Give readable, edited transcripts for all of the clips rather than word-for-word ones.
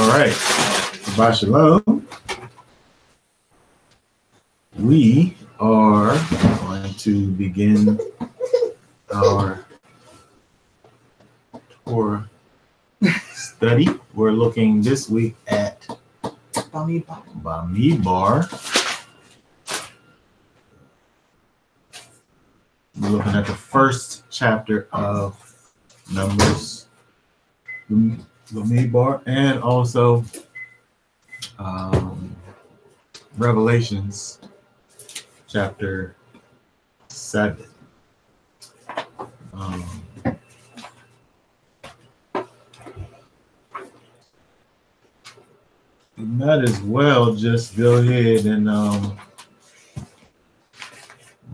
right. Shabbat Shalom. We are going to begin our Torah study. We're looking this week at Bamidbar. We're looking at the first chapter of Numbers, Bamidbar, and also Revelations chapter 7. You might as well just go ahead and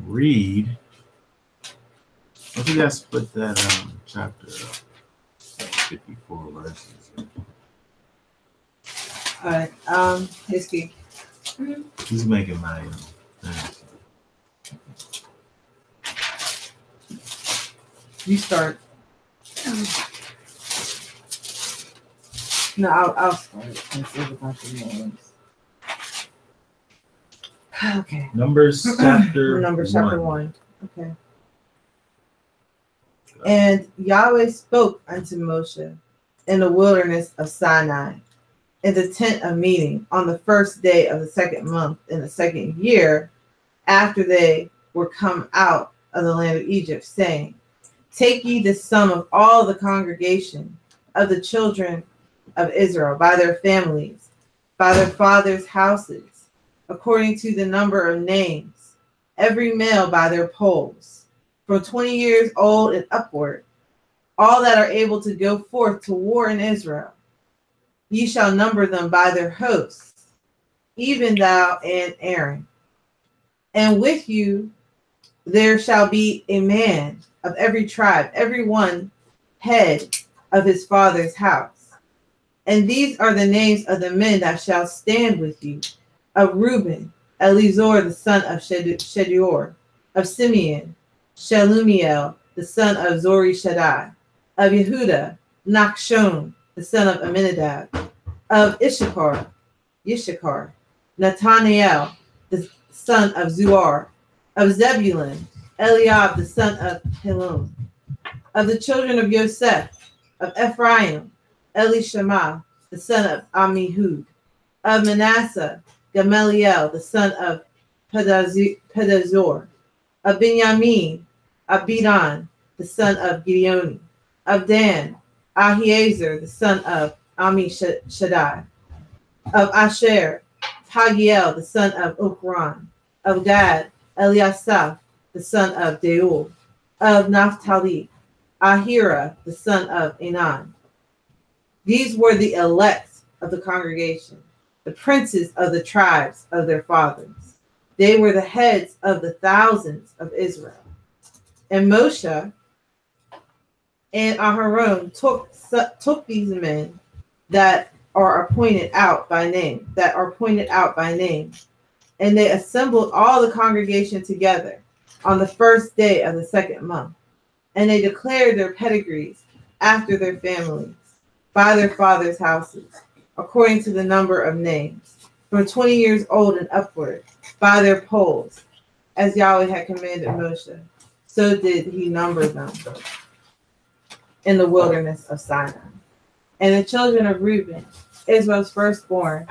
read. I think I split that chapter up. 54 verses. All right. History. He's making my You start. No, I'll start. Let's see a bunch of names. Okay. Numbers chapter Numbers chapter 1. Okay. And Yahweh spoke unto Moshe in the wilderness of Sinai, in the tent of meeting, on the first day of the second month in the second year, after they were come out of the land of Egypt, saying, Take ye the sum of all the congregation of the children of Israel by their families, by their fathers' houses, according to the number of names, every male by their polls, from 20 years old and upward, all that are able to go forth to war in Israel. Ye shall number them by their hosts, even thou and Aaron. And with you there shall be a man of every tribe, every one head of his father's house. And these are the names of the men that shall stand with you: of Reuben, Elizur the son of Shedeur; of Simeon, Shelumiel the son of Zori Shaddai; of Yehuda, Nachshon the son of Aminadab; of Yishachar, Nathaniel the son of Zuar; of Zebulun, Eliab the son of Helon; of the children of Yosef; of Ephraim, Elishama the son of Ammihud; of Manasseh, Gamaliel the son of Pedazur; of Benjamin, Abidan the son of Gideoni; of Dan, Ahiezer the son of Ammishaddai; of Asher, Hagiel the son of Okran; of Gad, Eliasaph the son of Deuel; of Naphtali, Ahira the son of Enan. These were the elect of the congregation, the princes of the tribes of their fathers. They were the heads of the thousands of Israel. And Moshe and Aharon took these men that are appointed out by name, and they assembled all the congregation together on the first day of the second month. And they declared their pedigrees after their families, by their fathers' houses, according to the number of names, from 20 years old and upward, by their polls, as Yahweh had commanded Moshe. So did he number them in the wilderness of Sinai. And the children of Reuben, Israel's firstborn,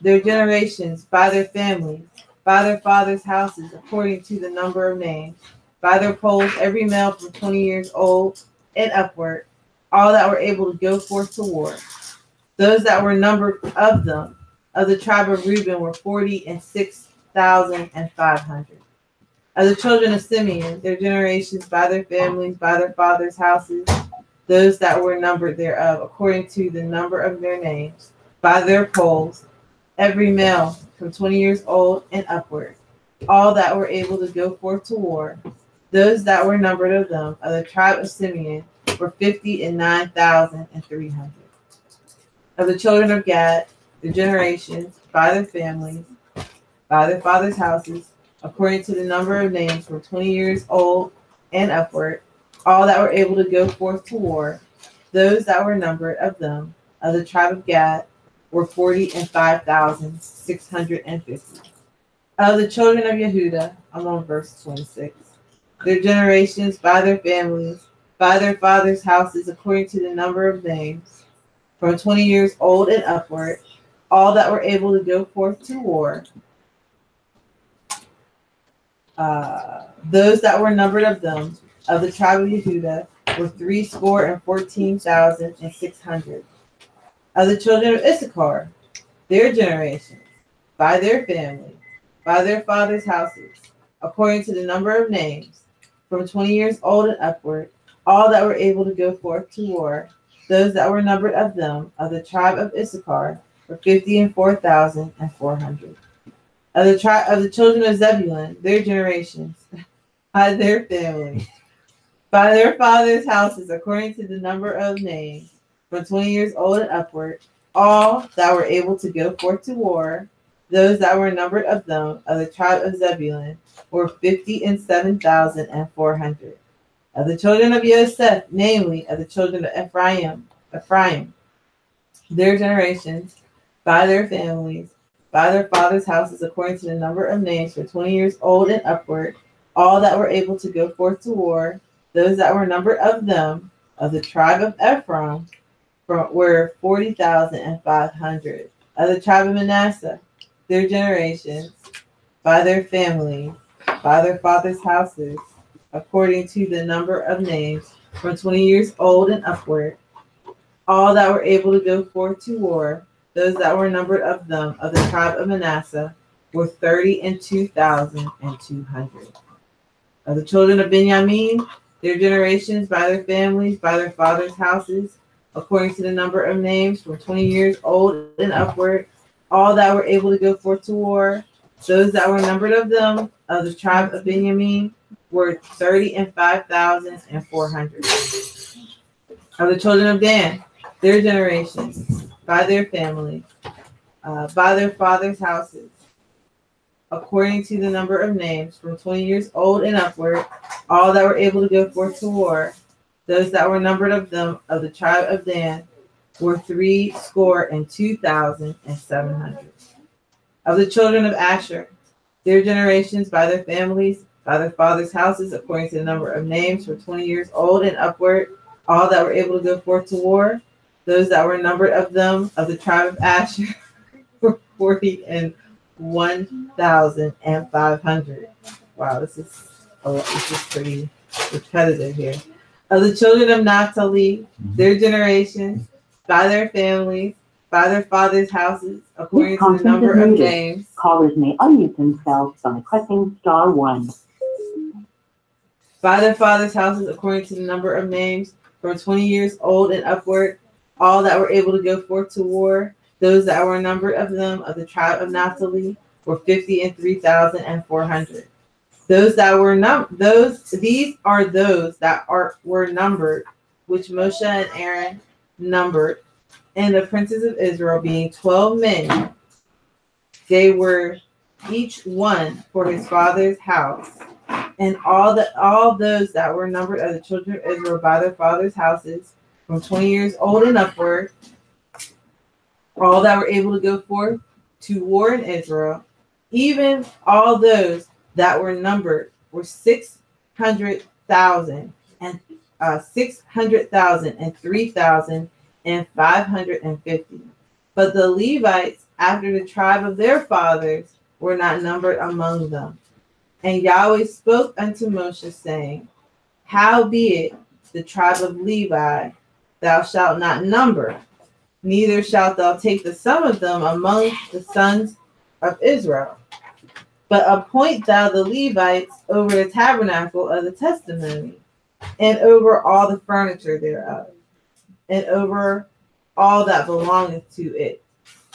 their generations, by their families, by their fathers' houses, according to the number of names, by their polls, every male from 20 years old and upward, all that were able to go forth to war. Those that were numbered of them, of the tribe of Reuben, were 46,500. Of the children of Simeon, their generations, by their families, by their fathers' houses, those that were numbered thereof, according to the number of their names, by their polls, every male from 20 years old and upward, all that were able to go forth to war. Those that were numbered of them, of the tribe of Simeon, were 59,300. Of the children of Gad, their generations, by their families, by their fathers' houses, according to the number of names, from 20 years old and upward, all that were able to go forth to war. Those that were numbered of them, of the tribe of Gad, were 40 and 5,650. Of the children of Yehuda, I'm on verse 26. Their generations by their families, by their fathers' houses, according to the number of names, from 20 years old and upward, all that were able to go forth to war. Those that were numbered of them, of the tribe of Yehuda, were 314,600. Of the children of Issachar, their generations, by their families, by their fathers' houses, according to the number of names, from 20 years old and upward, all that were able to go forth to war, those that were numbered of them, of the tribe of Issachar, were 54,400. Of the children of Zebulun, their generations, by their families, by their fathers' houses, according to the number of names, from 20 years old and upward, all that were able to go forth to war, those that were numbered of them, of the tribe of Zebulun, were 57,400. Of the children of Yosef, namely of the children of Ephraim, their generations, by their families, by their fathers' houses, according to the number of names, for 20 years old and upward, all that were able to go forth to war, those that were numbered of them, of the tribe of Ephraim, were 40,500. Of the tribe of Manasseh, their generations, by their families, by their fathers' houses, according to the number of names, from 20 years old and upward, all that were able to go forth to war, those that were numbered of them, of the tribe of Manasseh, were 32,200. Of the children of Benjamin, their generations, by their families, by their fathers' houses, according to the number of names, from 20 years old and upward, all that were able to go forth to war, those that were numbered of them, of the tribe of Benjamin, were 35,400. Of the children of Dan, their generations, by their families, by their fathers' houses, according to the number of names, from 20 years old and upward, all that were able to go forth to war, those that were numbered of them, of the tribe of Dan, were 302,700. Of the children of Asher, their generations, by their families, by their fathers' houses, according to the number of names, from 20 years old and upward, all that were able to go forth to war, those that were numbered of them, of the tribe of Asher, were 41,500. Wow, this is pretty repetitive here. Of the children of Naphtali, their generations, by their families, by their fathers' houses, according to the number of names. Callers may unmute themselves by pressing *1. By their fathers' houses, according to the number of names, from 20 years old and upward, all that were able to go forth to war, those that were numbered of them, of the tribe of Naphtali, were 53,400. These are those that were numbered, which Moshe and Aaron numbered, and the princes of Israel, being 12 men, they were each one for his father's house. And all those that were numbered of the children of Israel by their fathers' houses, from 20 years old and upward, all that were able to go forth to war in Israel, even all those that were numbered were 600,000 and 3,550. But the Levites, after the tribe of their fathers, were not numbered among them. And Yahweh spoke unto Moshe, saying, Howbeit the tribe of Levi thou shalt not number, neither shalt thou take the sum of them among the sons of Israel. But appoint thou the Levites over the tabernacle of the testimony, and over all the furniture thereof, and over all that belongeth to it.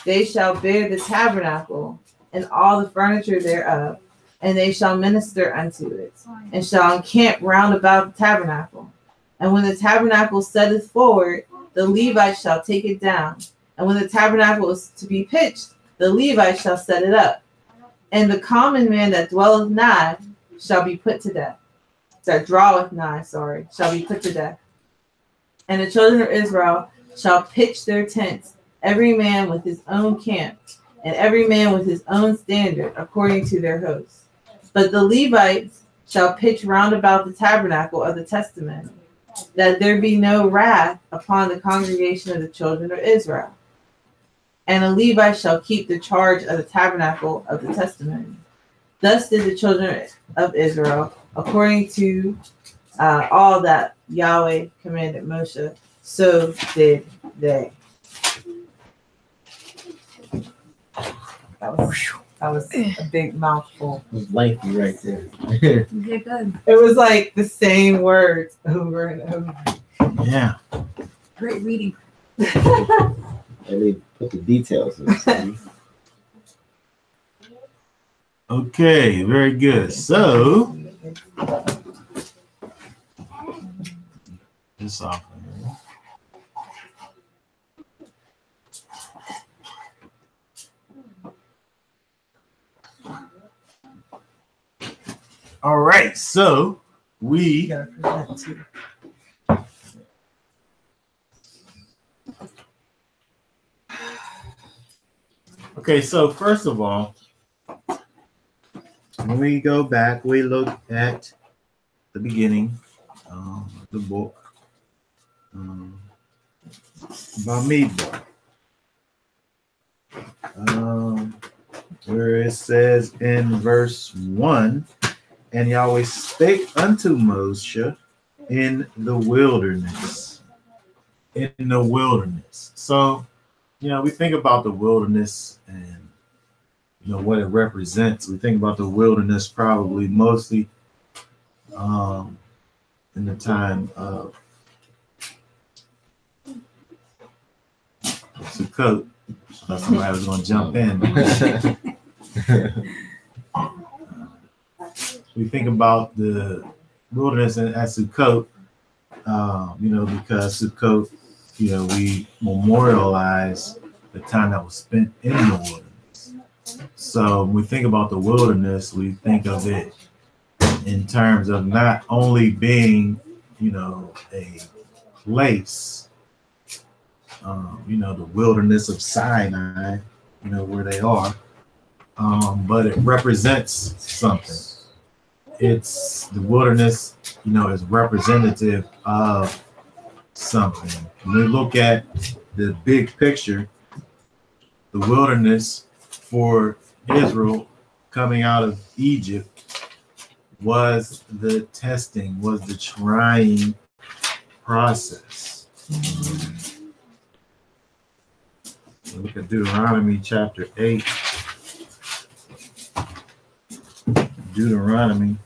They shall bear the tabernacle and all the furniture thereof, and they shall minister unto it, and shall encamp round about the tabernacle. And when the tabernacle setteth forward, the Levites shall take it down. And when the tabernacle is to be pitched, the Levites shall set it up. And the common man that dwelleth nigh shall be put to death. That draweth nigh, shall be put to death. And the children of Israel shall pitch their tents every man with his own camp, and every man with his own standard, according to their hosts. But the Levites shall pitch round about the tabernacle of the testimony, that there be no wrath upon the congregation of the children of Israel. And a Levite shall keep the charge of the tabernacle of the testimony. Thus did the children of Israel, according to all that Yahweh commanded Moshe, so did they. That was a big mouthful. It was lengthy right there. You did good. It was like the same words over and over. Yeah. Great reading. And they put the details in it. Okay, very good. So, this off. All right, so we gotta present too. Okay, so first of all, when we go back, we look at the beginning of the book, Bamidbar, where it says in verse 1, and Yahweh spake unto Moshe in the wilderness. In the wilderness. So, we think about the wilderness and what it represents. We think about the wilderness probably mostly in the time of Sukkot. So somebody was going to jump in. We think about the wilderness at Sukkot, because Sukkot, we memorialize the time that was spent in the wilderness. So when we think about the wilderness, we think of it in terms of not only being, a place, the wilderness of Sinai, where they are, but it represents something. It's the wilderness, is representative of something. When we look at the big picture, the wilderness for Israel coming out of Egypt was the testing, was the trying process. Look at Deuteronomy chapter 8. Deuteronomy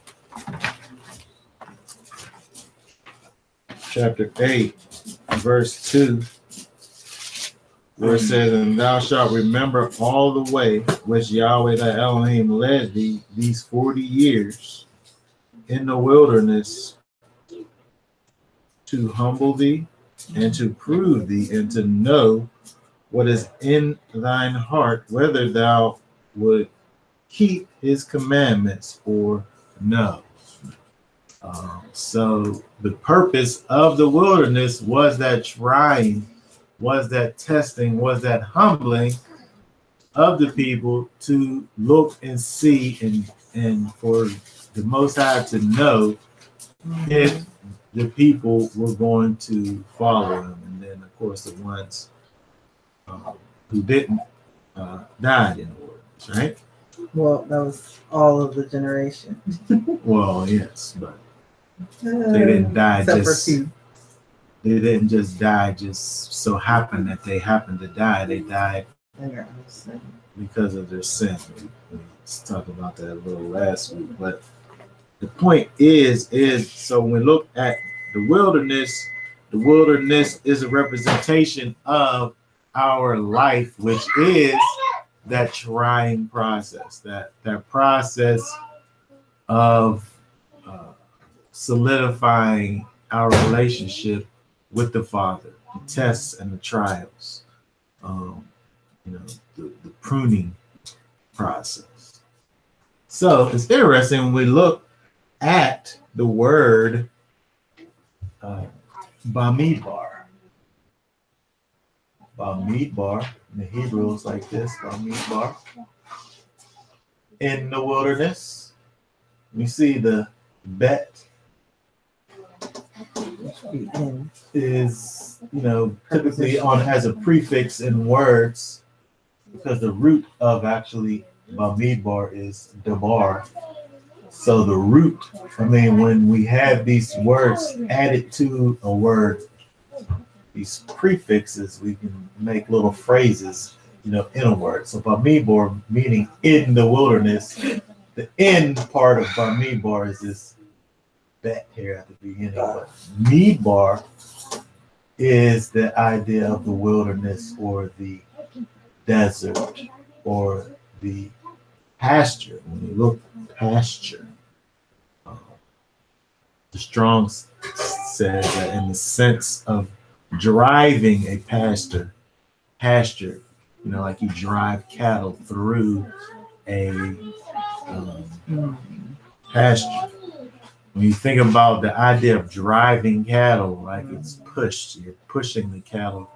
chapter 8, verse 2, where it says, and thou shalt remember all the way which Yahweh thy Elohim led thee these 40 years in the wilderness to humble thee and to prove thee and to know what is in thine heart, whether thou would keep his commandments or no. So the purpose of the wilderness was that trying, was that testing, was that humbling of the people to look and see and for the Most High to know if the people were going to follow him. And then, of course, the ones who didn't died in the wilderness, right? Well, that was all of the generation. Well, yes, but they didn't die they didn't just die just so happened that they happened to die. They died because of their sin. We talked about that a little last week. But the point is so when we look at the wilderness is a representation of our life, which is that trying process, that process of solidifying our relationship with the Father, the tests and the trials, the pruning process. So it's interesting when we look at the word Bamidbar. Bamidbar. In the Hebrew, it's like this, Bamidbar. In the wilderness. You see the bet is, typically on as a prefix in words, because the root of actually Bamidbar is dabar. So the root, when we have these words added to a word, these prefixes, we can make little phrases, in a word. So Bamidbar, meaning in the wilderness, the end part of Bamidbar is this bet here at the beginning. But Midbar is the idea of the wilderness or the desert or the pasture. When you look at pasture, the Strong's says that in the sense of driving a pasture, like you drive cattle through a pasture. When you think about the idea of driving cattle, like it's pushed, you're pushing the cattle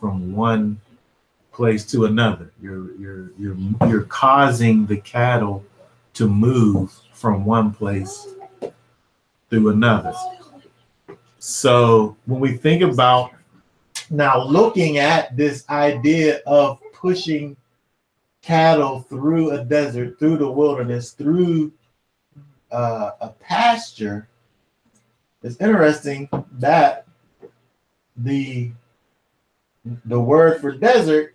from one place to another. You're causing the cattle to move from one place through another. So when we think about now looking at this idea of pushing cattle through a desert, through the wilderness, through a pasture, it's interesting that the word for desert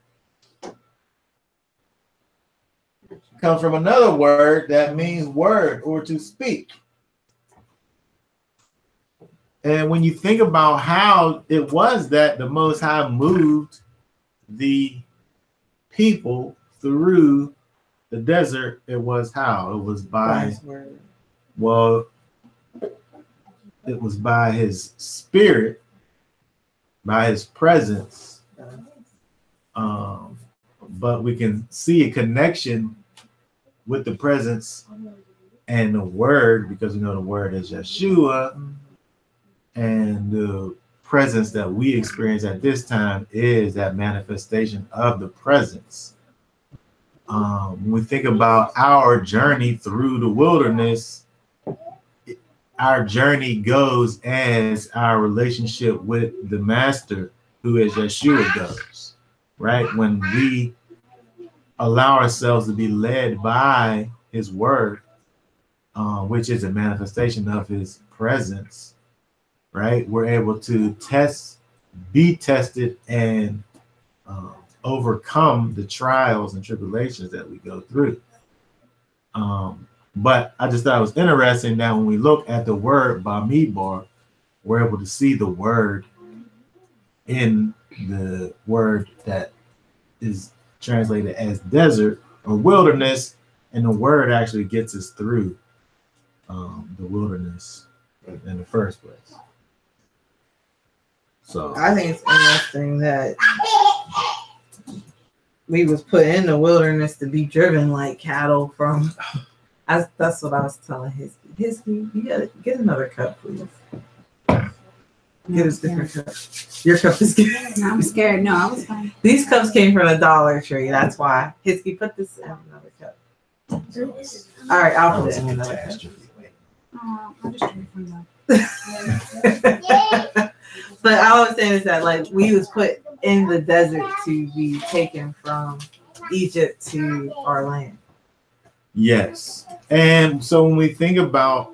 comes from another word that means word or to speak. And when you think about how it was that the Most High moved the people through the desert, it was how? It was by, it was by his spirit, by his presence. But we can see a connection with the presence and the word, because we know the word is Yeshua, and the presence that we experience at this time is that manifestation of the presence. When we think about our journey through the wilderness, our journey goes as our relationship with the Master, who is Yeshua, goes, right? When we allow ourselves to be led by his word, which is a manifestation of his presence, right? We're able to be tested, and overcome the trials and tribulations that we go through. But I just thought it was interesting that when we look at the word Bamidbar, we're able to see the word in the word that is translated as desert or wilderness, and the word actually gets us through the wilderness in the first place. So I think it's interesting that we was put in the wilderness to be driven like cattle from. That's what I was telling Hisky, you gotta get another cup, please. Get a different cup. Your cup is good. I'm scared. No, I was fine. These cups came from the Dollar Tree. That's why. Hisky, put this in another cup. All right, I'll put it in another cup. I'll just drink from that. But all I'm saying is that, like, we was put in the desert to be taken from Egypt to our land. yes. And so when we think about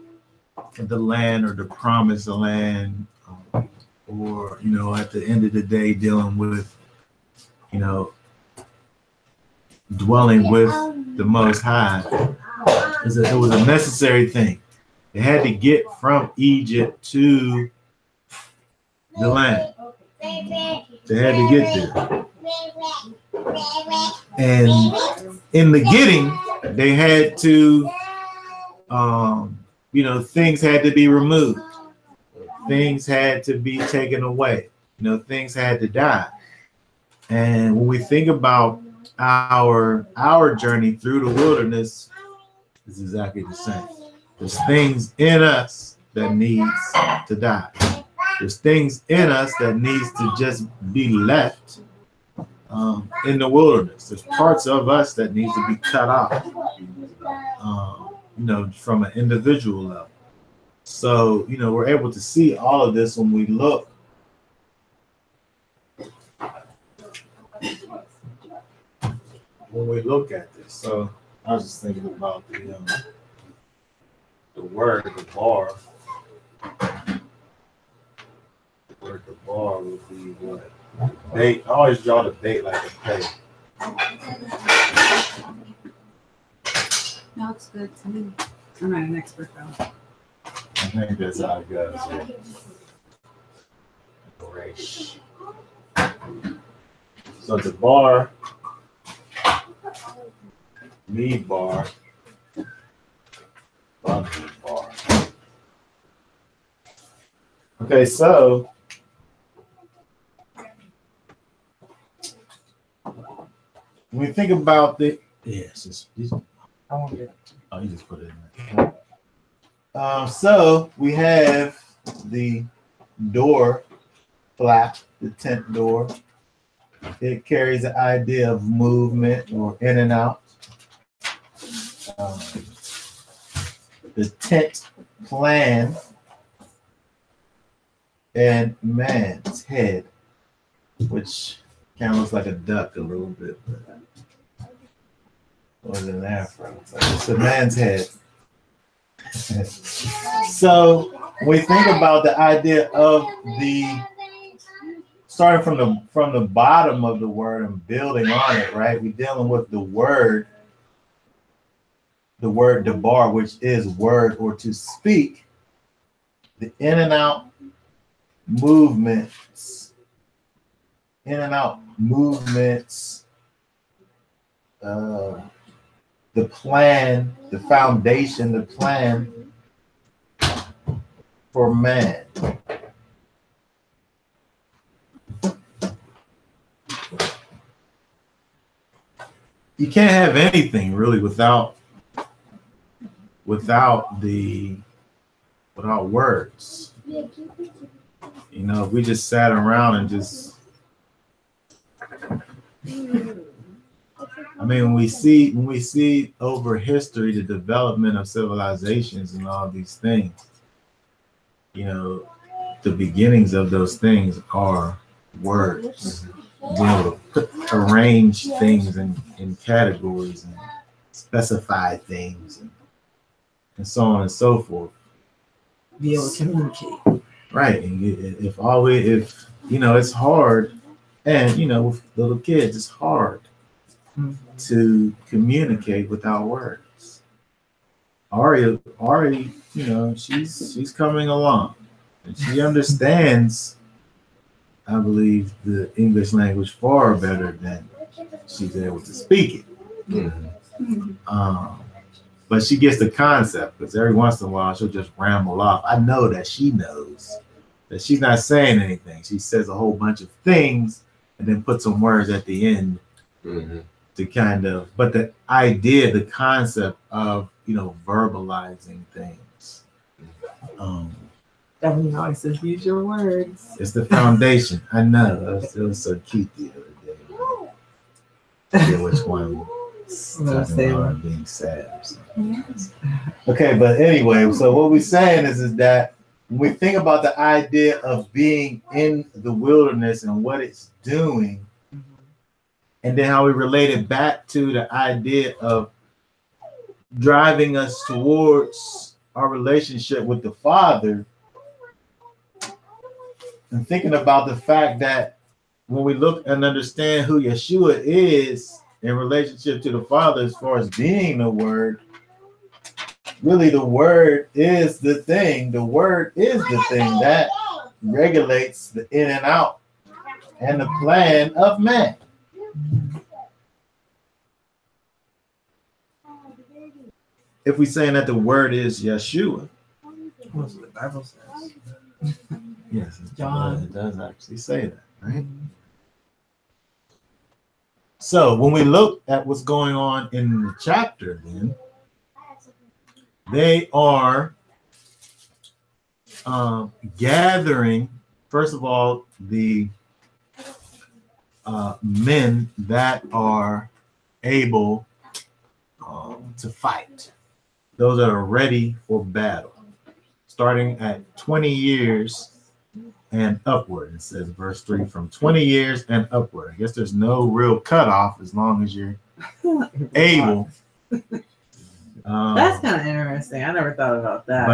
the land or the promised land, or, at the end of the day, dealing with, dwelling with the Most High, it was a necessary thing. They had to get from Egypt to the land. They had to get there. And in the getting, they had to, things had to be removed. Things had to be taken away. Things had to die. And when we think about our journey through the wilderness, it's exactly the same. There's things in us that needs to die. There's things in us that needs to just be left in the wilderness. There's parts of us that needs to be cut off, from an individual level. So, we're able to see all of this when we look. When we look at this. So I was just thinking about the word, the bar. The word, the bar would be what? Bait. I always draw the bait like a bait. No, it's good to me. I'm not an expert though. I think that's how it goes. So the bar, Bamidbar, Bamidbar. Okay, so when we think about the I want it. Oh, you just put it in there. So we have the door flap, the tent door. It carries the idea of movement or in and out. The tent plan and man's head, which kind of looks like a duck a little bit, but was an afro. It's a man's head. So when we think about the idea of starting from the bottom of the word and building on it, right? We're dealing with the word debar, which is word or to speak, the in and out movements, the plan, the foundation, the plan for man. You can't have anything really without words. If we just sat around and just, when we see over history the development of civilizations and all these things, the beginnings of those things are words. Being able to arrange things in categories and specify things and so on and so forth. Be able to communicate. Right. And if it's hard, and with little kids, it's hard to communicate without words. Ari, she's coming along, and she understands, I believe, the English language far better than she's able to speak it. But she gets the concept, because every once in a while she'll just ramble off. I know that she knows that she's not saying anything. She says a whole bunch of things and then puts some words at the end to kind of, but the idea, the concept of, verbalizing things. Definitely always says use your words. It's the foundation. I know. It was so cute the other day. I forget which one. Talking about being sad or something. Okay, but anyway, so what we're saying is that when we think about the idea of being in the wilderness and what it's doing, and then how we relate it back to the idea of driving us towards our relationship with the Father, and thinking about the fact that when we look and understand who Yeshua is in relationship to the Father, as far as being the Word, really the Word is the thing. The Word is the thing that regulates the in and out and the plan of man. If we're saying that the Word is Yeshua, That's what the Bible says. yes, John. It does actually say that, right? So when we look at what's going on in the chapter, then they are gathering, first of all, the men that are able to fight. Those that are ready for battle. Starting at 20 years and upward. It says verse 3, from 20 years and upward. I guess there's no real cutoff as long as you're able. That's kind of interesting. I never thought about that.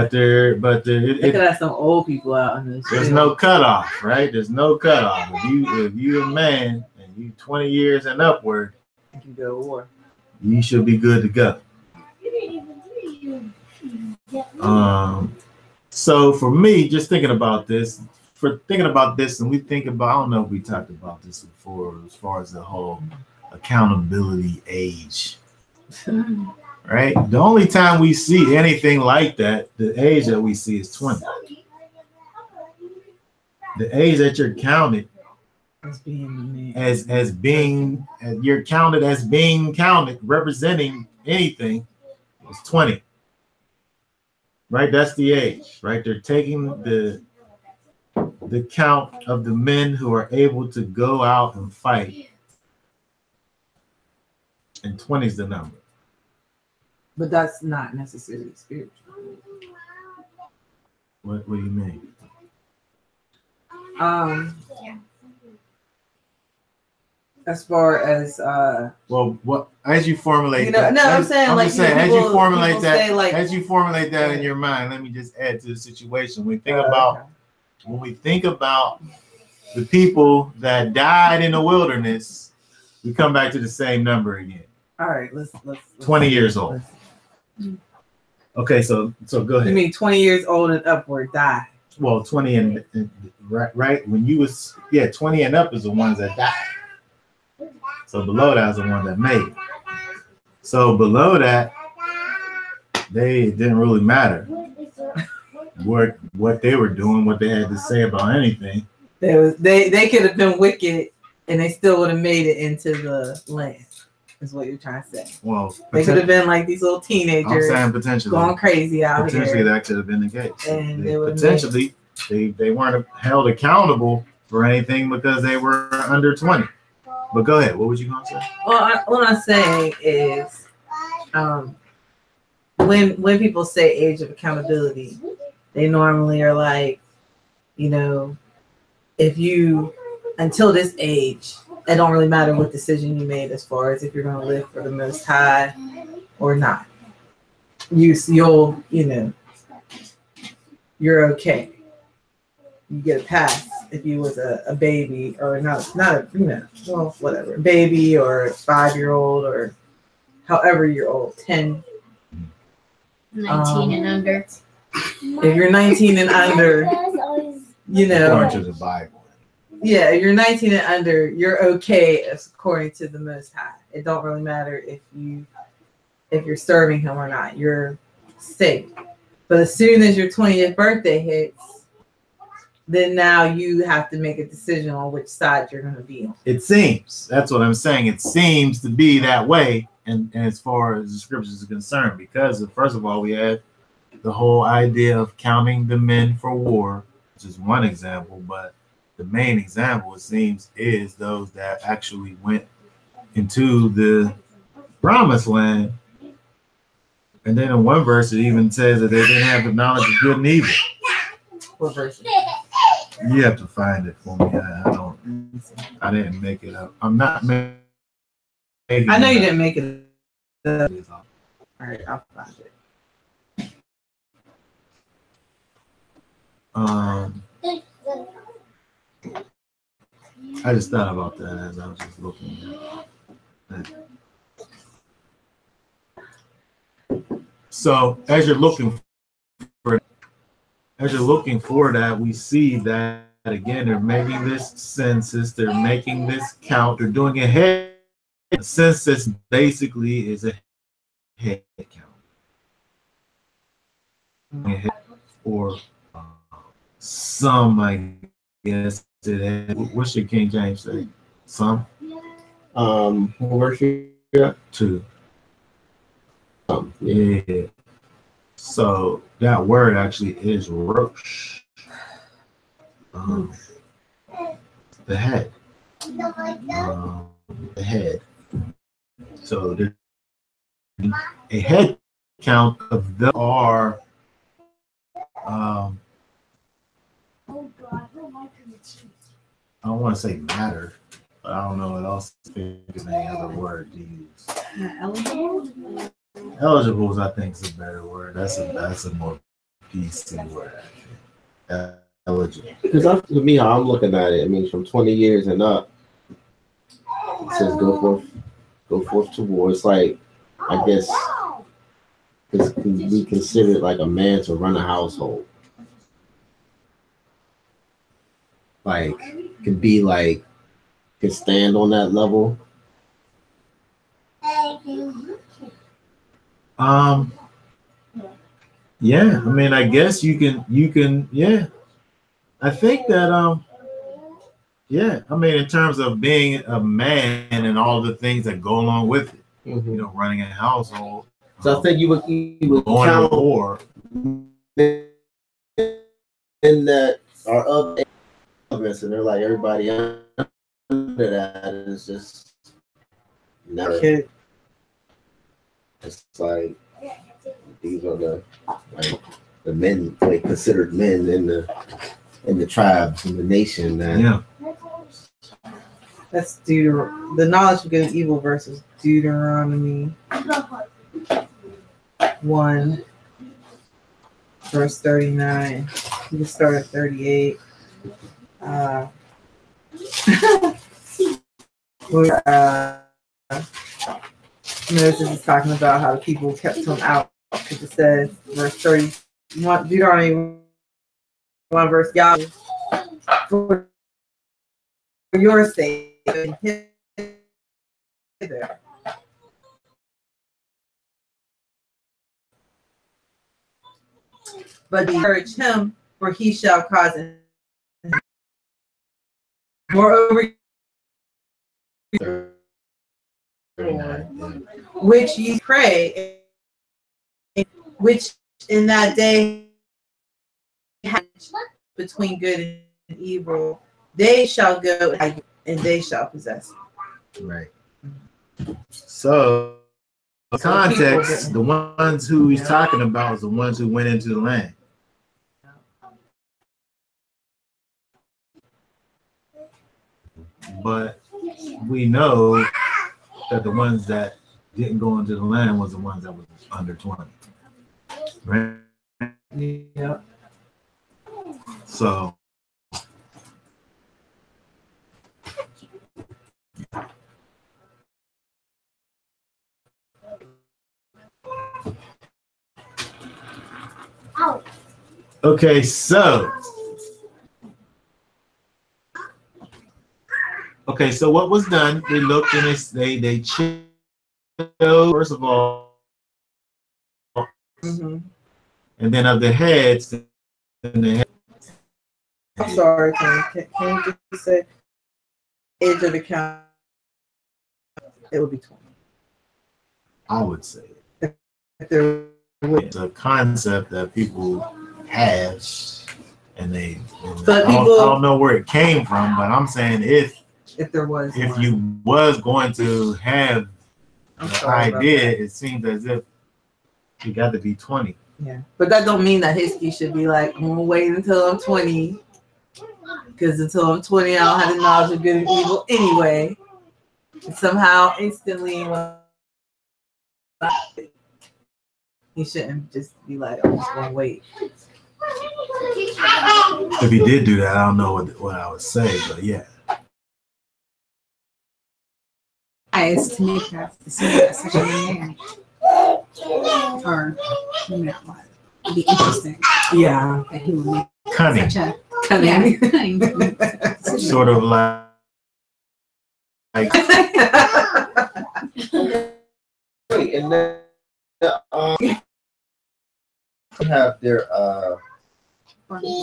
But they could have some old people out on this. There's no cutoff, right? There's no cutoff. If you a man and you 20 years and upward, you can go to war. You should be good to go. So for me, just thinking about this, and we think about, I don't know if we talked about this before, as far as the whole accountability age, right? The only time we see anything like that, the age that we see is 20. The age that you're counted you're counted as being counted, representing anything, is 20. Right, that's the age, right? They're taking the count of the men who are able to go out and fight, and 20 is the number. But that's not necessarily spiritual. What do you mean? As far as well, what as you formulate, I'm saying as you formulate that in your mind, let me just add to the situation. When we think about the people that died in the wilderness, we come back to the same number again. All right, let's 20 years old. Okay, so go ahead. You mean 20 years old and upward die? Well, 20 and right when you was 20 and up is the ones that died. So below that is the one that made it. So below that, they didn't really matter what they were doing, what they had to say about anything. They could have been wicked and they still would have made it into the land, is what you're trying to say. Well, they could have been like these little teenagers. I'm saying potentially going crazy out here. Potentially that could have been the case. And potentially they weren't held accountable for anything because they were under 20. But go ahead. What was you going to say? Well, what I'm saying is, when people say age of accountability, they normally are like, if you until this age, it don't really matter what decision you made as far as if you're going to live for the Most High or not. You're okay. You get a pass. If you was a baby or whatever, baby or 5-year-old or however you're old, 10. 19 and under. If you're 19 and under, according to the Bible. Yeah, if you're 19 and under, you're okay according to the Most High. It don't really matter if you're serving him or not. You're safe. But as soon as your 20th birthday hits, then now you have to make a decision on which side you're going to be on. It seems. That's what I'm saying. It seems to be that way. And as far as the scriptures are concerned, because first of all, we have the whole idea of counting the men for war, which is one example. But the main example, it seems, is those that actually went into the promised land. And then in one verse, it even says that they didn't have the knowledge of good and evil. What verse? You have to find it for me. I didn't make it up. I'm not making I know you didn't make it up. All right, I'll find it. I just thought about that as I was just looking at it. So as you're looking for that, we see that again, they're making this census, they're making this count, they're doing a head. The census basically is a head count. Or some, I guess. What's your King James say? Some? Over here. 2. Yeah. So that word actually is rosh. The head. the head. So a head count of them are I don't want to say matter, but I don't know what else is any other word to use. Eligible? Eligibles, I think, is a better word. That's a more PC word. Eligible. Because to me, how I'm looking at it, I mean, from 20 years and up, it says go forth to war. It's like, I guess, it can be considered like a man to run a household. Like, could be like, could stand on that level. Yeah, I mean, I guess you can, yeah. I think that, yeah, I mean, in terms of being a man and all the things that go along with it, Mm-hmm. you know, running a household. So I think you would going count to war. In that are of elements, and they're like everybody under that is just never. Okay. It's like these are the men, like considered men in the tribes in the nation. Yeah. That's the knowledge of good and evil versus Deuteronomy 1, verse 39. You can start at 38. Moses is talking about how the people kept him out. Because it says, verse 30, Deuteronomy 1, verse Yahweh, for your sake, hither. But encourage him, for he shall cause it. Moreover, which ye pray, which in that day between good and evil, they shall go and they shall possess. Right. So, the context, the ones who he's talking about is the ones who went into the land. But we know that the ones that didn't go into the land was the ones that was under 20. Right? Yeah. So okay, so what was done? They looked and they chose, first of all, Mm-hmm. and then of the heads, and the head. I'm sorry, can you just say age of the count? It would be 20. I would say If there it's a concept that people have, and I don't know where it came from, but I'm saying if you was going to have the idea, it seems as if you got to be 20. Yeah, but that don't mean that history should be like, I'm gonna wait until I'm 20, because until I'm 20, I don't have the knowledge of good and evil anyway. And somehow, instantly, you shouldn't just be like, I'm just gonna wait. If he did do that, I don't know what I would say, but yeah. Is to make that such a man. Or, you know what? It'd be interesting. Yeah. That he would make Cunning. such a Cunning. cunning. Sort of like Wait, and then have their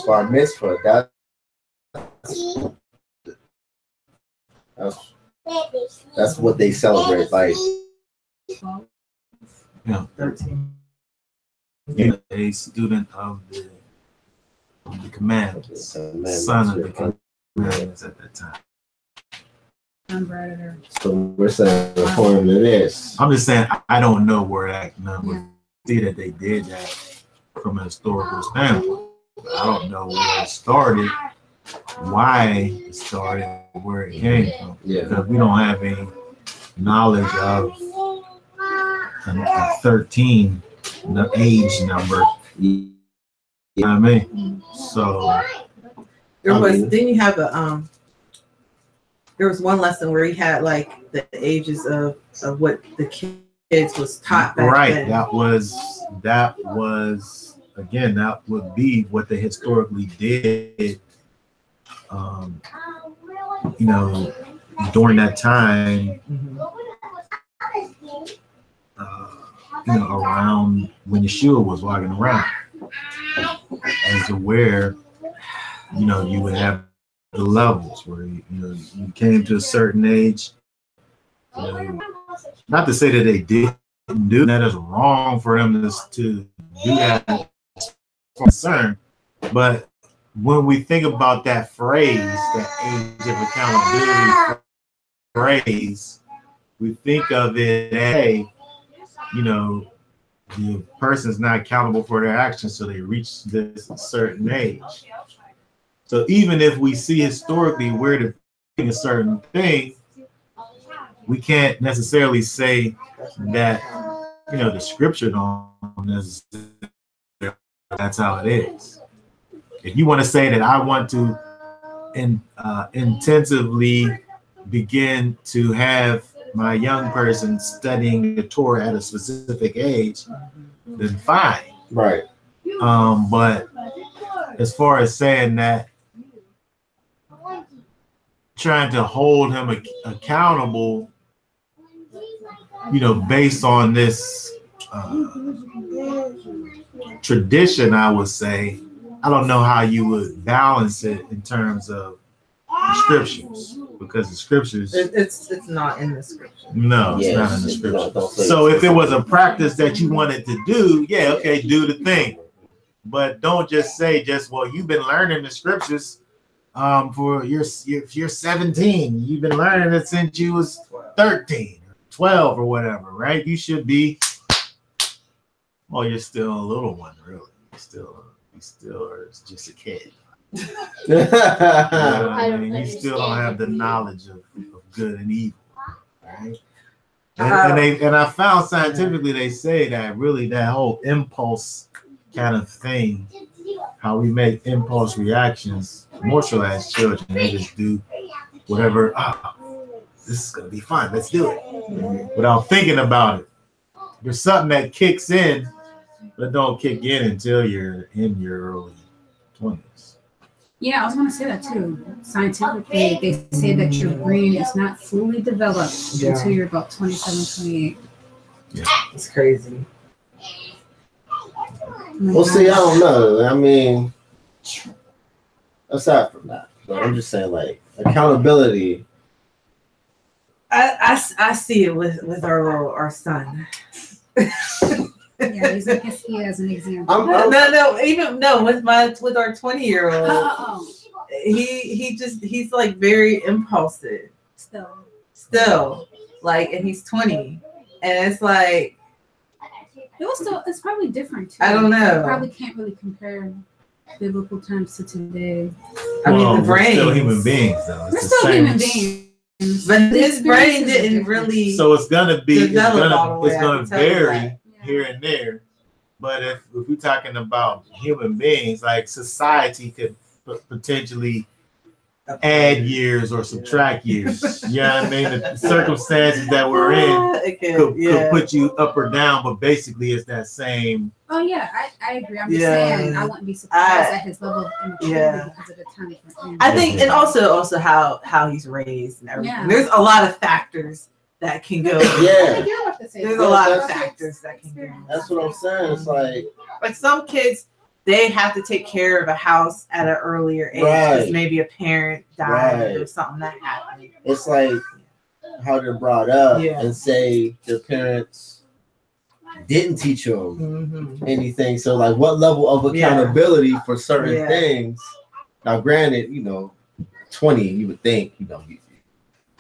bar mitzvah. That's what they celebrate. Like, yeah, 13. A student of the commandments, son of the commandments at that time. number. So we're saying according to this. I'm just saying I don't know where that number. See that they did that from a historical standpoint. I don't know where it started, why it started, where it came from. Yeah. Because we don't have any knowledge of a 13 the age number. You know what I mean? So didn't you have a there was one lesson where he had like the ages of what the kids was taught back right then. that was again, that would be what they historically did you know, during that time, you know, around when Yeshua was walking around, as aware, you know, you would have the levels where you know you came to a certain age. You know, not to say that they didn't do that is wrong for them to do that, concern, but when we think about that phrase, that age of accountability phrase, we think of it as, hey, you know, the person's not accountable for their actions, so they reach this certain age. So even if we see historically where to do a certain thing, we can't necessarily say that, you know, the scripture don't necessarily, that's how it is. If you want to say that I want to intensively begin to have my young person studying the Torah at a specific age, then fine. Right. But as far as saying that, trying to hold him accountable, you know, based on this tradition, I would say, I don't know how you would balance it in terms of the scriptures, because the scriptures, it's not in the scripture. No, it's not in the scripture. So if it was a practice that you wanted to do, yeah, okay, do the thing, but don't just say well, you've been learning the scriptures for you're 17, you've been learning it since you was 13 or 12 or whatever, right? You should be, well, you're still a little one, really. You still are just a kid. You still don't have the knowledge of good and evil, right? And I found scientifically they say that really that whole impulse kind of thing, how we make impulse reactions, more so as children, they just do whatever. This is gonna be fun. Let's do it without thinking about it. There's something that kicks in, but don't kick in until you're in your early 20s. Yeah, I was going to say that too. Scientifically, they say that your brain is not fully developed until you're about 27, 28. Yeah, it's crazy. Well, see, I don't know. I mean, aside from that, but I'm just saying, like, accountability. I see it with our son. Yeah, I guess he has an example. No, with our 20-year-old. He's like very impulsive. Still, like, and he's 20, and it's like it's probably different too. I don't know. You probably can't really compare biblical times to today. I mean, the brain. We're still human beings, though. We're still human beings, but his brain didn't really. So it's gonna vary. Yeah. Here and there, but if we're talking about human beings, like society could potentially add years or subtract years. You know what I mean? The circumstances that we're in could put you up or down, but basically it's that same. Oh yeah, I agree. I'm just saying I wouldn't be surprised at his level of immaturity because of the time. I think, and also how he's raised and everything. Yeah. There's a lot of factors that can go. Yeah. There's a lot of factors that can go. That's what I'm saying. It's like some kids, they have to take care of a house at an earlier age because maybe a parent died or something that happened. It's like how they're brought up and say their parents didn't teach them anything. So like what level of accountability for certain things? Now granted, 20, you would think,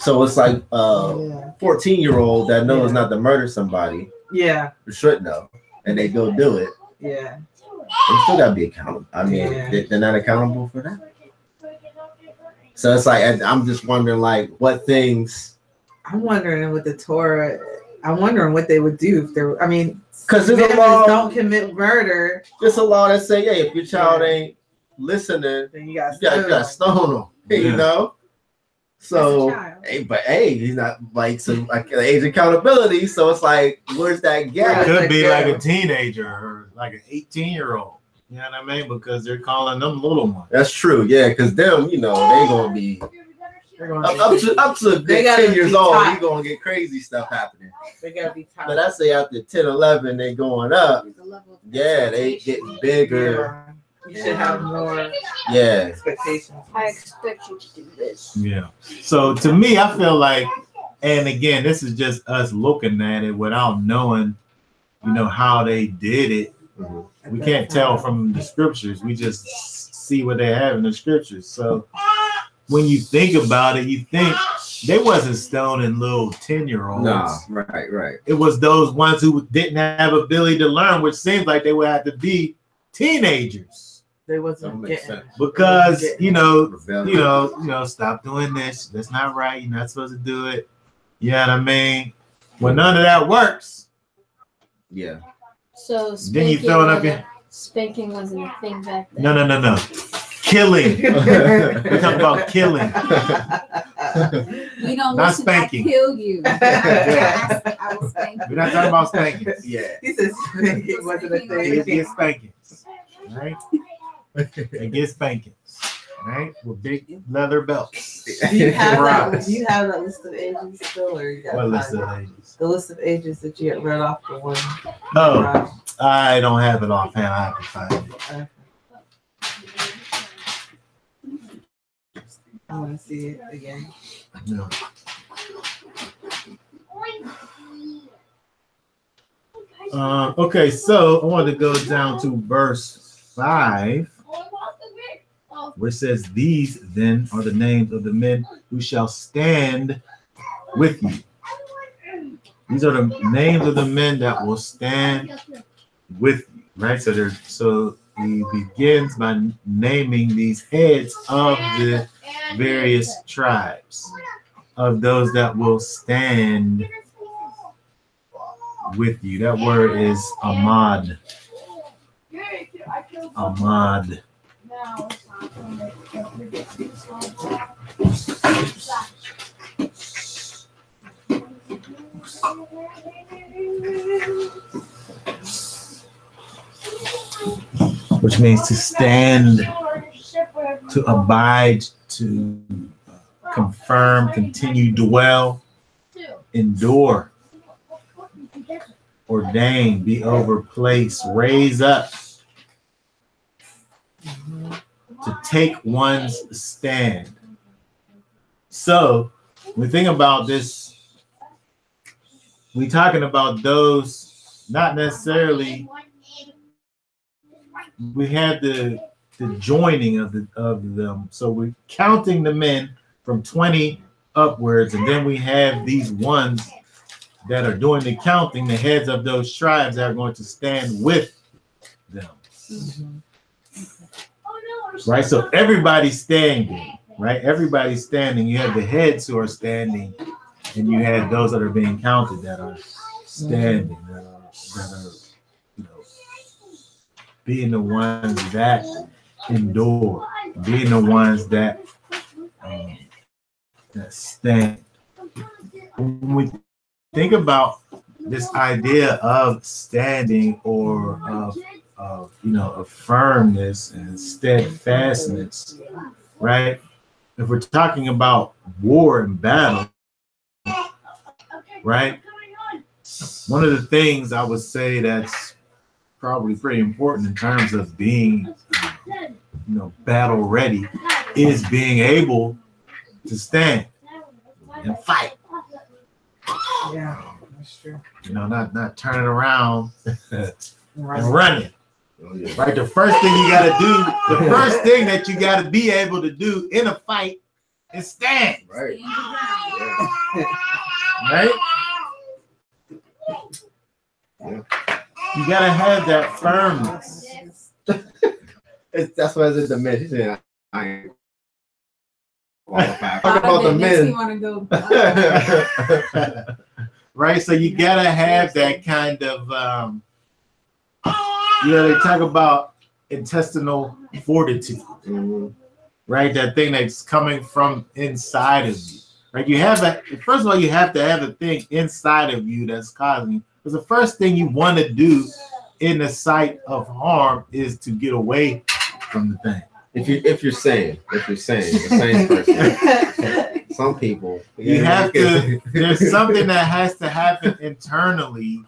So it's like 14-year-old that knows not to murder somebody. Yeah. Or should know, and they go do it. Yeah. They still gotta be accountable. I mean, they're not accountable for that. So it's like I'm just wondering, like, what things. I'm wondering with the Torah. I'm wondering what they would do if they're. I mean, because there's a law. Don't commit murder. There's a law that say, hey, if your child ain't listening, then you got to stone them. You know. So, hey, but hey, he's not like some like age accountability. So it's like, where's that gap? It could be like a teenager or like an 18-year-old. You know what I mean? Because they're calling them little ones. That's true. Yeah, because them, you know, they gonna be up to 10 years old. You're gonna get crazy stuff happening. They gotta be tight. But I say after 10, 11, they going up. Yeah, they getting bigger. You should have more expectations. I expect you to do this. Yeah. So to me, I feel like, and again, this is just us looking at it without knowing, you know, how they did it. Mm-hmm. We can't tell from the scriptures. We just see what they have in the scriptures. So when you think about it, you think they wasn't stoning little 10-year-olds. No, right. It was those ones who didn't have ability to learn, which seems like they would have to be teenagers. They wasn't getting because you know, stop doing this. That's not right. You're not supposed to do it. You know what I mean? When none of that works. Yeah. So then you throw it up in. Spanking wasn't a thing back then. No. Killing. We're talking about killing. We don't not listen, spanking. I kill you. I will spank you. We're not talking about spanking. Yeah. He says spanking wasn't a thing. Get spankings. Right? They get spankings. Right? With big leather belts. Do you have that list of ages still, or you got what list of ages? The list of ages that you had read off the one. Oh, I don't have it offhand. I have to find it. I want to see it again. No. Okay, so I want to go down to verse 5, where it says, "These then are the names of the men who shall stand with you." These are the names of the men that will stand with you, right? So he begins by naming these heads of the various tribes of those that will stand with you. That word is Ahmad. Ahmad. Which means to stand, to abide, to confirm, continue, dwell, endure, ordain, be over, place, raise up, to take one's stand. So when we think about this, we're talking about those, not necessarily, we have the joining of them. So we're counting the men from 20 upwards, and then we have these ones that are doing the counting, the heads of those tribes that are going to stand with them. Mm-hmm. Right, so everybody's standing, right? Everybody's standing. You have the heads who are standing, and you have those that are being counted that are standing, that are being the ones that endure, being the ones that stand. When we think about this idea of standing or of firmness and steadfastness, right? If we're talking about war and battle, right? One of the things I would say that's probably pretty important in terms of being, battle ready is being able to stand and fight. Yeah, that's true. Not turning around and running. Right, the first thing you got to do, the first thing that you got to be able to do in a fight is stand. Right. Right? Yeah. You gotta have that firmness. That's why it's the men. He said, I ain't qualified. Thought Talk about of the it makes me men. want to go. Right? So you gotta have that kind of they talk about intestinal fortitude, right? That thing that's coming from inside of you. Right? You have that. First of all, you have to have a thing inside of you that's causing you. Because the first thing you want to do in the sight of harm is to get away from the thing. If you're sane, the sane person. Some people you have to. There's something that has to happen internally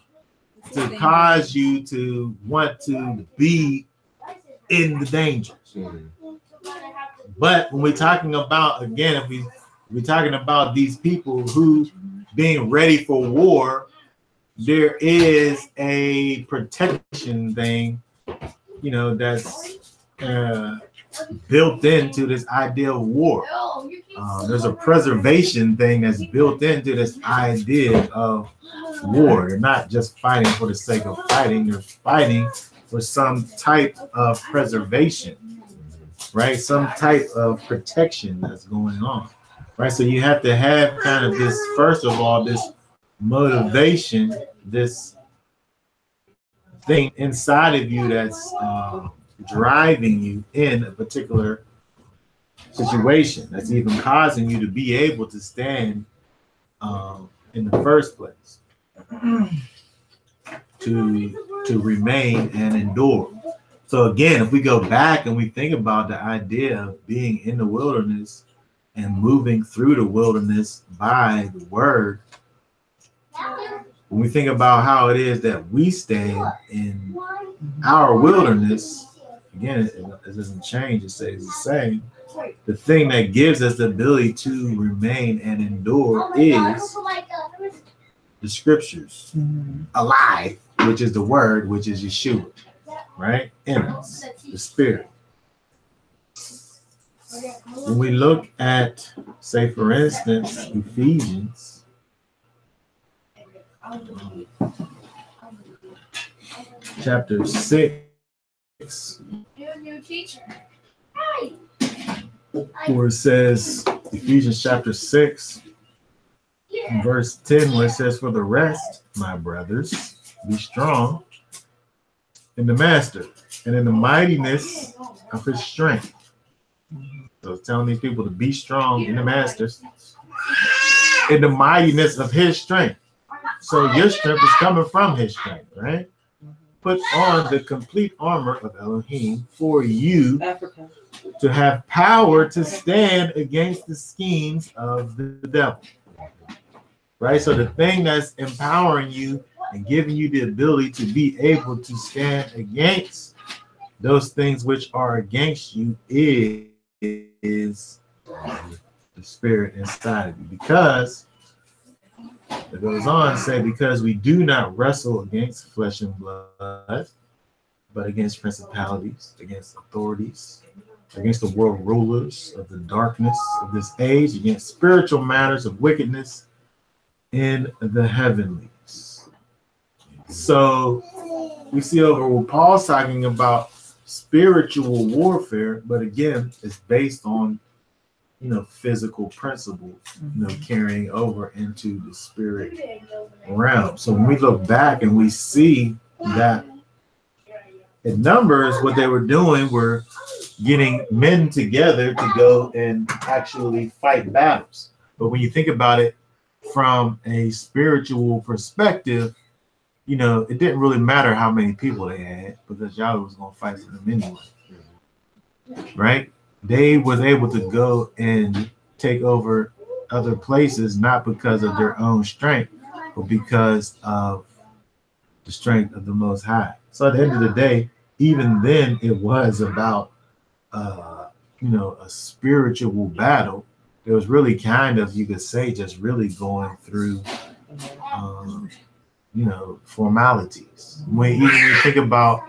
to cause you to want to be in the danger. But when we're talking about, again, if we're talking about these people who being ready for war, there is a protection thing, that's built into this idea of war. There's a preservation thing that's built into this idea of war. They're not just fighting for the sake of fighting. They're fighting for some type of preservation, right? Some type of protection that's going on, right? So you have to have kind of this, first of all, this motivation, this thing inside of you that's driving you in a particular situation, that's even causing you to be able to stand in the first place, to remain and endure. So again, if we go back and we think about the idea of being in the wilderness and moving through the wilderness by the word, when we think about how it is that we stand in our wilderness, again, it doesn't change, it stays the same. The thing that gives us the ability to remain and endure is the scriptures, alive, which is the word, which is Yeshua, right? In us, the spirit. When we look at, say, for instance, Ephesians, chapter 6, where it says, Ephesians chapter 6, verse 10, where it says, for the rest, my brothers, be strong in the master and in the mightiness of his strength. So it's telling these people to be strong in the master, in the mightiness of his strength. So your strength is coming from his strength, right? Put on the complete armor of Elohim for you to have power to stand against the schemes of the devil. Right? So the thing that's empowering you and giving you the ability to be able to stand against those things which are against you is the spirit inside of you. Because it goes on to say, because we do not wrestle against flesh and blood, but against principalities, against authorities, against the world rulers of the darkness of this age, against spiritual matters of wickedness in the heavenlies. So we see over what Paul's talking about spiritual warfare, but again, it's based on physical principles, carrying over into the spirit realm. So when we look back and we see that in Numbers, what they were doing were getting men together to go and actually fight battles. But when you think about it from a spiritual perspective, it didn't really matter how many people they had, because Yahweh was going to fight for them anyway. Right? They was able to go and take over other places, not because of their own strength, but because of the strength of the Most High. So at the end of the day, even then, it was about, a spiritual battle. It was really kind of, you could say, just really going through, formalities. When you think about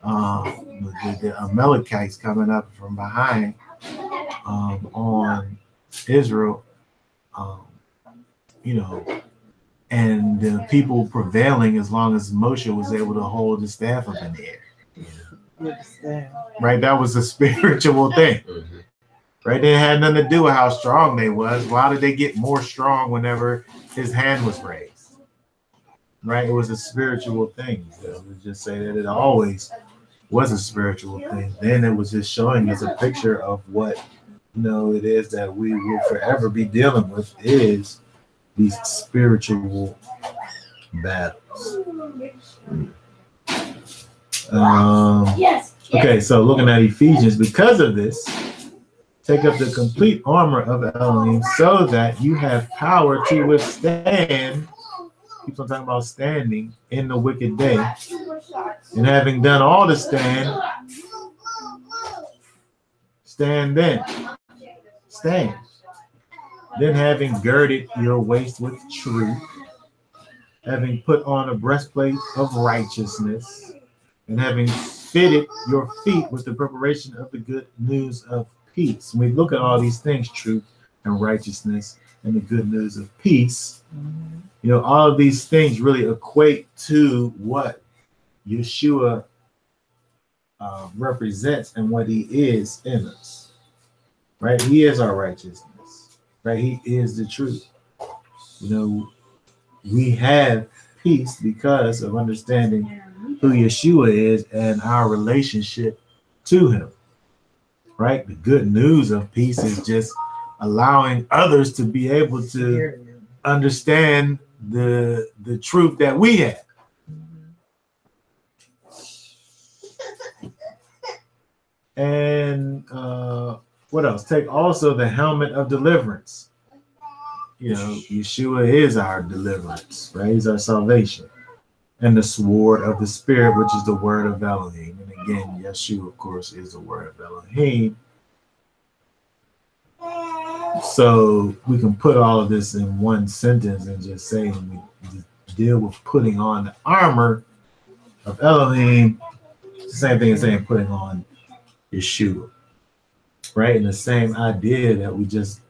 the Amalekites coming up from behind on Israel, and the people prevailing as long as Moshe was able to hold the staff up in the air. Right? That was a spiritual thing. Right? It had nothing to do with how strong they was. Why did they get more strong whenever his hand was raised? Right? It was a spiritual thing. So we just say that it always was a spiritual thing. Then it was just showing us a picture of what it is that we will forever be dealing with is these spiritual battles. Okay, so looking at Ephesians, because of this, take up the complete armor of Elohim so that you have power to withstand. Keeps on talking about standing in the wicked day. And having done all to stand then. Stand. Then having girded your waist with truth, having put on a breastplate of righteousness, and having fitted your feet with the preparation of the good news of peace. When we look at all these things, truth and righteousness and the good news of peace, all of these things really equate to what Yeshua represents and what he is in us. Right? He is our righteousness. Right? He is the truth. We have peace because of understanding who Yeshua is and our relationship to him. Right? The good news of peace is just allowing others to be able to understand the truth that we have. And what else? Take also the helmet of deliverance. Yeshua is our deliverance, right? He's our salvation. And the sword of the Spirit, which is the word of Elohim. And again, Yeshua, of course, is the word of Elohim. So we can put all of this in one sentence and just say when we deal with putting on the armor of Elohim, it's the same thing as saying putting on Yeshua. Right? And the same idea that we just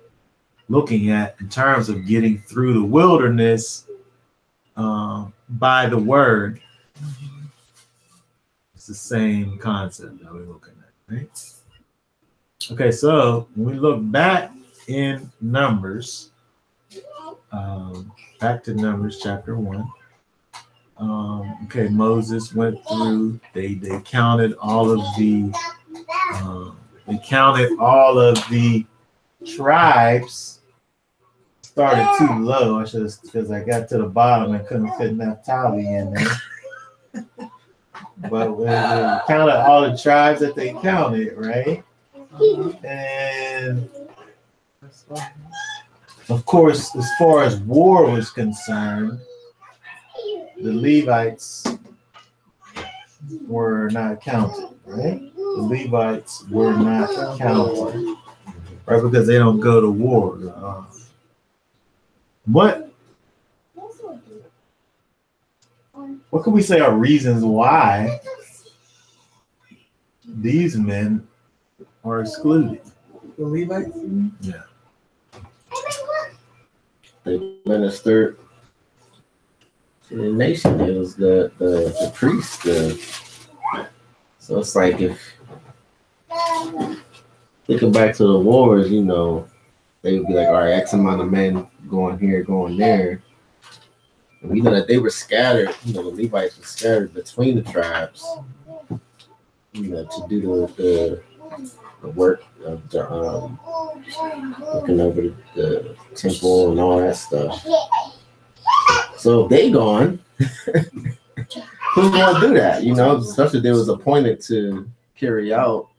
looking at in terms of getting through the wilderness by the word. It's the same concept that we're looking at, right? Okay, so when we look back in Numbers, back to Numbers chapter 1. Moses went through, they counted all of the tribes. Started too low. I should have, because I got to the bottom and couldn't fit Naphtali in there. But when they counted all the tribes that they counted, right? And of course, as far as war was concerned, the Levites were not counted, right? The Levites were not counted, right? Because they don't go to war. What can we say are reasons why these men are excluded? The Levites? Yeah. They ministered to the nation. It was the priest. So it's like if thinking back to the wars, they would be like, all right, X amount of men going here, going there. And we know that they were scattered, the Levites were scattered between the tribes, to do the work of looking over the temple and all that stuff. So if they gone, who's going to do that? Especially if they was appointed to carry out,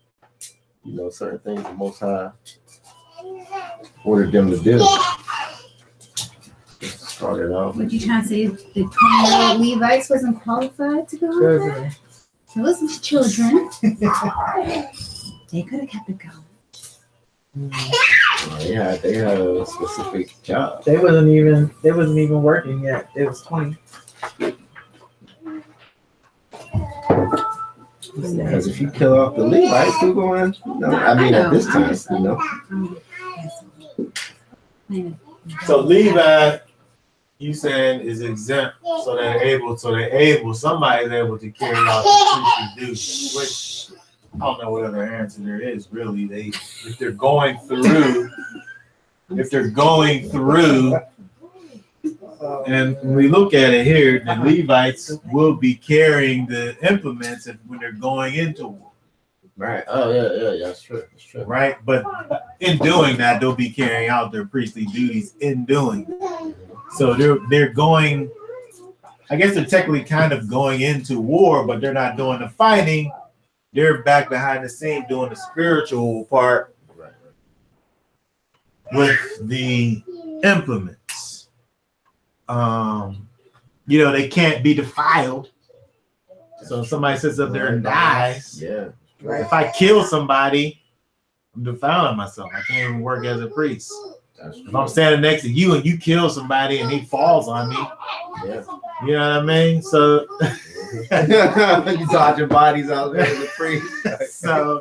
certain things the Most High ordered them to do. Started off. What you trying to say? The 20-year-old Levites wasn't qualified to go there? Those were children. They could have kept it going. Yeah, they had a specific job. They wasn't even working yet. It was 20. Because if you kill off the Levites, who going? At this time, So Levi You saying is exempt, so they're able, somebody's able to carry out the priestly duty, which I don't know what other answer there is really. If they're going through, and when we look at it here, the Levites will be carrying the implements when they're going into war. Right. Oh yeah. That's true. Right, but in doing that, they'll be carrying out their priestly duties in doing that. So they're going. I guess they're technically kind of going into war, but they're not doing the fighting. They're back behind the scene doing the spiritual part with the implements. They can't be defiled. So if somebody sits up there and dies, if I kill somebody, I'm defiling myself. I can't even work as a priest. If I'm standing next to you and you kill somebody and he falls on me, you know what I mean? So you dodging bodies out there as a priest. So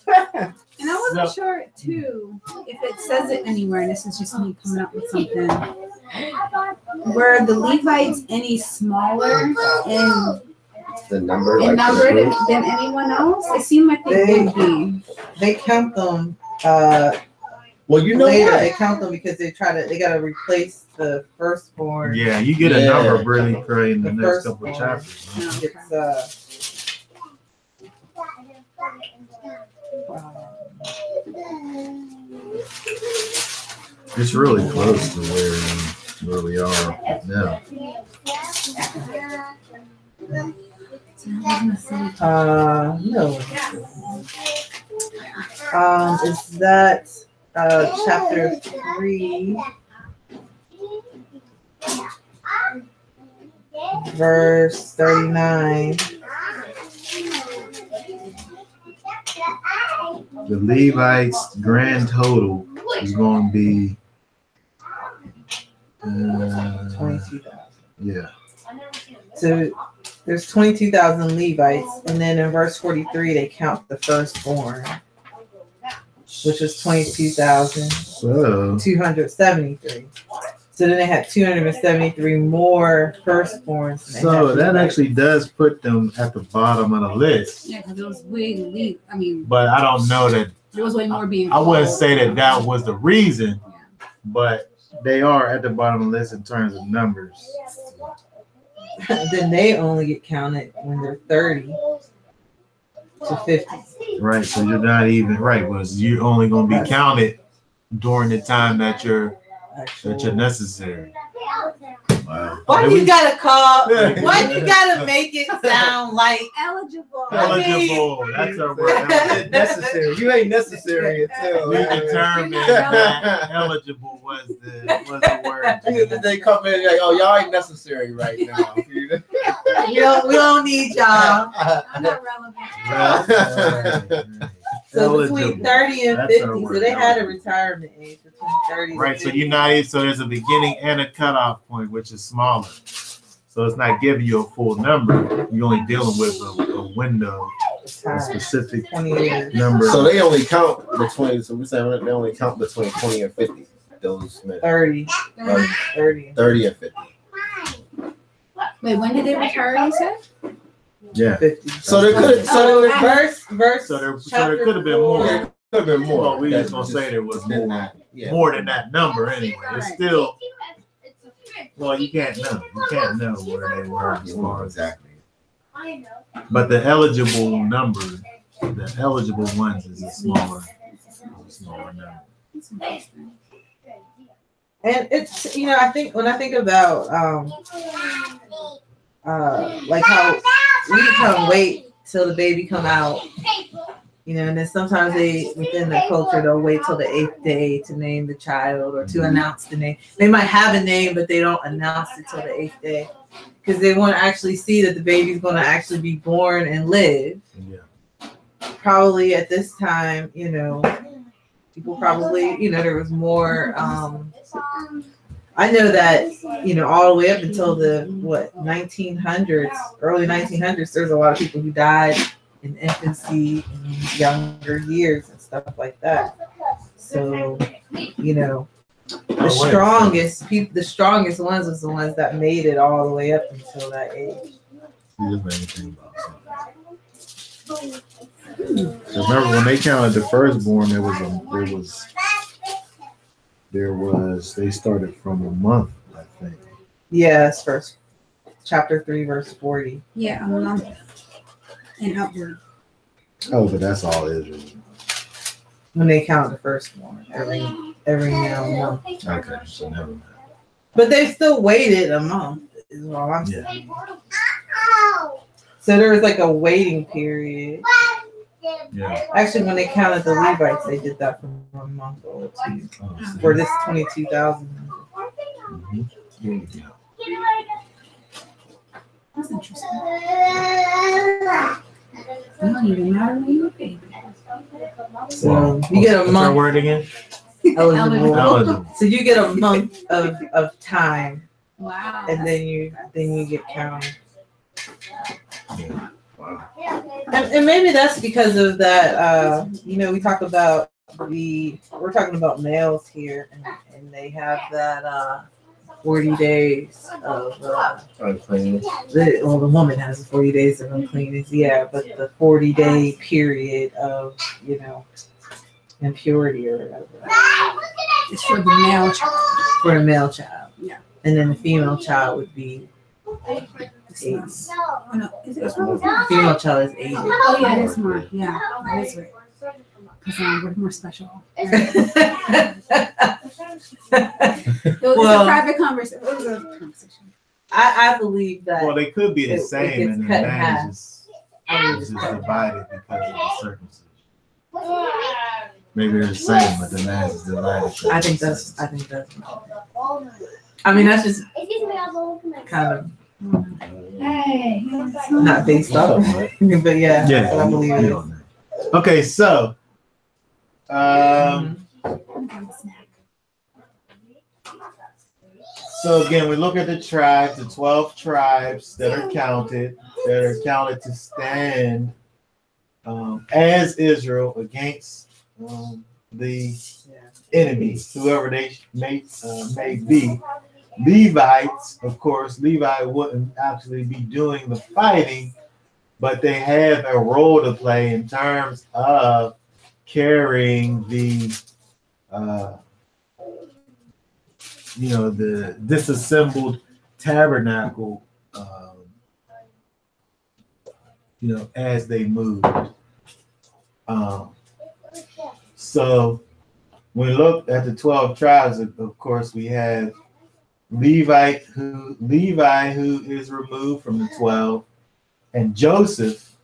and I wasn't sure too if it says it anywhere, and this is just me coming up with something. Were the Levites any smaller in number than anyone else? It seemed like they would be. They count them. Well, you know later what? They count them because they gotta replace the firstborn. Yeah, you get a number really great in the next couple of chapters. It's really close to where we are now. No. Is that chapter 3, verse 39? The Levites' grand total is going to be 22,000. Yeah. So there's 22,000 Levites, and then in verse 43 they count the firstborn, which is 22,273. So then they had 273 more firstborns. So that actually does put them at the bottom of the list. Yeah, because it was way. But I don't know that there was way more being. I wouldn't say that was the reason, but they are at the bottom of the list in terms of numbers. Then they only get counted when they're 30 to 50. Right. So you're not even right. Was you're only going to be counted during the time that you're necessary. Wow. Why you gotta call? Why you gotta make it sound like eligible? Eligible. That's a word. Necessary. You ain't necessary until we determined that eligible was the word. They come in like, oh, y'all ain't necessary right now. we don't need y'all. I'm not relevant. So between 30 and 50, so they had a retirement age between 30 right, and 50. So so there's a beginning and a cutoff point, which is smaller. So it's not giving you a full number. You're only dealing with a window, a specific 20 years. number. So they only count between, so we're saying they only count between 20 and 50. Those men. 30. 30 and 50. Wait, when did they retire, you said? Yeah. 50. So there could verse. So there could have been more. Could have been more. Well, we just gonna say there was more. More than that number anyway. It's still. Well, you can't know. You can't know where they were as far as exactly. But the eligible number, the eligible ones, is a smaller number. And it's I think when I think about like how we can wait till the baby come out, and then sometimes within the culture they'll wait till the 8th day to name the child or to announce the name. They might have a name, but they don't announce it till the 8th day because they want to actually see that the baby's going to actually be born and live. Yeah. Probably at this time, people probably, there was more. I know that, all the way up until the 1900s, early 1900s, there's a lot of people who died in infancy and younger years and stuff like that. So, The strongest ones was the ones that made it all the way up until that age. You just made me think about something. Remember when they counted the firstborn, they started from a month, I think. Yes, first chapter 3, verse 40. Yeah, a month and upward. Oh, but that's all Israel. When they count the firstborn, every month. Okay, so never mind. But they still waited a month, is all I'm saying. So there was like a waiting period. Yeah. Actually, when they counted the Levites, they did that for 1 month or 2. For this 22,000. Mm-hmm. Yeah. That's interesting. You don't even matter when you're a baby. So you get a What's month. our word again? Eligible. So you get a month of time. Wow. And then you get counted. Yeah. Wow. And maybe that's because of that. We talk about we're talking about males here, and they have that 40 days of Uncleanness. the woman has 40 days of uncleanness. Yeah, but the 40-day period of impurity or whatever. It's for the male child. For a male child. Yeah. And then the female child would be 8. Oh, no. Is it Female child is 8. Oh, yeah, it is more. Yeah, that is right. Because we're more special. It was a private conversation. It was a conversation. I believe that. Well, they could be the same, and the cut in man half. is just divided because of the circumcision. Maybe they're the same, but the man is divided. I think that's. I mean, that's just kind of not based off, but yeah, that's what I believe it is. Okay, so so again, we look at the tribes, the 12 tribes that are counted to stand as Israel against the enemies, whoever they may be. Levites, of course, Levi wouldn't actually be doing the fighting, but they have a role to play in terms of carrying the the disassembled tabernacle, as they moved. So when we look at the 12 tribes, of course, we have Levi who is removed from the 12, and Joseph,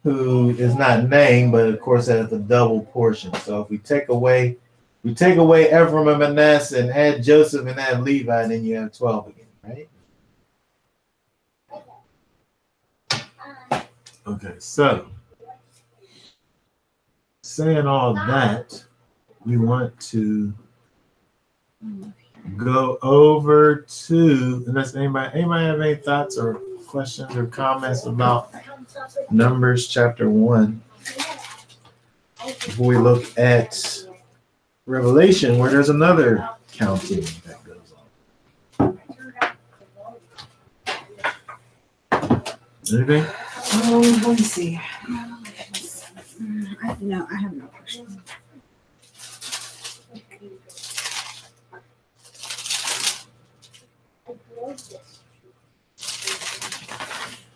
who is not named, but of course has a double portion. So if we take away Ephraim and Manasseh and add Joseph and add Levi, then you have 12 again, right? Okay, so saying all that, we want to go over to, unless anybody have any thoughts or questions or comments about Numbers chapter 1 before we look at Revelation, where there's another counting that goes on. Anything? Let me see. I have no question.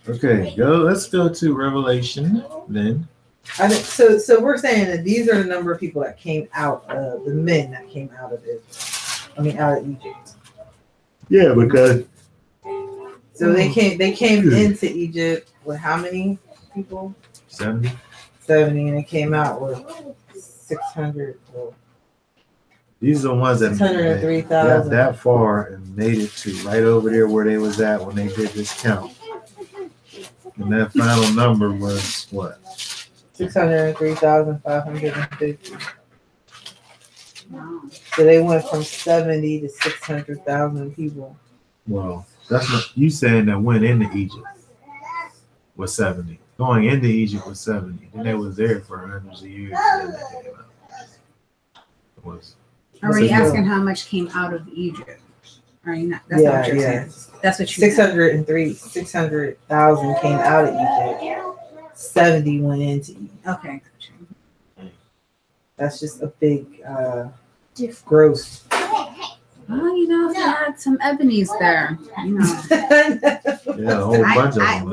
Okay, let's go to Revelation then. So we're saying that these are the number of people that came out of the men that came out of Israel. I mean, out of Egypt. Yeah, because so they came into Egypt with how many people? 70, and they came out with 600. These are the ones that 603,000 that far and made it to right over there where they was at when they did this count. And that final number was what? 603,550. So they went from 70 to 600,000 people. Well, that's what you saying that went into Egypt was 70. Going into Egypt was 70. Then they was there for hundreds of years. And then they came out. It was Are you asking how much came out of Egypt? Are you not? That's not what you're saying. That's what you 600,000 came out of Egypt. 70 went into Egypt. Okay. That's just a big growth. Well, you know, if you had some ebonies there, you know. Yeah, a whole bunch of them.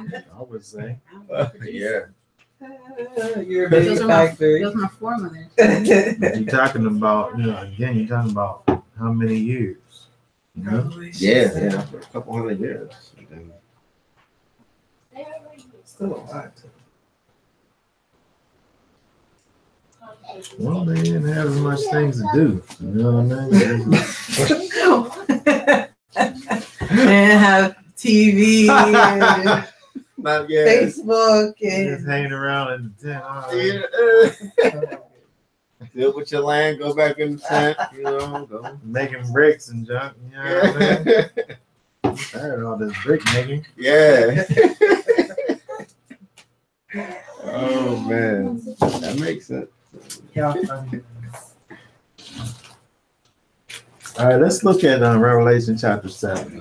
I would say. Yeah. You're a big factory. Those are my foremothers. You're talking about, again, you're talking about how many years? Yeah, for a couple hundred years. Still a lot. Well, they didn't have as much things to do. You know what I mean? They didn't have TV and Not yet. Facebook and Just hanging around in the tent. Deal with your land, go back in the tent, go. Making bricks and junk. You know what I mean? I'm tired of all this brick making. Yeah. Oh man, that makes sense. yeah. All right, let's look at Revelation chapter 7.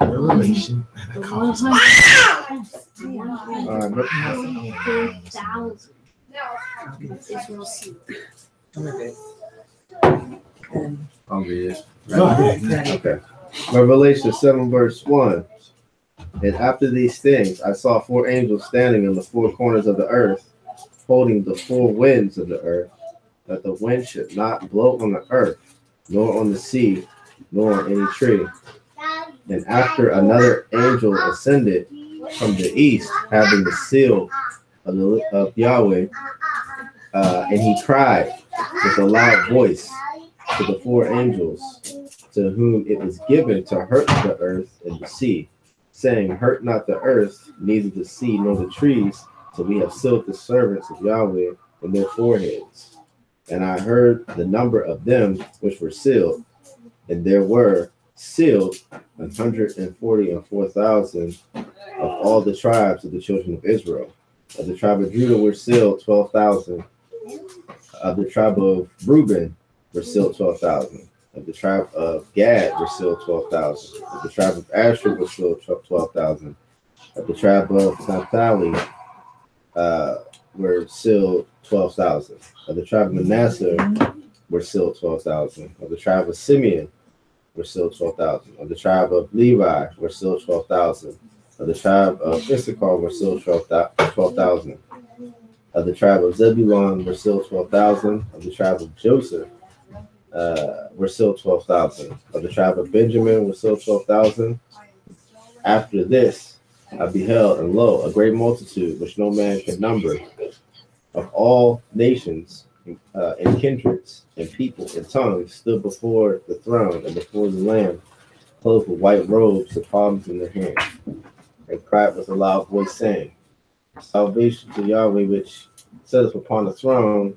Revelation. I'll read it. Okay. Revelation 7 verse 1. And after these things, I saw 4 angels standing in the 4 corners of the earth, holding the 4 winds of the earth, that the wind should not blow on the earth, nor on the sea, nor on any tree. And after another angel ascended from the east, having the seal of Yahweh, and he cried with a loud voice to the 4 angels, to whom it was given to hurt the earth and the sea, saying, hurt not the earth, neither the sea nor the trees, till we have sealed the servants of Yahweh in their foreheads. And I heard the number of them which were sealed, and there were sealed 144,000 of all the tribes of the children of Israel. Of the tribe of Judah were sealed 12,000. Of the tribe of Reuben were sealed 12,000. Of the tribe of Gad were sealed 12,000. Of the tribe of Asher were sealed 12,000. Of the tribe of Naphtali were sealed 12,000. Of the tribe of Manasseh were sealed 12,000. Of the tribe of Simeon were sealed 12,000. Of the tribe of Levi were sealed 12,000. Of the tribe of Issachar were sealed 12,000. Of the tribe of Zebulun were sealed 12,000. Of the tribe of Joseph were sealed 12,000. Of the tribe of Benjamin were sealed 12,000. After this, I beheld, and lo, a great multitude which no man could number, of all nations and kindreds and people and tongues, stood before the throne and before the Lamb, clothed with white robes and palms in their hands. And cried with a loud voice, saying, salvation to Yahweh, which sitteth upon the throne,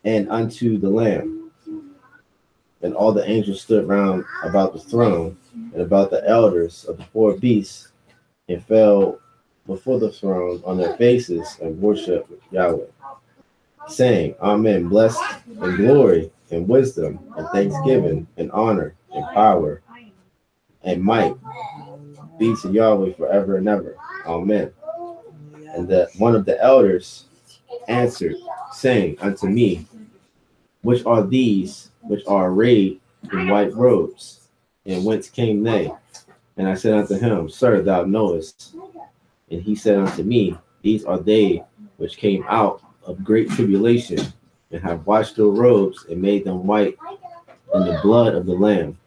and unto the Lamb. And all the angels stood round about the throne and about the elders of the 4 beasts, and fell before the throne on their faces and worshiped Yahweh, saying, Amen, blessed and glory and wisdom and thanksgiving and honor and power and might be to Yahweh forever and ever. Amen. And that one of the elders answered, saying unto me, which are these which are arrayed in white robes, and whence came they? And I said unto him, Sir, thou knowest. And he said unto me, these are they which came out of great tribulation, and have washed their robes and made them white in the blood of the Lamb.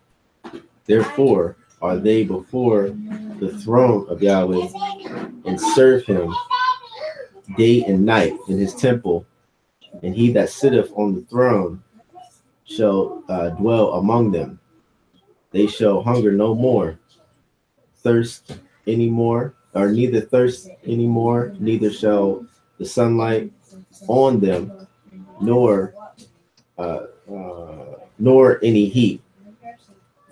Therefore are they before the throne of Yahweh, and serve him day and night in his temple. And he that sitteth on the throne shall dwell among them. They shall hunger no more, thirst any more, or neither thirst any more, neither shall the sunlight on them, nor any heat.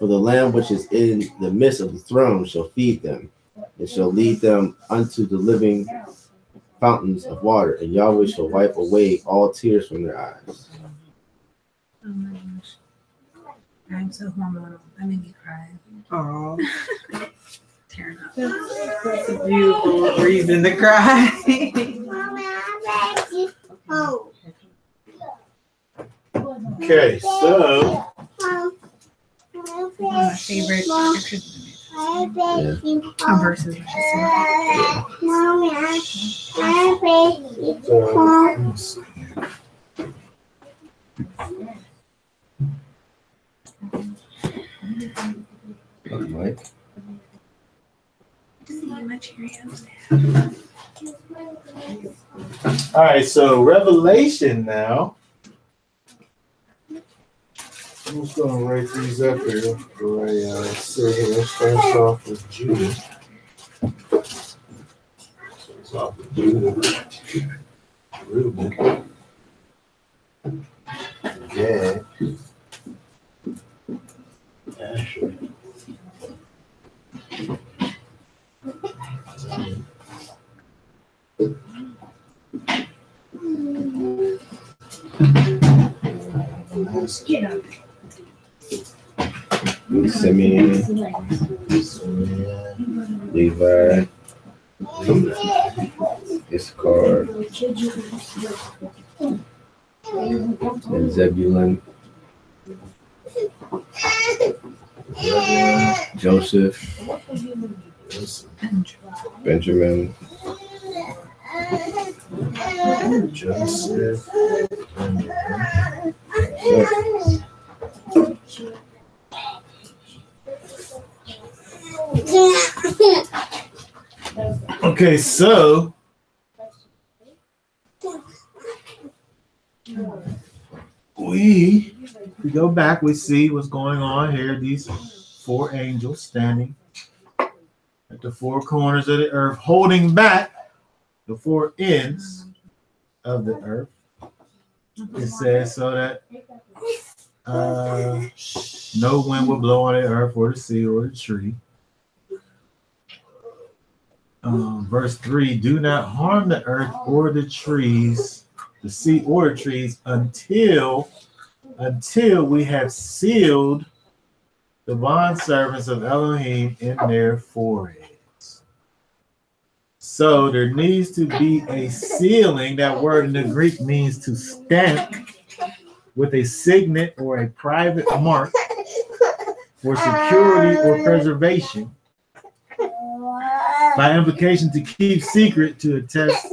For the Lamb which is in the midst of the throne shall feed them, and shall lead them unto the living fountains of water, and Yahweh shall wipe away all tears from their eyes. Oh my gosh. I'm so hormonal. That made me cry. Oh, Tearing up. that's a beautiful reason to cry. Okay, so One of my favorite scriptures. Verses. Mike. See my Cheerios. all right, so Revelation now. I'm just gonna write these up here before I say here. Starts off with Judah. Starts off with Judah. Reuben. Gad. Asher. Simeon, Levi, Issachar, and Zebulun, Joseph, Benjamin, Joseph. Okay, so we go back, we see what's going on here. These four angels standing at the four corners of the earth, holding back the four ends of the earth. It says so that no wind will blow on the earth or the sea or the tree. Verse 3, do not harm the earth or the trees, the sea or the trees, until we have sealed the bondservants of Elohim in their foreheads. So there needs to be a sealing. That word in the Greek means to stamp with a signet or a private mark for security or preservation. By implication, to keep secret, to attest,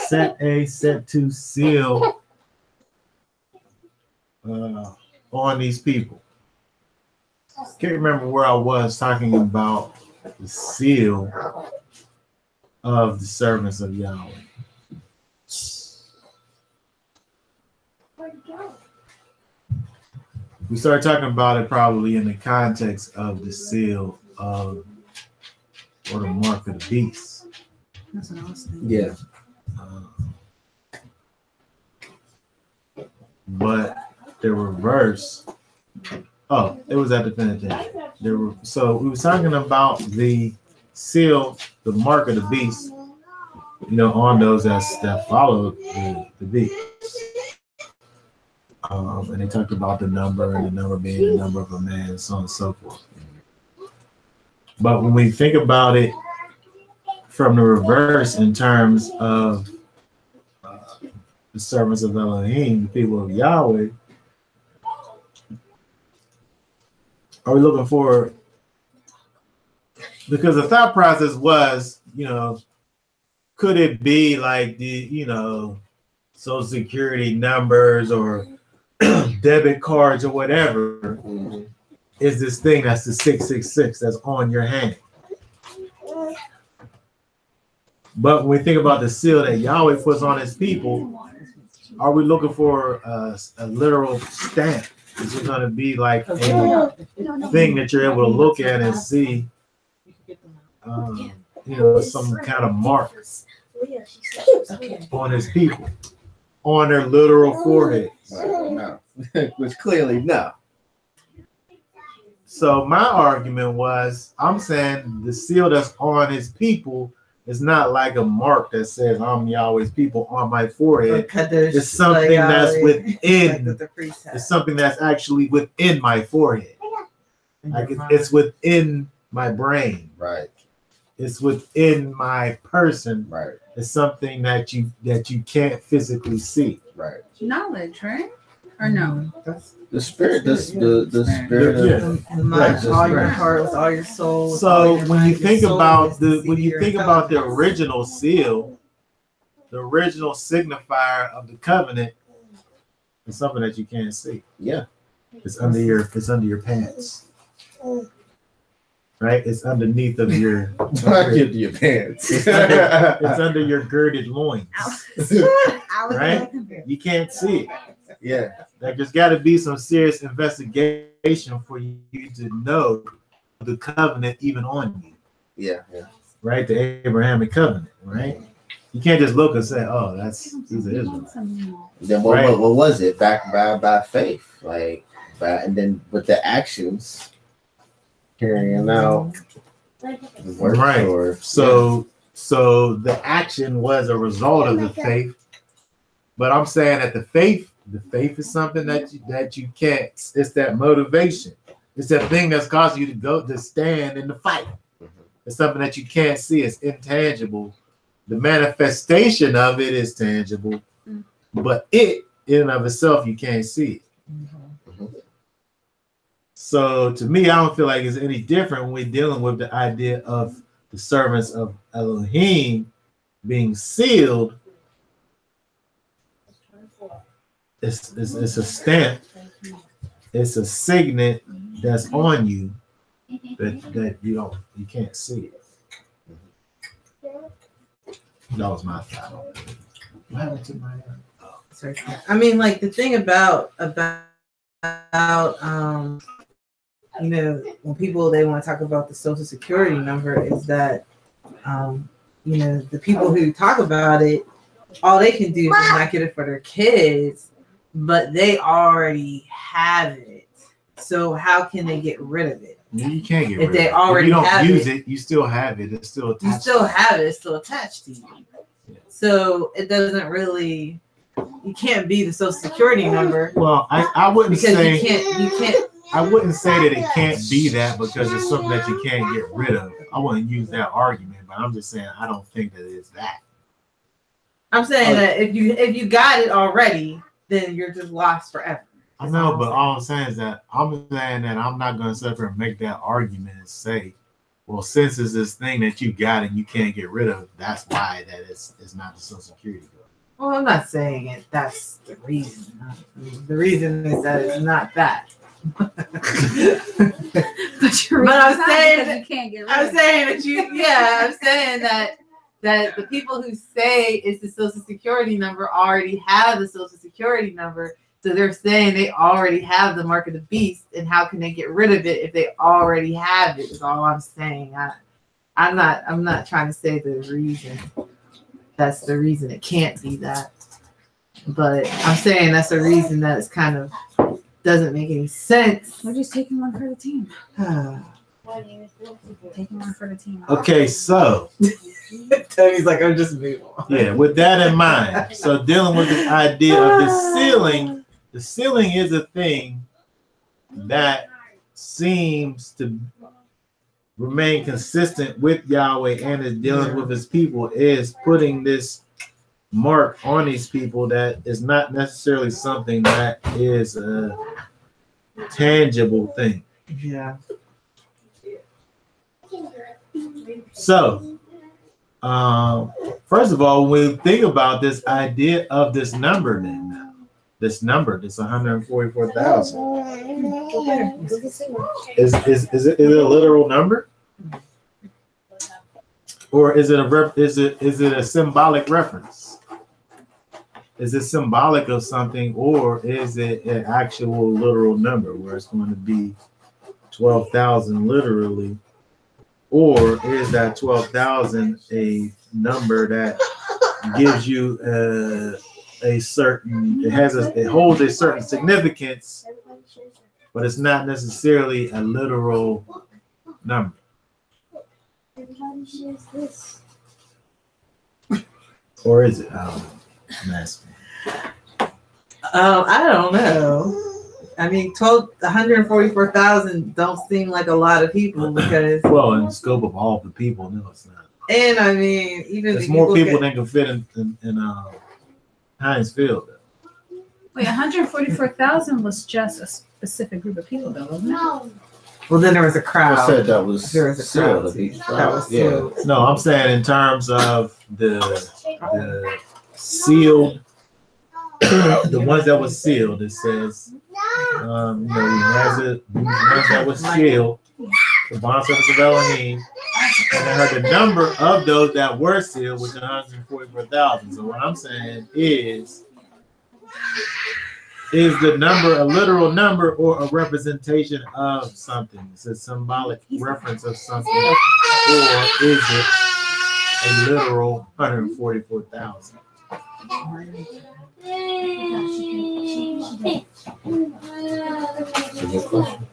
set to seal on these people. Can't remember where I was talking about the seal of the servants of Yahweh. We started talking about it probably in the context of the seal of, or the mark of the beast. That's what I was thinking. yeah. But the reverse. Oh, it was at the penitentiary. So we were talking about the seal, the mark of the beast, on those that followed the beast. And they talked about the number, and the number being the number of a man, and so on and so forth. But when we think about it from the reverse in terms of the servants of Elohim, the people of Yahweh, are we looking for, because the thought process was, could it be like the, Social Security numbers or debit cards or whatever, is this thing that's the 666 that's on your hand. But when we think about the seal that Yahweh puts on his people, are we looking for a literal stamp? Is it going to be like a thing that you're able to look at and see, some kind of mark on his people, on their literal foreheads? No. Which clearly no. So my argument was, I'm saying the seal that's on his people is not like a mark that says I'm Yahweh's people on my forehead. It's something that's within. It's something that's actually within my forehead. Like it's within my brain. Right. It's within my person. Right. It's something that you can't physically see. Right. Knowledge, right? Or no? The spirit, the spirit of the mind, all your heart, with all your soul. So when you think about the original seal, the original signifier of the covenant is something that you can't see. Yeah. It's under your pants. Right? It's underneath of your your pants. It's under your girded loins. Right? You can't see it. Yeah. There's got to be some serious investigation for you to know the covenant even on you. Yeah, yeah. Right? The Abrahamic covenant, right? You can't just look and say, "Oh, these are Israelites." Then what was it? Back by faith, and then with the actions carrying out the work. Right. So the action was a result of the faith. But I'm saying that the faith is something that you can't. It's that motivation. It's that thing that's causing you to stand in the fight. It's something that you can't see. It's intangible. The manifestation of it is tangible, but it in and of itself you can't see it. So to me, I don't feel like it's any different when we're dealing with the idea of the servants of Elohim being sealed. It's a stamp. It's a signet that's on you that you can't see it. That was my thought on it. What happened to my? I mean, like the thing about when people they want to talk about the social security number is that the people who talk about it, all they can do is not get it for their kids, but they already have it. So how can they get rid of it? You can't get rid of it. If they already have it. If you don't use it, you still have it. It's still attached. You still have it. It's still attached to you. Yeah. So it doesn't really. You can't be the social security number. Well, I wouldn't say you can't. I wouldn't say that it can't be that because it's something that you can't get rid of. I wouldn't use that argument, but I'm just saying I don't think that it's that. I'm saying that if you got it already, then you're just lost forever. I know, but all I'm saying is that I'm not going to sit there and make that argument and say, well, since it's this thing that you got and you can't get rid of, that's why that it's not the Social Security code. Well, I'm not saying it. That's the reason. The reason is that it's not that. But I'm saying that you can't get rid of it. I'm saying that the people who say it's the Social Security number already have the Social Security number. So they're saying they already have the mark of the beast, and how can they get rid of it if they already have it? Is all I'm saying. I'm not trying to say the reason. That's the reason it can't be that. But I'm saying that's the reason that it's kind of doesn't make any sense. We're just taking one for the team. Taking one for the team. Okay, so Tony's like, I'm just moving on. Yeah, with that in mind, so dealing with the idea of the sealing is a thing that seems to remain consistent with Yahweh and is dealing with his people, is putting this mark on these people that is not necessarily something that is a tangible thing. Yeah. So, first of all, when we think about this idea of this number, this 144,000, is it a literal number, or is it a symbolic reference? Is it symbolic of something, or is it an actual literal number where it's going to be 12,000 literally? Or is that 12,000 a number that gives you it holds a certain significance, but it's not necessarily a literal number. Everybody shares this. Or is it? I don't know. I'm asking. I don't know. I mean, 144,000 don't seem like a lot of people because. Well, in the scope of all the people, no, it's not. And I mean, even there's more people than can fit in Heinz Field. Wait, 144,000 was just a specific group of people, though, wasn't it? No. Well, then there was a crowd. I said that was There was a sealed crowd. of each That tribe. was Yeah. sealed. No, I'm saying in terms of the sealed, the ones that was sealed. It says, he has it. The ones that was sealed, the bond service of Elohim, and I heard the number of those that were sealed was 144,000. So what I'm saying is the number a literal number or a representation of something? It's a symbolic reference of something, or is it a literal 144,000? That's a good question.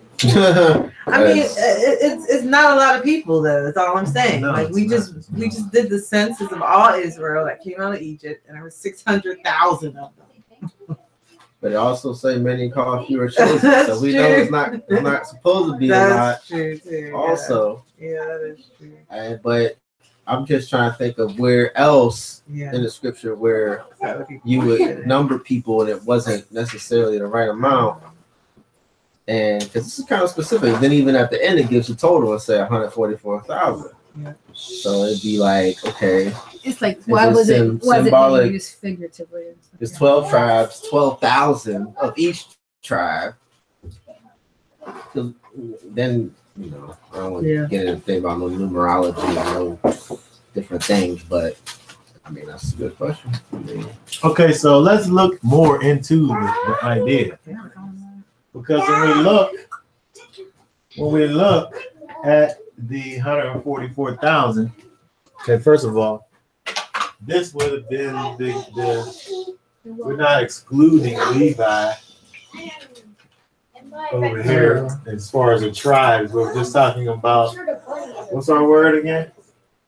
I mean, it's not a lot of people though. That's all I'm saying. No, like we just did the census of all Israel that came out of Egypt, and there were 600,000 of them. But it also say many call fewer chosen, That's so we true. know it's not supposed to be a lot. That's true too. Also, yeah, that is true. But I'm just trying to think of where else Yeah, in the scripture where that would be you would number people and it wasn't necessarily the right amount. And because it's kind of specific. Then even at the end, it gives a total and say 144,000. Yeah. So it'd be like, okay, It's like, It's why just was it symbolic. being used figuratively? and stuff? it's 12 tribes, 12,000 of each tribe. 'Cause then, I don't want to get into thing about no numerology and no different things, but I mean, that's a good question. I mean, Okay, so let's look more into the idea. Because when we look at the 144,000, okay, first of all, this would have been we're not excluding Levi over here as far as the tribes. We're just talking about, what's our word again?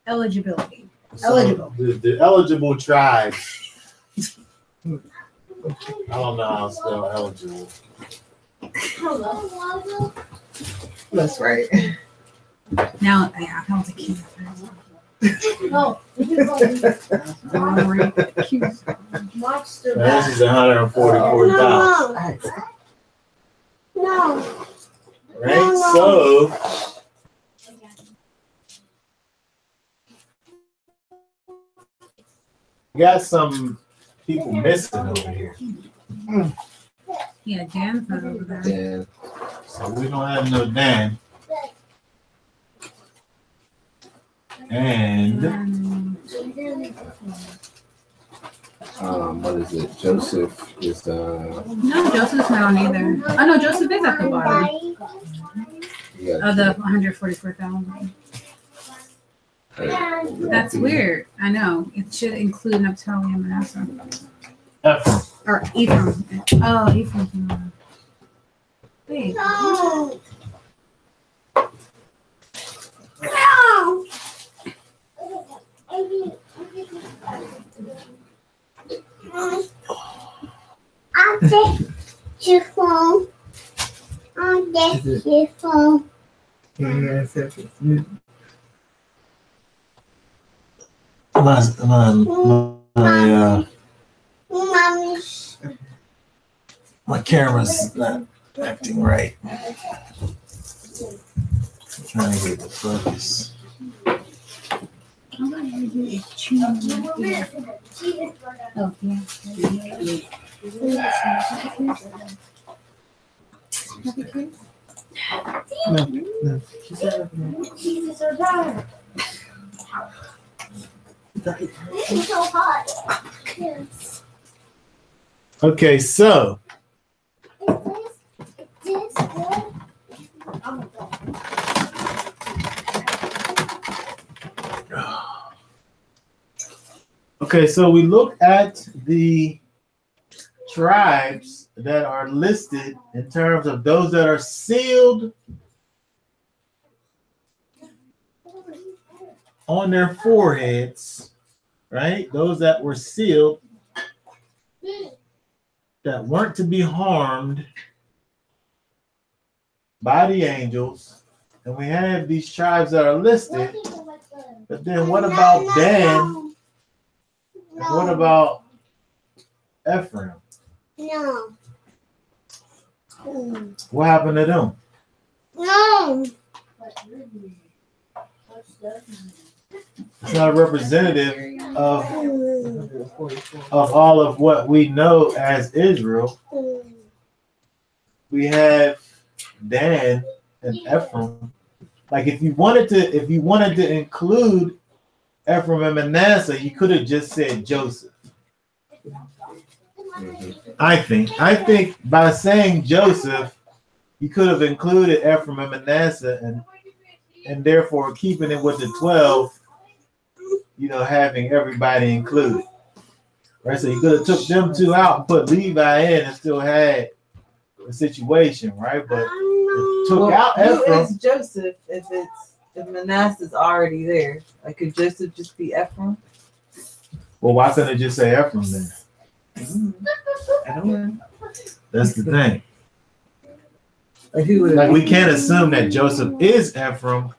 Eligibility. So Eligible. The eligible tribes. I don't know how to spell eligible. that's right. Now, yeah, that was a cute. No. Cute. Watch So this is 144,000. No. Right? So we got some people missing over here. Yeah, Dan's not over there. yeah. So we don't have no Dan. And What is it? Joseph is No, Joseph's not on either. Oh no, Joseph is at the bottom yeah. of the 144,000. That's weird. I know. It should include Naphtali and Manasseh. Ephraim. Or Ephraim. Oh, Ephraim's not. Wait. I'll take your phone. I'll take your phone. My camera's not acting right. I'm trying to get the focus. How about you choose? Oh, yeah. No. Jesus or die. It's so hot. Yes. Okay, so Is this good? I'm okay, so we look at the tribes that are listed in terms of those that are sealed on their foreheads, right? Those that were sealed, that weren't to be harmed by the angels. And we have these tribes that are listed. But then what about Dan? And what about Ephraim? No. What happened to them? No. It's not representative of all of what we know as Israel. We have Dan and Ephraim. Like if you wanted to include Ephraim and Manasseh, you could have just said Joseph. I think by saying Joseph, you could have included Ephraim and Manasseh, and therefore keeping it with the 12, having everybody included. Right? So you could have took them two out and put Levi in and still had a situation, right? But took out Ephraim. Who is Joseph if Manasseh's already there? Like, could Joseph just be Ephraim? Well, why couldn't it just say Ephraim then? I don't know. That's the thing. Like we can't assume that Joseph is Ephraim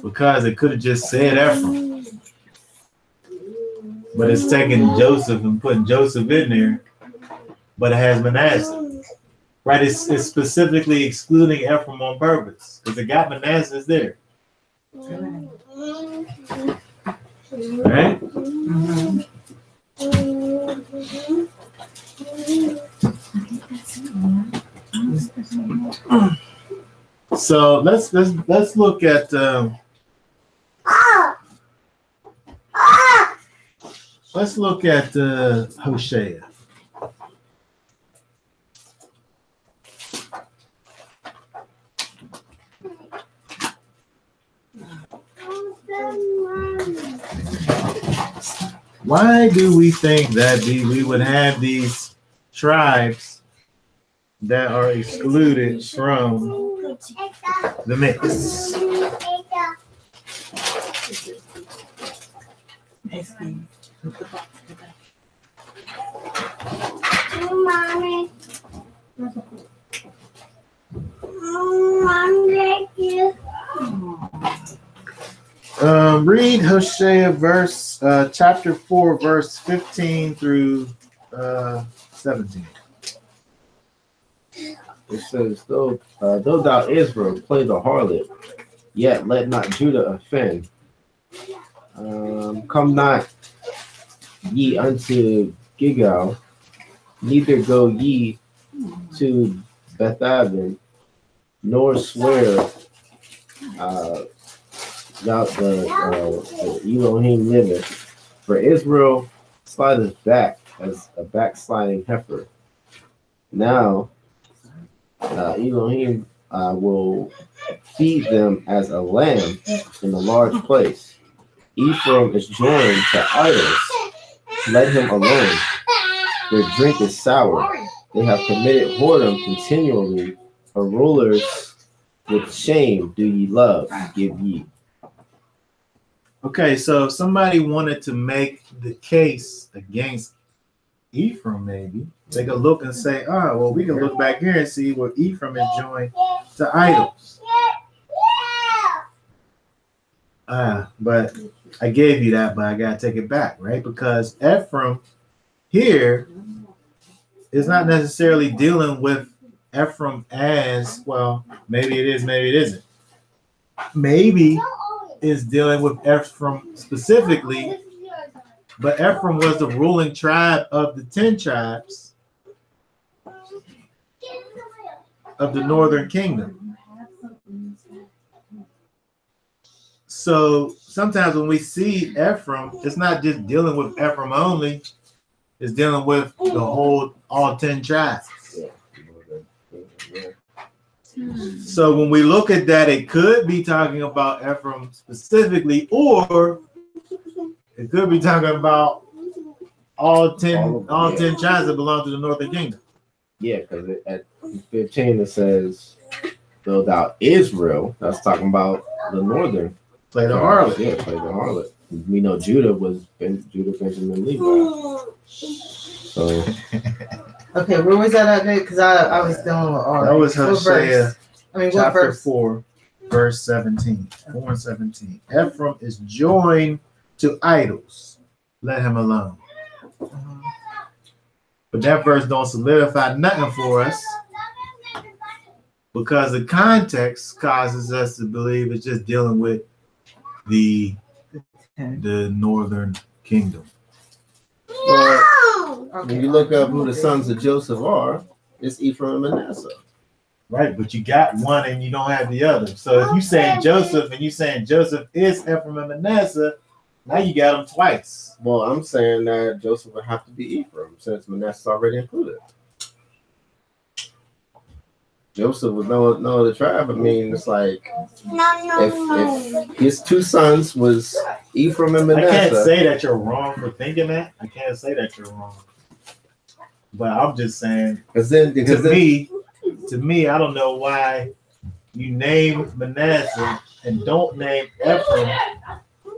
because it could have just said Ephraim. But it's taking Joseph and putting Joseph in there, but it has Manasseh. Right? It's specifically excluding Ephraim on purpose because it got Manasseh there. Right? Mm-hmm. So let's look at Hosea. Why do we think that we would have these tribes that are excluded from the mix? Mommy. Read Hosea chapter 4, verse 15 through 17. It says, though thou Israel play the harlot, yet let not Judah offend. Come not ye unto Gilgal, neither go ye to Bethaven, nor swear thou the Elohim liveth. For Israel slideth back as a backsliding heifer. Now Elohim will feed them as a lamb in a large place. Ephraim is joined to idols. Let him alone. Their drink is sour. They have committed whoredom continually. Her rulers with shame do ye love, give ye. Okay, so if somebody wanted to make the case against Ephraim, maybe they could look and say, oh, well, we can look back here and see where Ephraim is joined to idols. But I gave you that, but I got to take it back, right? Because Ephraim here is not necessarily dealing with Ephraim as, well, maybe it is, maybe it isn't. Maybe is dealing with Ephraim specifically, but Ephraim was the ruling tribe of the 10 tribes of the northern kingdom. So sometimes when we see Ephraim, it's not just dealing with Ephraim only, it's dealing with the whole, all 10 tribes. So when we look at that, it could be talking about Ephraim specifically, or it could be talking about all 10 tribes that belong to the northern kingdom. Yeah, because at 15 it says, "Though thou Israel," that's talking about the northern. Play the harlot. Yeah, play the harlot. We know Judah, Benjamin, Levi. So Okay, where was that at? Because I was dealing with all that was Hosea, chapter 4, verse 17. 4 and 17. Ephraim is joined to idols. Let him alone. But that verse don't solidify nothing for us, because the context causes us to believe it's just dealing with the northern kingdom. Well, when you look up who the sons of Joseph are, it's Ephraim and Manasseh. Right, but you got one and you don't have the other. So if you saying Joseph and you saying Joseph is Ephraim and Manasseh, now you got them twice. Well, I'm saying that Joseph would have to be Ephraim since Manasseh is already included. Joseph was no other tribe. I mean, it's like if his two sons was Ephraim and Manasseh. I can't say that you're wrong for thinking that. I can't say that you're wrong. But I'm just saying, to me, I don't know why you name Manasseh and don't name Ephraim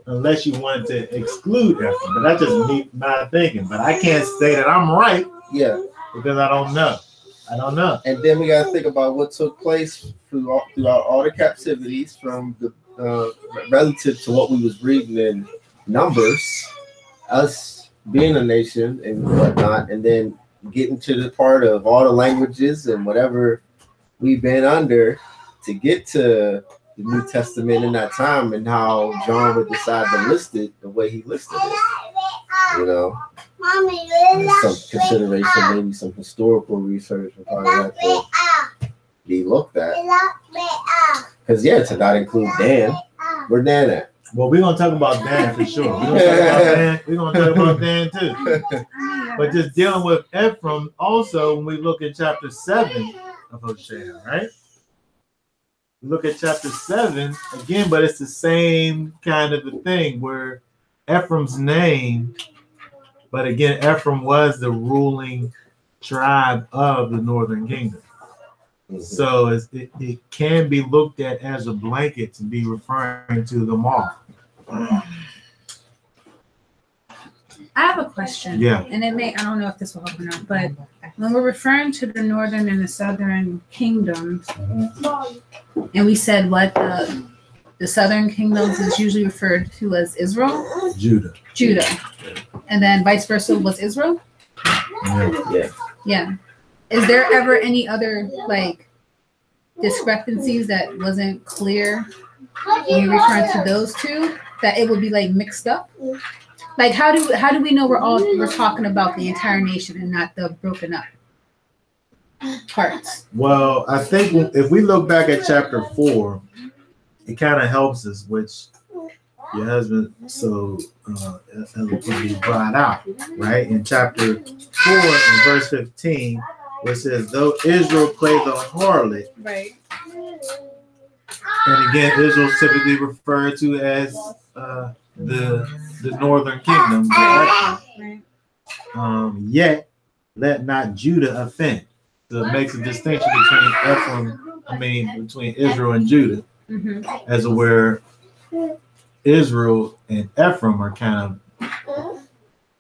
unless you wanted to exclude Ephraim. But that's just my thinking. But I can't say that I'm right. Yeah, because I don't know. I don't know. And then we got to think about what took place throughout all the captivities from the relative to what we was reading in Numbers, us being a nation and whatnot, and then getting to the part of all the languages and whatever we've been under to get to the New Testament in that time, and how John would decide to list it the way he listed it. You know, some consideration, maybe some historical research would probably have to be looked at. Because to not include Dan, where Dan at? Well, we're gonna talk about Dan for sure. We're gonna talk about Dan too. But just dealing with Ephraim, also when we look at chapter 7 of Hosea, right? Look at chapter 7 again, but it's the same kind of a thing where Ephraim's name, but again, Ephraim was the ruling tribe of the northern kingdom. Mm-hmm. So it can be looked at as a blanket to be referring to them all. I have a question. Yeah. And I don't know if this will help or not, but when we're referring to the northern and the southern kingdoms, and we said what the southern kingdoms is usually referred to as Israel? Judah. And then vice versa was Israel? Yeah. Is there ever any other discrepancies that wasn't clear when you refer to those two, that it would be mixed up? How do we know we're talking about the entire nation and not the broken up parts? Well, I think if we look back at chapter 4, it kind of helps us, which your husband so eloquently brought out, right? In chapter 4 and verse 15, where it says, "Though Israel play the harlot," right? And again, Israel is typically referred to as the northern kingdom, right? Yet let not Judah offend. So it makes a distinction between Israel and Judah, as where Israel and Ephraim are kind of,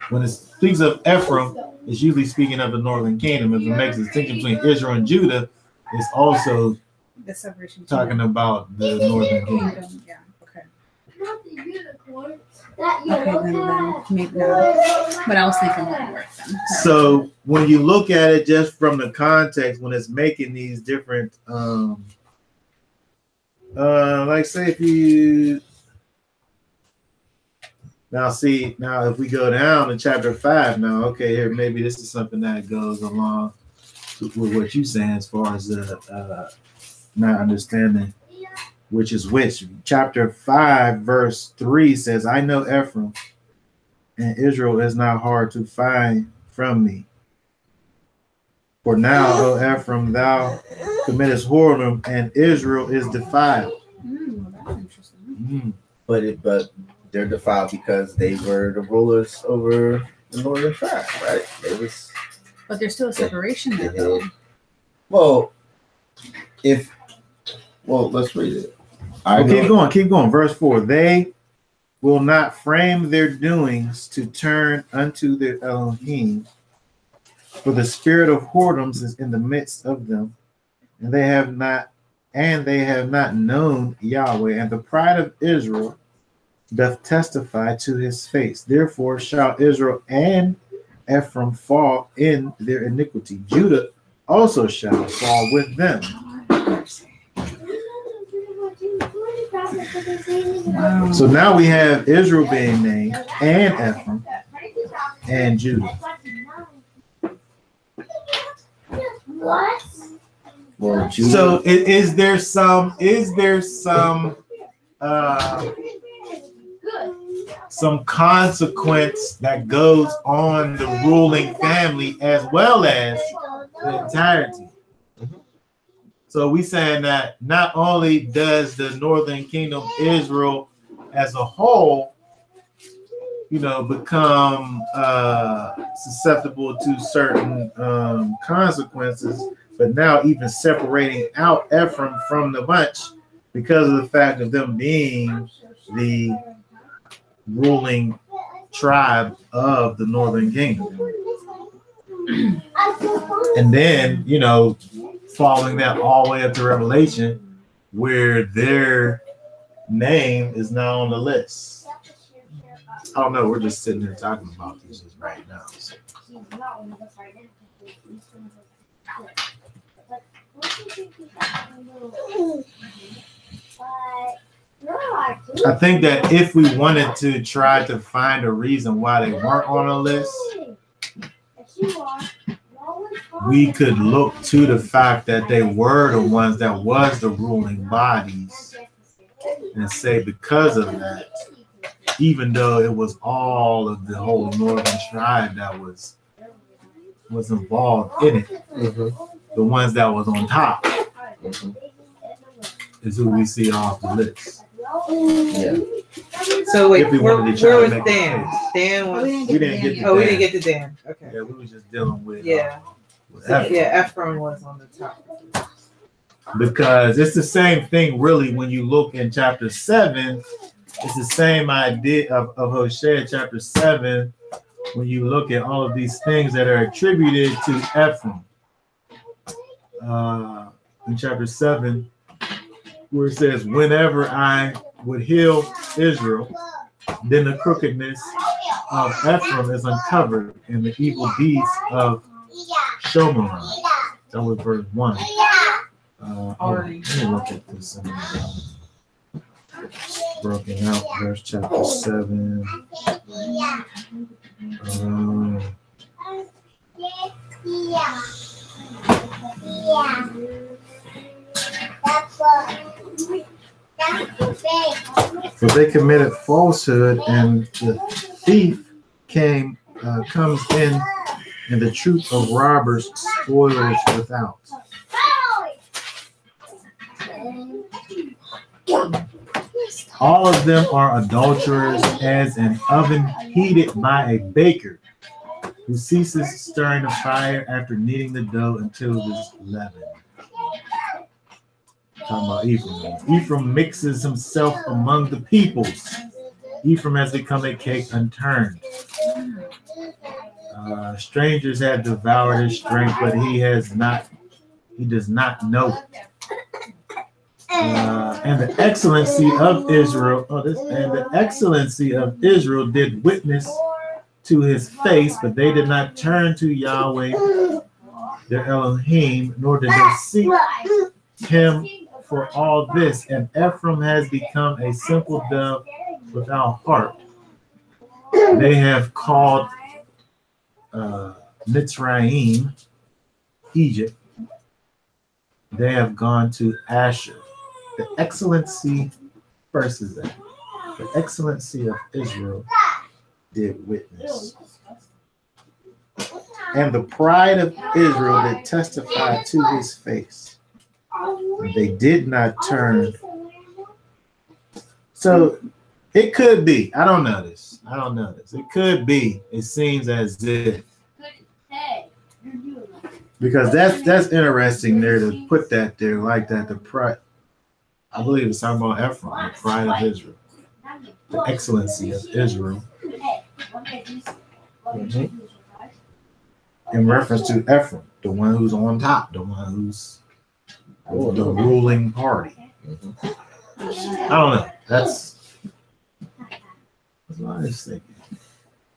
when it speaks of Ephraim, it's usually speaking of the northern kingdom. If it makes a distinction between Israel and Judah, it's also the separation talking about the northern kingdom. Yeah. Okay. Then maybe not. But I was thinking more then. So when you look at it just from the context, when it's making these different, say if you now if we go down to chapter 5 now, okay, here maybe this is something that goes along with what you're saying as far as not understanding which is which. Chapter 5 verse 3 says, "I know Ephraim, and Israel is not hard to find from me. For now, O Ephraim, thou committest whoredom, and Israel is defiled." That's interesting. But they're defiled because they were the rulers over the northern tribe, right? But there's still a separation there, though. Well, let's read it. Keep going. Verse 4. They will not frame their doings to turn unto their Elohim, for the spirit of whoredoms is in the midst of them, and they have not known Yahweh, and the pride of Israel doth testify to his face. Therefore shall Israel and Ephraim fall in their iniquity. Judah also shall fall with them. Wow. So now we have Israel being named, and Ephraim, and Judah. Well, Judah, So is there some consequence that goes on the ruling family as well as the entirety? So we saying that not only does the northern kingdom, Israel as a whole, become susceptible to certain consequences, but now even separating out Ephraim from the bunch because of the fact of them being the ruling tribe of the northern kingdom. And then, following that all the way up to Revelation, where their name is now on the list. I don't know. We're just sitting here talking about these just right now. So. I think that if we wanted to try to find a reason why they weren't on a list, we could look to the fact that they were the ones that was the ruling bodies and say because of that, even though it was all of the whole northern tribe that was involved in it, the ones that was on top is who we see off the list. yeah. So wait, If we where wanted was to try to make a Dan? case. Dan was. We didn't get to Oh, we Dan. didn't get to Dan. Okay. Yeah, we were just dealing with with So, Ephraim. Ephraim was on the top. Because it's the same thing really when you look in chapter 7. It's the same idea of Hosea chapter 7 when you look at all of these things that are attributed to Ephraim. In chapter 7, where it says, whenever I would heal Israel, then the crookedness of Ephraim is uncovered and the evil deeds of Shomer. That was verse 1. Let me look at this. Broken out, verse chapter 7. For they committed falsehood, and the thief comes in, and the truth of robbers spoils without. All of them are adulterers, as an oven heated by a baker, who ceases stirring the fire after kneading the dough until it is leavened. Talking about Ephraim. Ephraim mixes himself among the peoples. Ephraim has become a cake unturned. Strangers have devoured his strength, but he does not know it. And the excellency of Israel did witness to his face, but they did not turn to Yahweh their Elohim, nor did they seek him for all this. And Ephraim has become a simple dove without heart. They have called Mitzrayim, Egypt. They have gone to Asher. The excellency versus that. The excellency of Israel did witness. And the pride of Israel did testify to his face. They did not turn. So It could be. I don't know this. It could be. It seems as if, because that's interesting there to put that there like that. The pride, I believe it's talking about Ephraim, the pride of Israel, the excellency of Israel. Mm-hmm. In reference to Ephraim, the one who's on top, the one who's the ruling party. Mm-hmm. I don't know. That's what I was thinking.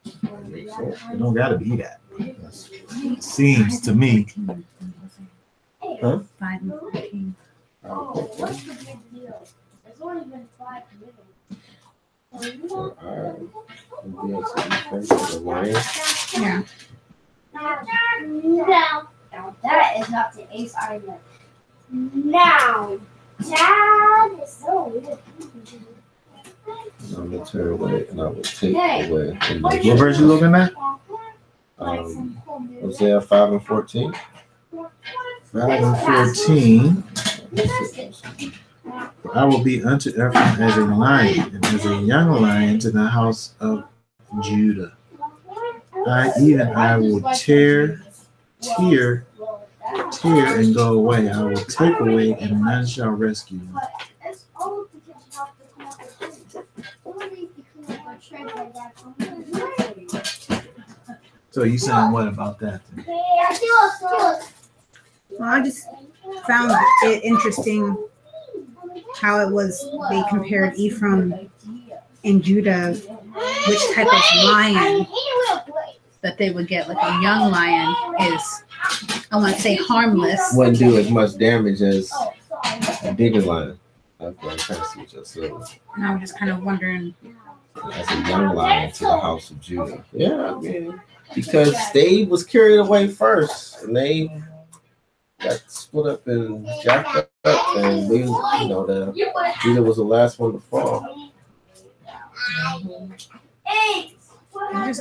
It don't gotta be that. It seems to me. Huh? 5 and 14. What's the big deal? There's only been 5 minutes. Yeah. Now that is not the ace either. Now that is so weird. I'm gonna turn away and I will take away. What verse you looking at? Hosea 5 and 14. 5 and 14. I will be unto Ephraim as a lion, and as a young lion to the house of Judah. I will tear and go away. I will take away, and none shall rescue me. So you saying what about that? Then? Well, I just found it interesting how it was they compared Ephraim and Judah, which type of lion that they would get. Like a young lion is, I want to say, harmless. Wouldn't do as much damage as a bigger lion. Okay, I'm trying to see what you're saying. And I'm just kind of wondering. As a young lion to the house of Judah. Yeah, I mean, because they was carried away first, and they got split up and jacked up, and we, Judah was the last one to fall. I don't know. I just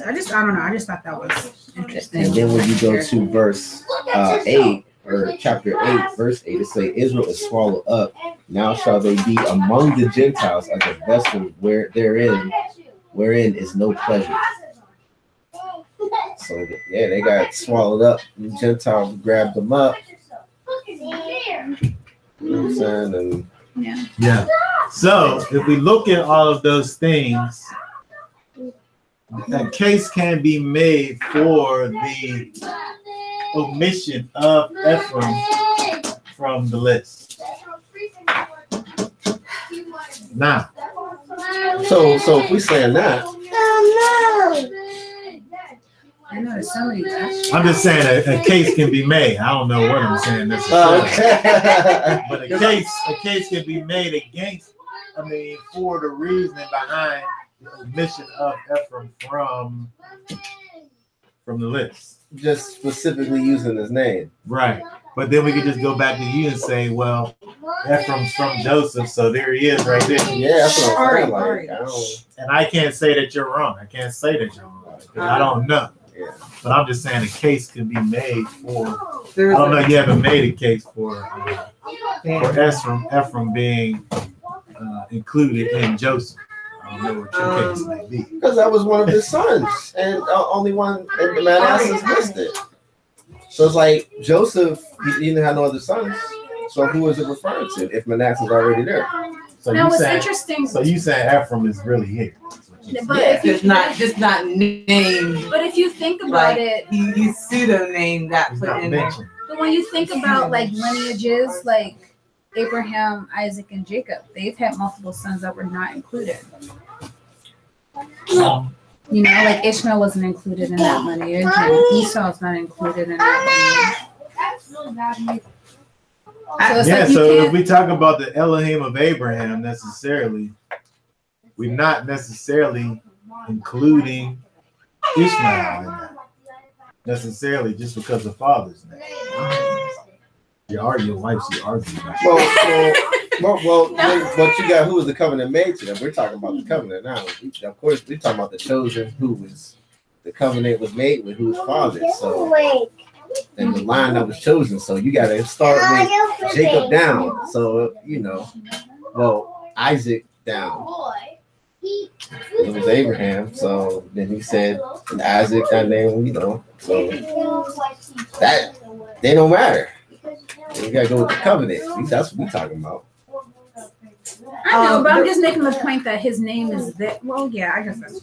thought that was interesting. And then when you go to verse 8, or chapter 8, verse 8, it says, Israel is swallowed up. Now shall they be among the Gentiles as a vessel wherein is no pleasure. So yeah, they got swallowed up. The Gentiles grabbed them up. You know what I'm saying? And yeah. So if we look at all of those things, a case can be made for the omission of Ephraim from the list. Now, so if we saying that, I know there's so many. I'm just saying a case can be made. I don't know what I'm saying necessarily, but a case can be made against. I mean, for the reasoning behind the omission of Ephraim from the list. Just specifically using his name, right? But then we could just go back to you and say, well, Ephraim's from Joseph, so there he is right there. Yeah, that's what I'm saying. Like, and I can't say that you're wrong. I can't say that you're wrong because I don't know. Yeah. But I'm just saying a case could be made for. I don't know if you haven't made a case for Ephraim being included in Joseph. I don't know what your case may be. Because that was one of his sons, and only one, and the Manasseh missed it. So it's like Joseph, he didn't have no other sons. So who is it referring to if Manasseh's already there? So now, what's saying, interesting. So you saying Ephraim is really here? But if it's not just not named. But if you think about it, you pseudo name that put in there. But when you think about like lineages, like Abraham, Isaac, and Jacob, they've had multiple sons that were not included. You know, like Ishmael wasn't included in that lineage, and Esau's not included in that lineage. So if we talk about the Elohim of Abraham necessarily, we're not necessarily including Ishmael in that necessarily just because of father's name. Your wife's arguing. Well, but you got who was the covenant made to them. We're talking about the covenant now. Of course, we're talking about the chosen who was the covenant was made with, whose father. So, and the line that was chosen. So you got to start with Jacob down. So Isaac down. it was Abraham. So then he said Isaac, that name, you know. So that they don't matter. You gotta go with the covenant. That's what we talking about. I know, but I'm just making the point that his name is that. Well, yeah, I guess that's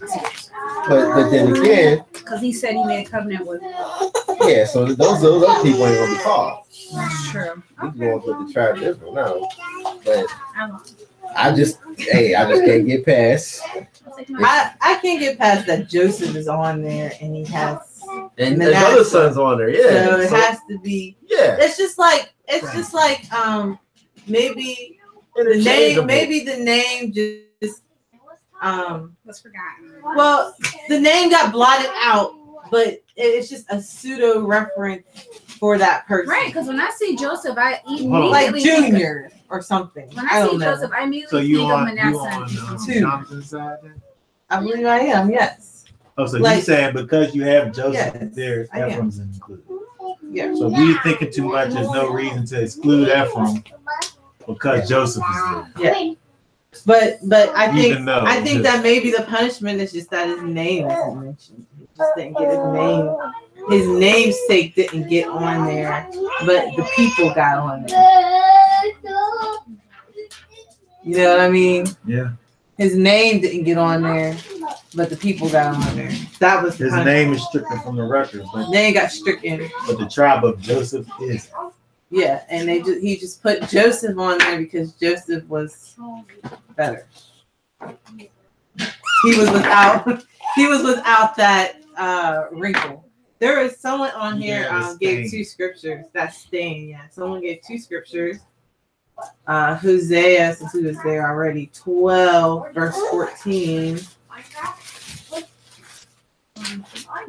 But then again, because he said he made a covenant with. Yeah, so those other people ain't gonna be called. That's true. We going with the tribe of Israel now, but I just can't get past. I can't get past that Joseph is on there and he has and his other son's on there. Yeah, so it has to be. Yeah, it's just like maybe the name just was forgotten. Well, the name got blotted out, but it's just a pseudo reference for that person. Right, because when I see Joseph, I immediately like Junior or something. When I see Joseph, I immediately think of Manasseh. Jonathan's side then? I believe I am, yes. Oh, so you're saying because you have Joseph there, Ephraim's included. Yeah. So we thinking too much, there's no reason to exclude Ephraim because Joseph is there. Yeah. But I think that maybe the punishment is just that his name isn't mentioned. He just didn't get his name. His namesake didn't get on there, but the people got on there. You know what I mean? Yeah. His name didn't get on there, but the people got on there. That was his name is stricken from the record, but name got stricken. But the tribe of Joseph is. Yeah, and he just put Joseph on there because Joseph was better. He was without that wrinkle. There was someone on here gave two scriptures. That's staying. Yeah, someone gave two scriptures. Hosea, since he was there already, 12 verse 14.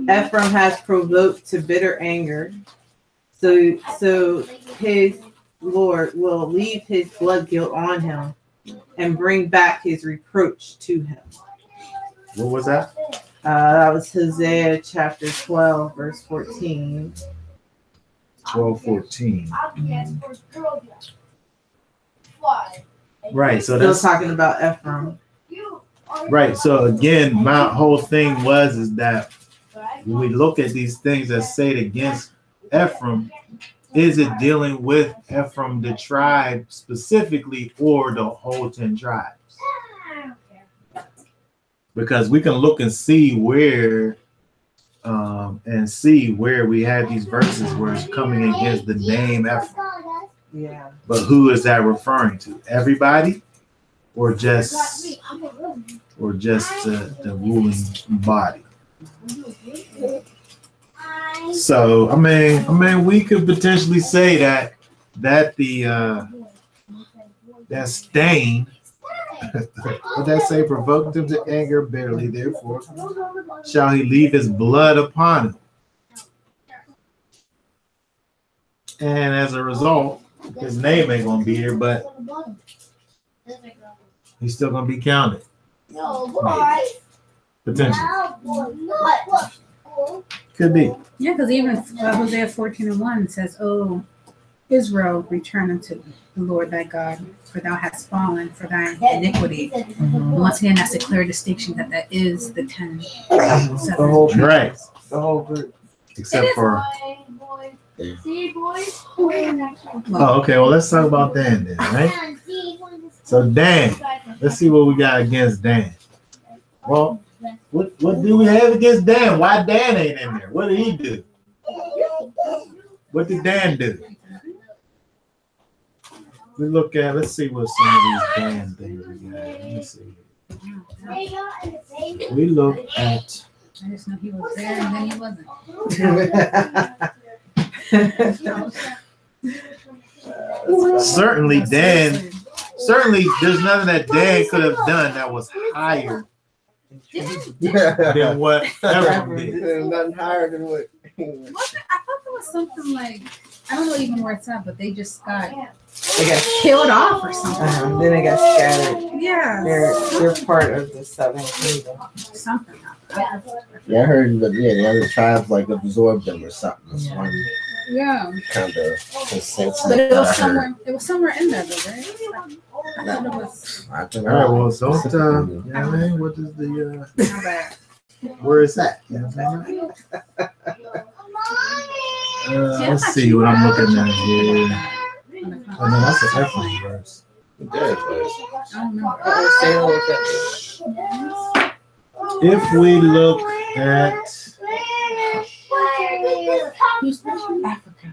Ephraim has provoked to bitter anger. So his Lord will leave his blood guilt on him and bring back his reproach to him. What was that? That was Hosea chapter 12, verse 14. 12:14. Right, so still that's talking about Ephraim. Right, so again, my whole thing is that when we look at these things that say it against Ephraim, is it dealing with Ephraim, the tribe specifically, or the whole 10 tribes? Because we can look and see where we have these verses where it's coming against the name Ephraim. Yeah. But who is that referring to? Everybody, or just the ruling body? So I mean, we could potentially say that that stain. What that say? Provoked him to anger bitterly. Therefore, shall he leave his blood upon him, and as a result, his name ain't gonna be here, but he's still gonna be counted. Potentially. Could be. Yeah, because even Hosea 14:1 says, "Oh, Israel, return unto the Lord thy God, for thou hast fallen for thy iniquity." And once again, that's a clear distinction that is the 10. The whole group. Right. The whole group. Except for. Oh, okay. Well, let's talk about Dan then, right? So Dan, let's see what we got against Dan. Well, what do we have against Dan? Why Dan ain't in there? What did he do? What did Dan do? Let's see what some of these Dan things we got. Let me see. We look at. I just know he was there and then he wasn't. Certainly, Dan. Certainly, there's nothing that Dan could have done that was higher than what Ephraim did. There's nothing higher than what. I thought there was something like, I don't know even where it's at, but they just got killed off or something. Then they got scattered. Yeah. They're part of the southern kingdom. Something. Yeah, I heard that. Yeah, the other tribes like absorbed them or something. Yeah. Kind of consensus. But it was somewhere in there, though, right? I thought it was. All right, well, don't, you know what I mean? What is the, Not bad. where is that? You know what I'm saying? Let's see what I'm looking at here. Oh, no, that's the Ephraim verse. If we look at Africa.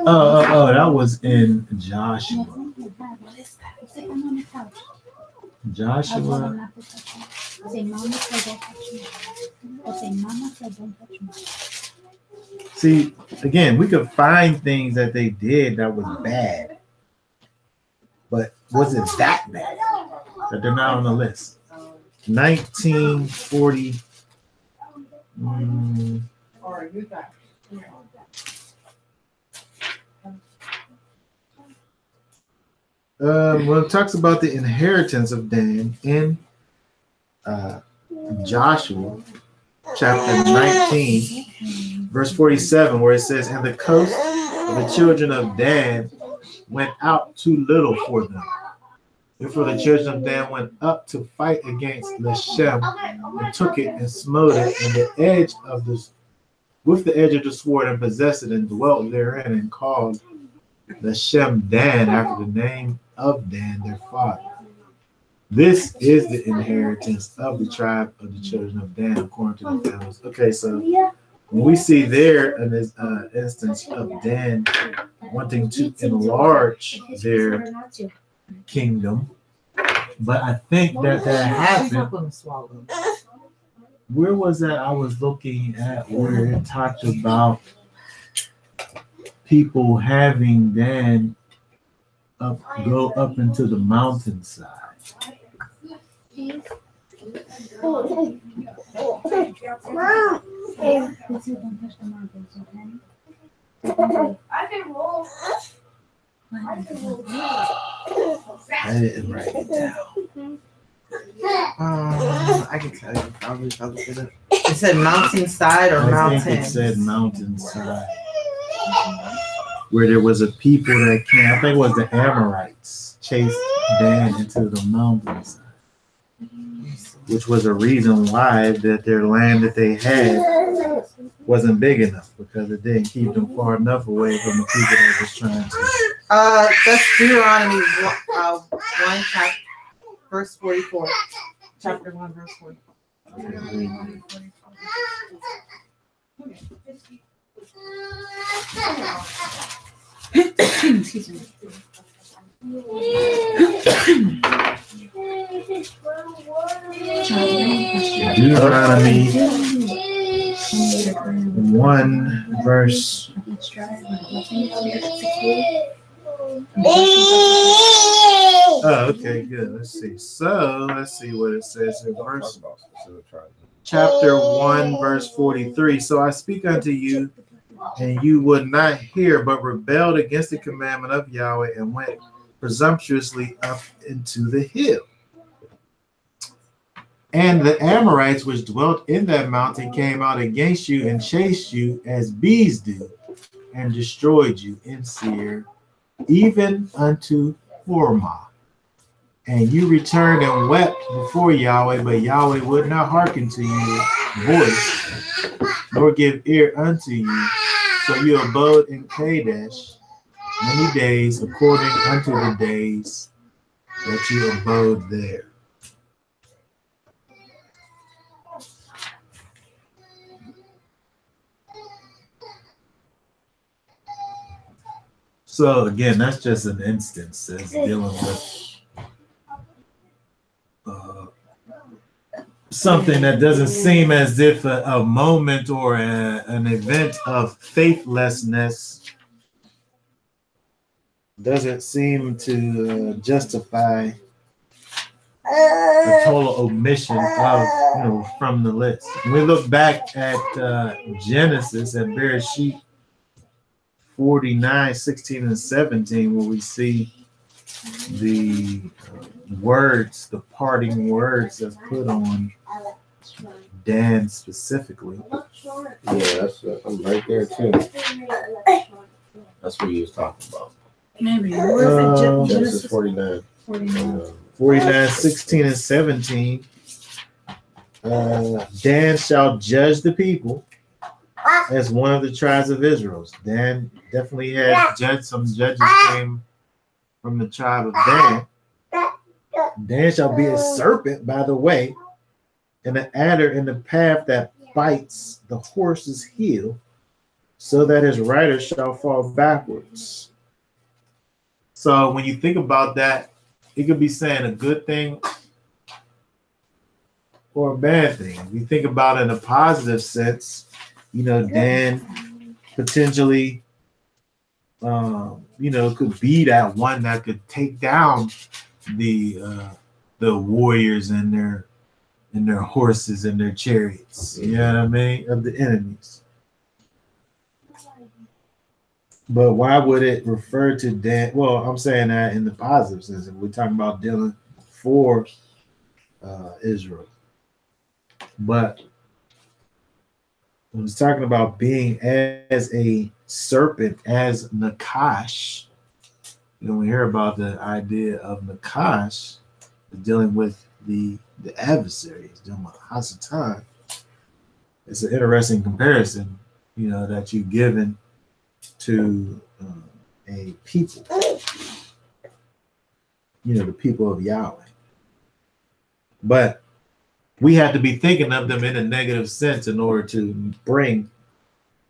oh, that was in Joshua. What is that? It's like I'm on the couch. Joshua. Say, Mama said don't touch me. Or say, Mama said don't touch me. See, again, we could find things that they did that was bad, but was it that bad that they're not on the list? 1940. Well, it talks about the inheritance of Dan in Joshua chapter 19, verse 47, where it says, "And the coast of the children of Dan went out too little for them. Therefore the children of Dan went up to fight against Leshem and took it and smote it, and the edge of the with the edge of the sword, and possessed it, and dwelt therein, and called Leshem Dan after the name of Dan their father. This is the inheritance of the tribe of the children of Dan according to the families." Okay, so when we see there an instance of Dan wanting to enlarge their kingdom, but I think that happened. Where was that? I was looking at where it talked about people having Dan go up into the mountainside. I didn't write it down. I can tell you probably if I look it up. It said mountainside or mountain. I think it said mountainside. Where there was a people that came, I think it was the Amorites, chased Dan into the mountainside, which was a reason why that their land that they had wasn't big enough, because it didn't keep them far enough away from the people that was trying to. That's Deuteronomy 1 chapter, verse 44. Chapter 1, verse 44. Excuse me. Deuteronomy 1 verse. Oh, okay, good. Let's see. So let's see what it says in verse chapter 1 verse 43. "So I speak unto you, and you would not hear, but rebelled against the commandment of Yahweh, and went presumptuously up into the hill. And the Amorites which dwelt in that mountain came out against you and chased you as bees do, and destroyed you in Seir, even unto Hormah. And you returned and wept before Yahweh, but Yahweh would not hearken to your voice, nor give ear unto you. So you abode in Kadesh many days, according unto the days that you abode there." So again, that's just an instance that's dealing with something that doesn't seem as if a moment or an event of faithlessness doesn't seem to justify a total omission of, from the list. When we look back at Genesis and Bereshit 49, 16, and 17, where we see the words, the parting words that's put on Dan specifically. Yeah, I'm right there too. That's what he was talking about. Maybe. Where is it? Genesis 49. 49, 16, and 17. Dan shall judge the people as one of the tribes of Israel. Dan definitely had judged. Some judges came from the tribe of Dan. Dan shall be a serpent by the way, and an adder in the path that bites the horse's heel, so that his rider shall fall backwards. So when you think about that, it could be saying a good thing or a bad thing. If you think about it in a positive sense, Dan potentially, could be that one that could take down the warriors and their horses and their chariots. You know what I mean? Of the enemies. But why would it refer to Dan? Well, I'm saying that in the positive sense. If we're talking about dealing for Israel. But when it's talking about being as a serpent, as Nakash, we hear about the idea of Nakash dealing with the adversaries, dealing with Hasatan. It's an interesting comparison, that you've given to a people, the people of Yahweh. But we have to be thinking of them in a negative sense in order to bring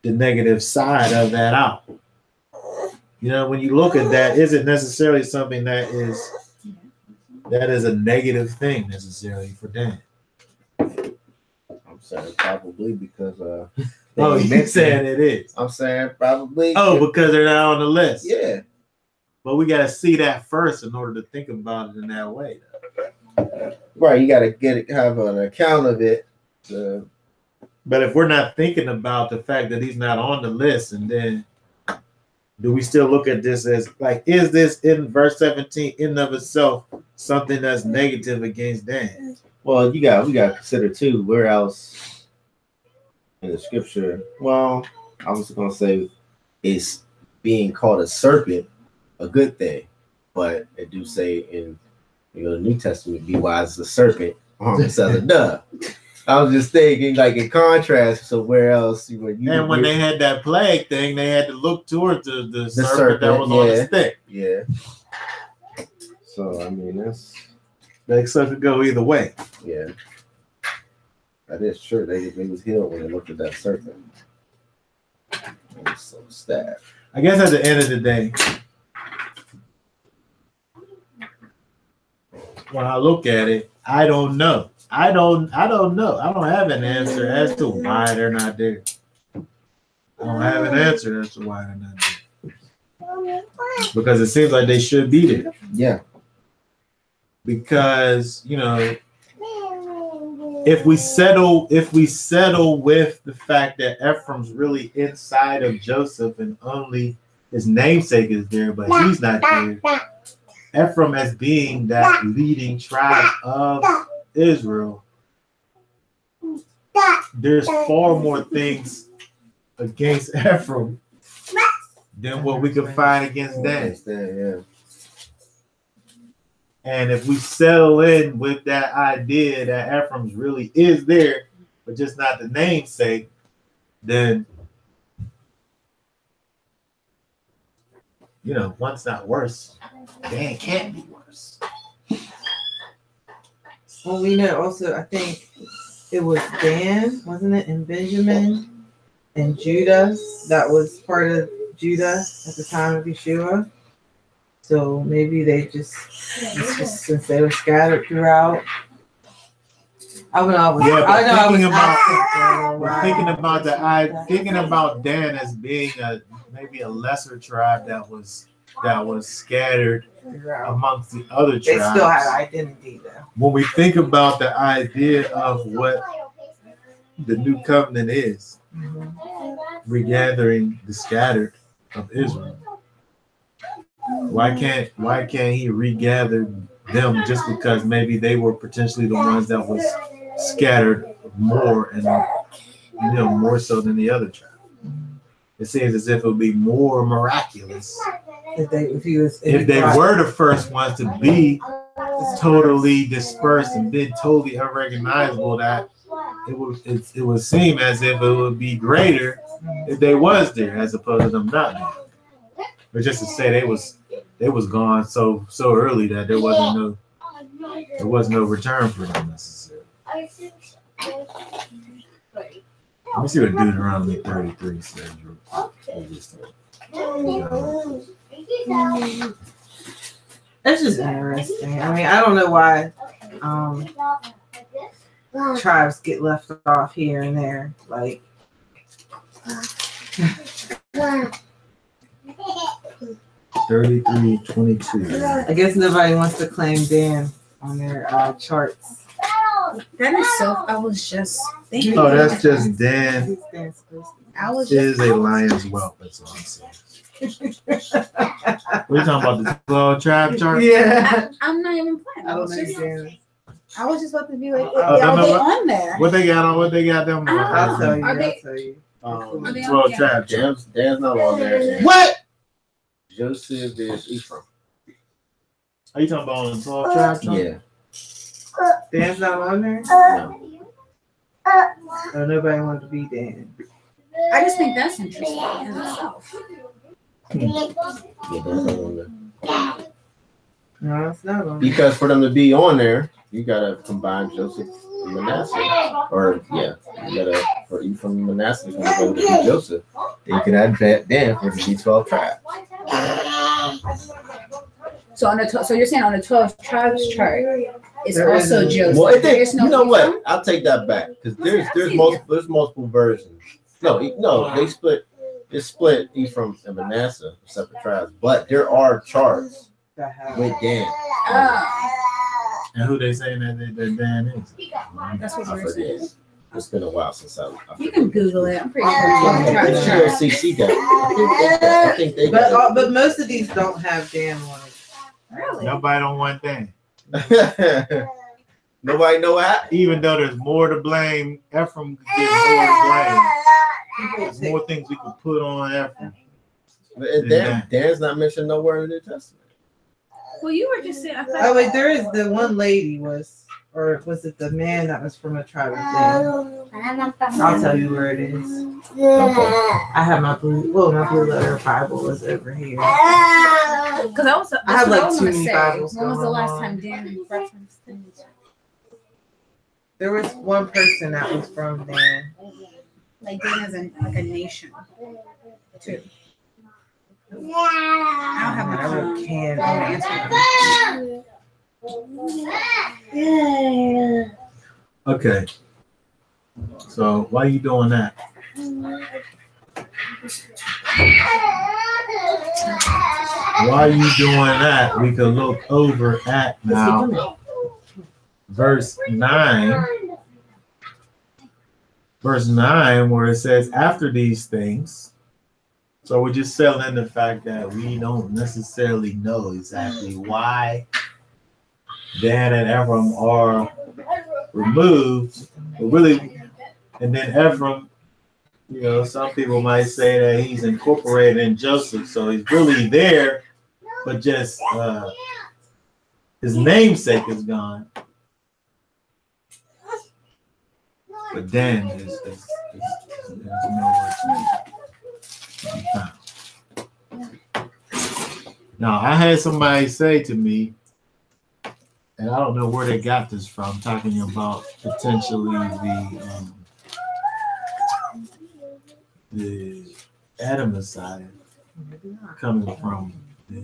the negative side of that out. When you look at that, isn't necessarily something that is a negative thing necessarily for Dan. I'm saying probably because oh, you saying it is. I'm saying probably. Oh, because they're not on the list. Yeah. But we gotta see that first in order to think about it in that way. Right, you gotta have an account of it. But if we're not thinking about the fact that he's not on the list, and then do we still look at this as like, is this in verse 17 in and of itself something that's negative against Dan? Well, we got to consider too, where else in the scripture? Well, I was gonna say, is being called a serpent a good thing? But they do say in the New Testament, be wise as a serpent, harmless as a dove. I was just thinking, like in contrast, so where else? When they had that plague thing, they had to look towards the serpent that was on the stick. Yeah. So I mean, that stuff could go either way. Yeah, that is true. They was healed when they looked at that serpent. So stabbed. I guess at the end of the day, when I look at it, I don't know. I don't know. I don't have an answer as to why they're not there. I don't have an answer as to why they're not there. Because it seems like they should be there. Yeah. Because, if we settle with the fact that Ephraim's really inside of Joseph and only his namesake is there, but he's not there. Ephraim as being that leading tribe of Israel, there's far more things against Ephraim than what we can find against Dan. Yeah. And if we settle in with that idea that Ephraim's really is there, but just not the namesake, then one's not worse. Dan can't be worse. Well, we know also, I think it was Dan, wasn't it, and Benjamin and Judah that was part of Judah at the time of Yeshua. So maybe they just since they were scattered throughout. Thinking about Dan as being maybe a lesser tribe that was scattered amongst the other tribes. They still had identity though. When we think about the idea of what the new covenant is, regathering the scattered of Israel, why can't he regather them just because maybe they were potentially the ones that was scattered more and more so than the other tribe? It seems as if it would be more miraculous If they were the first ones to be totally dispersed and been totally unrecognizable, that it would seem as if it would be greater if they was there as opposed to them not there. But just to say they was gone so early that there was no return for them necessarily. Let me see what Deuteronomy 33 says. That's just interesting. I mean, I don't know why tribes get left off here and there. Like, 33:22. I guess nobody wants to claim Dan on their charts. That is so. I was just thinking. Oh, that's just Dan. I was Is a lion's whelp. That's all I'm saying. We're talking about the 12 tribe chart. Yeah, I'm not even playing. I don't understand. I was just about to be like, I don't are know they what- on there? What they got on? What they got them on? I'll tell you. Are they- I'll tell you. Are they on 12 there? tribe chart. Dan's not on there. What? Joseph is Ephraim. Are you talking about on the 12 tribe chart? Yeah. Dan's not on there. No. So nobody wanted to be Dan. I just think that's interesting in itself. Yeah, Dan's not on there. No, it's not on there. Because for them to be on there, you gotta combine Joseph and Manasseh. Or yeah, you gotta for Ephraim and Manasseh to go to Joseph. Then you can add Dan for the B12 tribe. So on the so you're saying on the 12 tribes chart, it's There also isn't. Joseph. Well, There's no you know what? Ephraim? I'll take that back because there's multiple versions. No, they split. It's split Ephraim and Manasseh, separate tribes. But there are charts That have- with Dan. And who they saying that Dan is? That's what I you were saying. forget. It's been a while since I You can Google it. I'm pretty sure. I it's on the think tribes chart. CC got it. I think they got But most of these don't have Dan on it. Really? Nobody don't want Dan. it. Nobody know what? Even though there's more to blame, Ephraim gets more to blame. There's more things we could put on Ephraim. Dan's not mentioned nowhere in the New Testament. Well, you were just saying. I thought. Oh wait, there is the one lady or was it the man that was from a tribe of Dan? I'll tell you where it is. I have my blue letter Bible was over here. Because I have like too many Bibles When was the going last on. time Dan referenced things? There was one person that was from Dan. Like Dan as like a nation, too. I don't have my I wrote phone. can. I would answer them. Okay. So why are you doing that? While you doing that, we could look over at now verse 9. Verse 9, where it says, after these things. So we're just selling the fact that we don't necessarily know exactly why Dan and Ephraim are removed. But really, and then Ephraim, you know, some people might say that he's incorporated in Joseph. So he's really there, but just his namesake is gone. But Dan is nowhere to be found. Now, I had somebody say to me, and I don't know where they got this from, talking about potentially the Adamite coming from the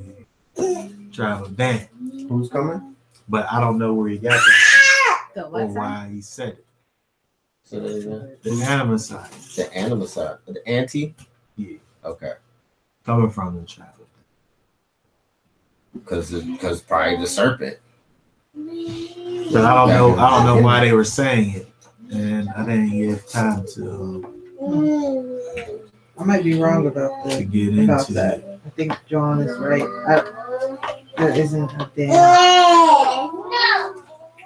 tribe of Dan. Who's coming? But I don't know where he got it The or what? why he said it. So the The Adamite, animal side, the anti. yeah, Okay, coming from the tribe of Dan. because probably the serpent. But I don't know why they were saying it, and I didn't give time to I might be wrong about get about into that. it. I think John is right. That isn't a Dan.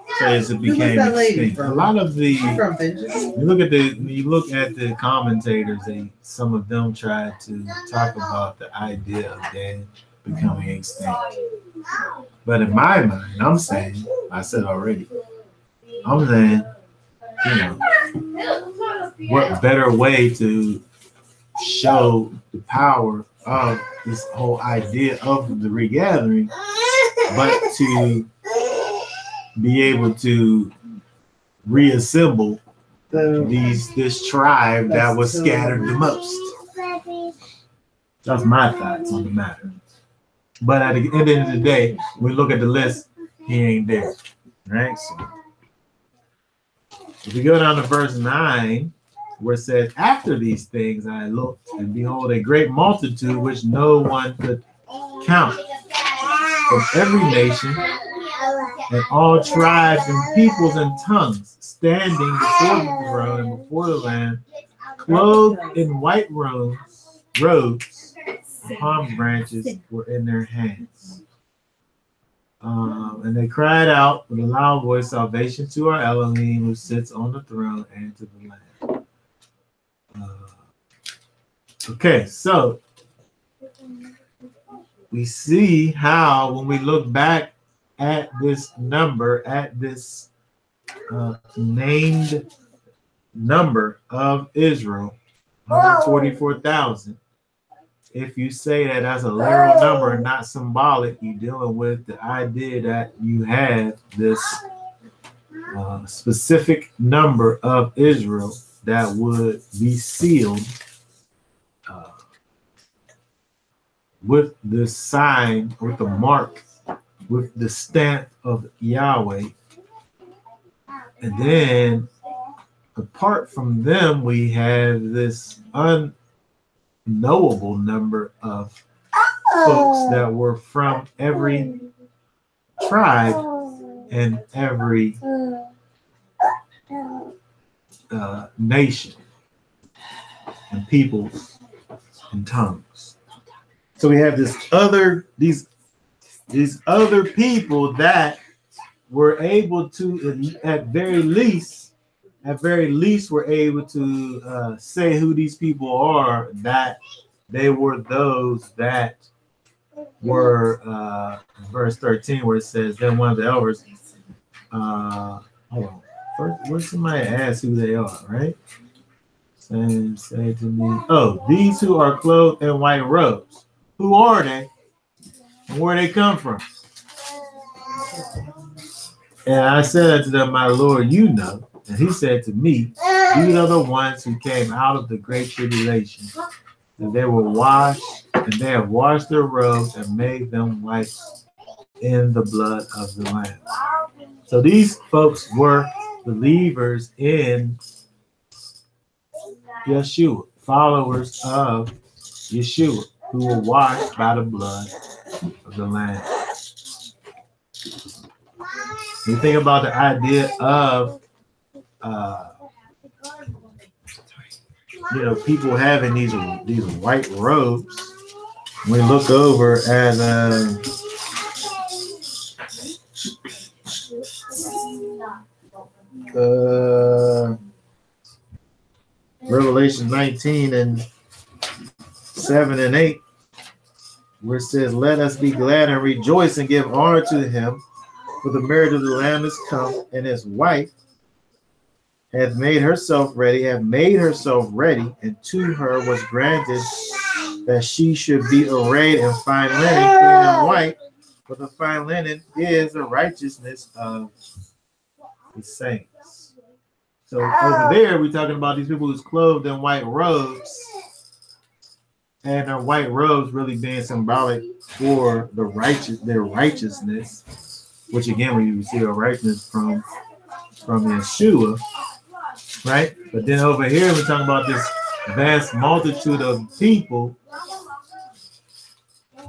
Because it became that lady extinct. from? A lot of the She's from Benjamin. you look at the commentators, some of them tried to talk about the idea of Dan, becoming extinct. But in my mind, I'm saying, I said already, I'm saying, you know, what better way to show the power of this whole idea of the regathering, but to be able to reassemble this tribe that was scattered the most. That's my thoughts on the matter. But at the end of the day, when we look at the list, he ain't there. Right? So if we go down to verse 9, where it says, after these things I looked, and behold, a great multitude which no one could count, from every nation and all tribes and peoples and tongues, standing before the throne and before the Lamb, clothed in white robes, palm branches were in their hands. And they cried out with a loud voice, salvation to our Elohim who sits on the throne and to the Lamb. Okay, so we see how when we look back at this number, at this named number of Israel, 144,000. If you say that as a literal number and not symbolic, you're dealing with the idea that you have this specific number of Israel that would be sealed with the sign, with the mark, with the stamp of Yahweh. And then apart from them, we have this unknowable number of folks that were from every tribe and every nation and peoples and tongues. So we have these other people that were able to, at very least, were able to say who these people are, that they were those that were, verse 13, where it says, then one of the elders, hold on, first, where somebody asked who they are, right? And say to me, oh, these who are clothed in white robes, who are they? And where they come from? And I said unto them, my Lord, you know. And he said to me, these are the ones who came out of the great tribulation, and they were washed, and they have washed their robes and made them white in the blood of the Lamb. So these folks were believers in Yeshua, followers of Yeshua, who were washed by the blood of the Lamb. You think about the idea of people having these white robes. We look over at Revelation 19 and 7 and 8, where it says, let us be glad and rejoice and give honor to him, for the marriage of the Lamb is come, and his wife hath made herself ready, and to her was granted that she should be arrayed in fine linen, clean and white, for the fine linen is the righteousness of the saints. So over there, we're talking about these people who's clothed in white robes, and their white robes really being symbolic for their righteousness, which again, we see our righteousness from Yeshua, right? But then over here, we're talking about this vast multitude of people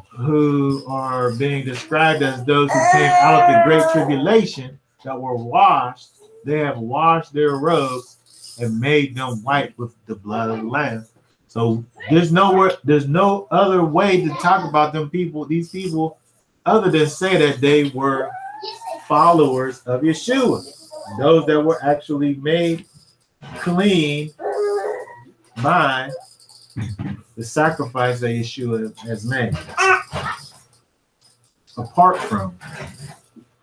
who are being described as those who came out of the great tribulation, that were washed. They have washed their robes and made them white with the blood of the Lamb. So there's no other way to talk about these people, other than say that they were followers of Yeshua, those that were actually made clean by the sacrifice that Yeshua has made. apart from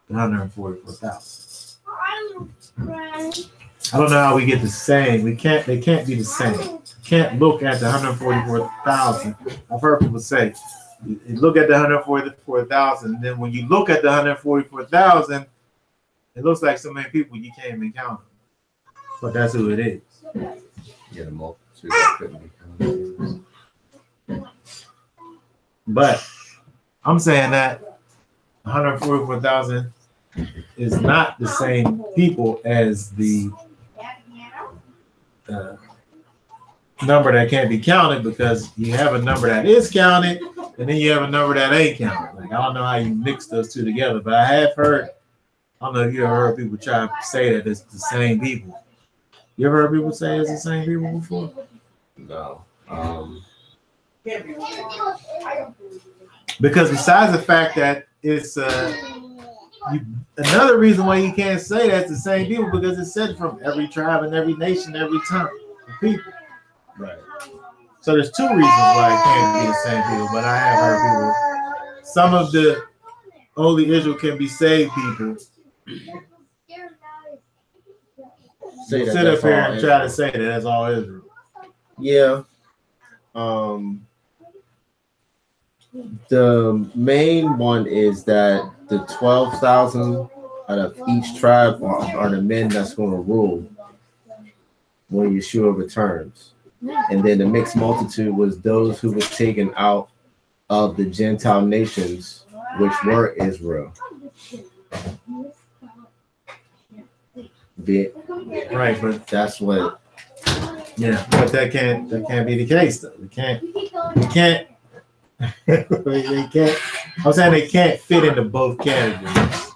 the 144,000. I don't know how we get the same. They can't be the same. Can't look at the 144,000. I've heard people say, you look at the 144,000, and then when you look at the 144,000, it looks like so many people you can't even count them. But that's who it is. Yeah, the multitude that couldn't be counted. But I'm saying that 144,000 is not the same people as the number that can't be counted, because you have a number that is counted and then you have a number that ain't counted. Like, I don't know how you mix those two together, but I have heard, I don't know if you ever heard people try to say that it's the same people. You ever heard people say it's the same people before? No. Because besides the fact that it's another reason why you can't say that's the same people, because it's said from every tribe and every nation, every tongue of people. Right. So there's two reasons why it can't be the same people. But I have heard people, some of the only Israel can be saved people, sit up here and try to say that that's all Israel. Yeah. The main one is that the 12,000 out of each tribe are the men that's going to rule when Yeshua returns. And then the mixed multitude was those who were taken out of the Gentile nations, which were Israel. Right, but that's what. Yeah, but that can't be the case though. We can't. They can't. I'm saying they can't fit into both categories.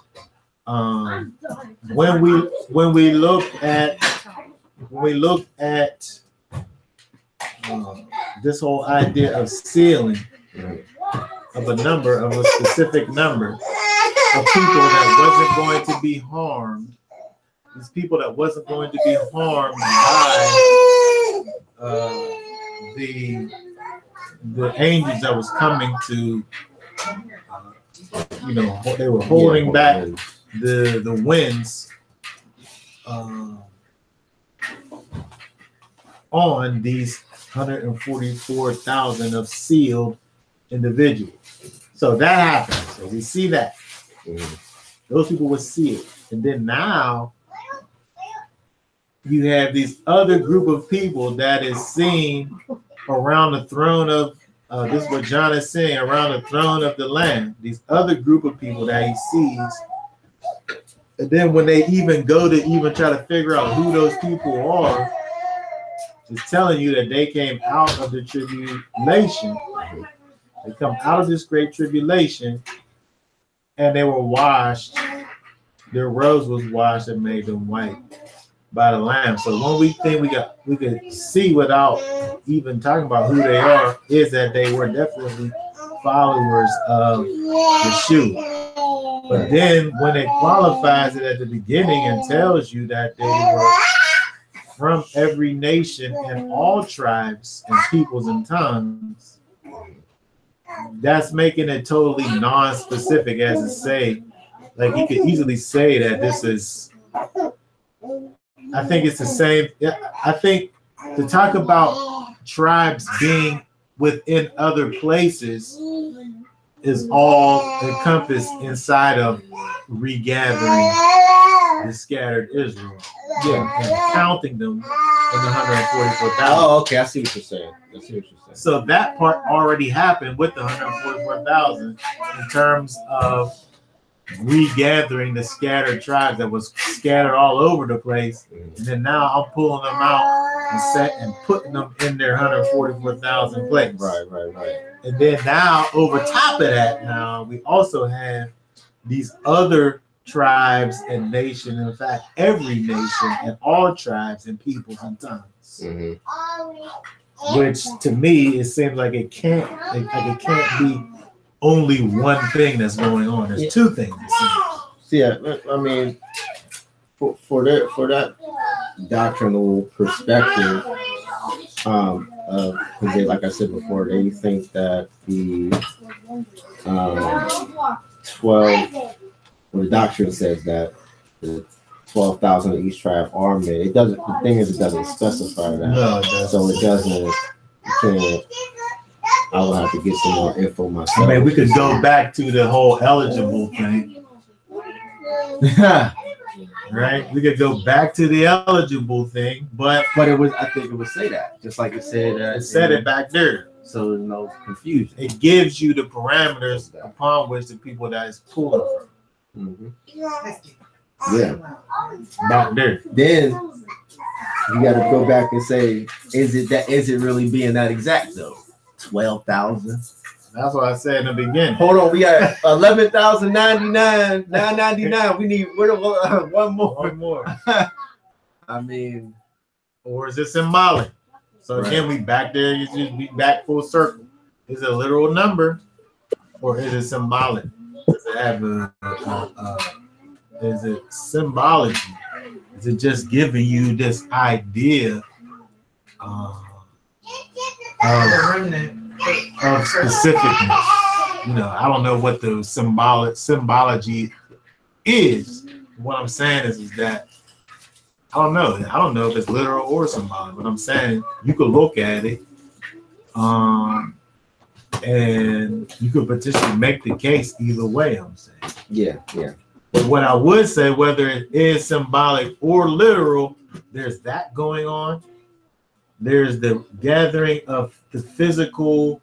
When we look at this whole idea of sealing of a specific number of people that wasn't going to be harmed, these people that wasn't going to be harmed by the angels that was coming to, they were holding back the winds on these 144,000 of sealed individuals. So that happened. So we see that. Those people were sealed. And then now you have these other group of people that is seen around the throne of, this is what John is saying, around the throne of the Lamb. These other group of people that he sees. And then when they even go to even try to figure out who those people are, it's telling you that they came out of the tribulation. They come out of this great tribulation, and they were washed. Their robes was washed and made them white by the Lamb. So when we think we could see without even talking about who they are, is that they were definitely followers of Yeshua. But then when it qualifies it at the beginning and tells you that they were from every nation and all tribes and peoples and tongues, that's making it totally non-specific, as it say. Like you could easily say that this is, I think it's the same. I think to talk about tribes being within other places is all encompassed inside of regathering the scattered Israel. Yeah, and counting them in the 144,000. Oh, okay. I see what you're saying. So that part already happened with the 144,000 in terms of regathering the scattered tribes that was scattered all over the place. And then now I'm pulling them out and putting them in their 144,000 place. Right. And then now over top of that, now we also have these other tribes and nations, in fact, every nation and all tribes and peoples and tongues. Which to me, it seems like it can't be only one thing that's going on. There's two things. Yeah, I mean, for that doctrinal perspective, because like I said before, they think that the 12. Well, the doctrine says that the 12,000 of each tribe are made. It doesn't. The thing is, it doesn't specify that. No, it doesn't. So it doesn't. You can't. I will have to get some more info myself. I mean, we could go back to the whole eligible thing. Right? We could go back to the eligible thing, but it was. I think it would say that, just like it said. It said it back there, so there's no confusion. It gives you the parameters upon which the people that is pulling from. Yeah, back there. Then you got to go back and say, is it really being that exact though? 12,000. That's what I said in the beginning. Hold on, we got 11,099, 999. We need one more. I mean, or is it symbolic? So again, we back there. We back full circle. Is it a literal number, or is it symbolic? Does it have is it symbology? Is it just giving you this idea of specificness? You know, I don't know what the symbology is. What I'm saying is that I don't know. I don't know if it's literal or symbolic, but I'm saying you could look at it, and you could potentially make the case either way. I'm saying. Yeah. But what I would say, whether it is symbolic or literal, there's that going on. There's the gathering of the physical,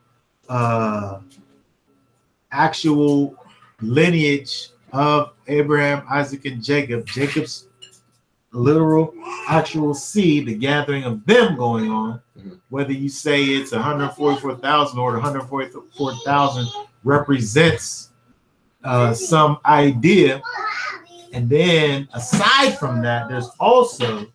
actual lineage of Abraham, Isaac, and Jacob. Jacob's literal, actual seed, the gathering of them going on. Whether you say it's 144,000 or 144,000 represents some idea. And then aside from that, there's also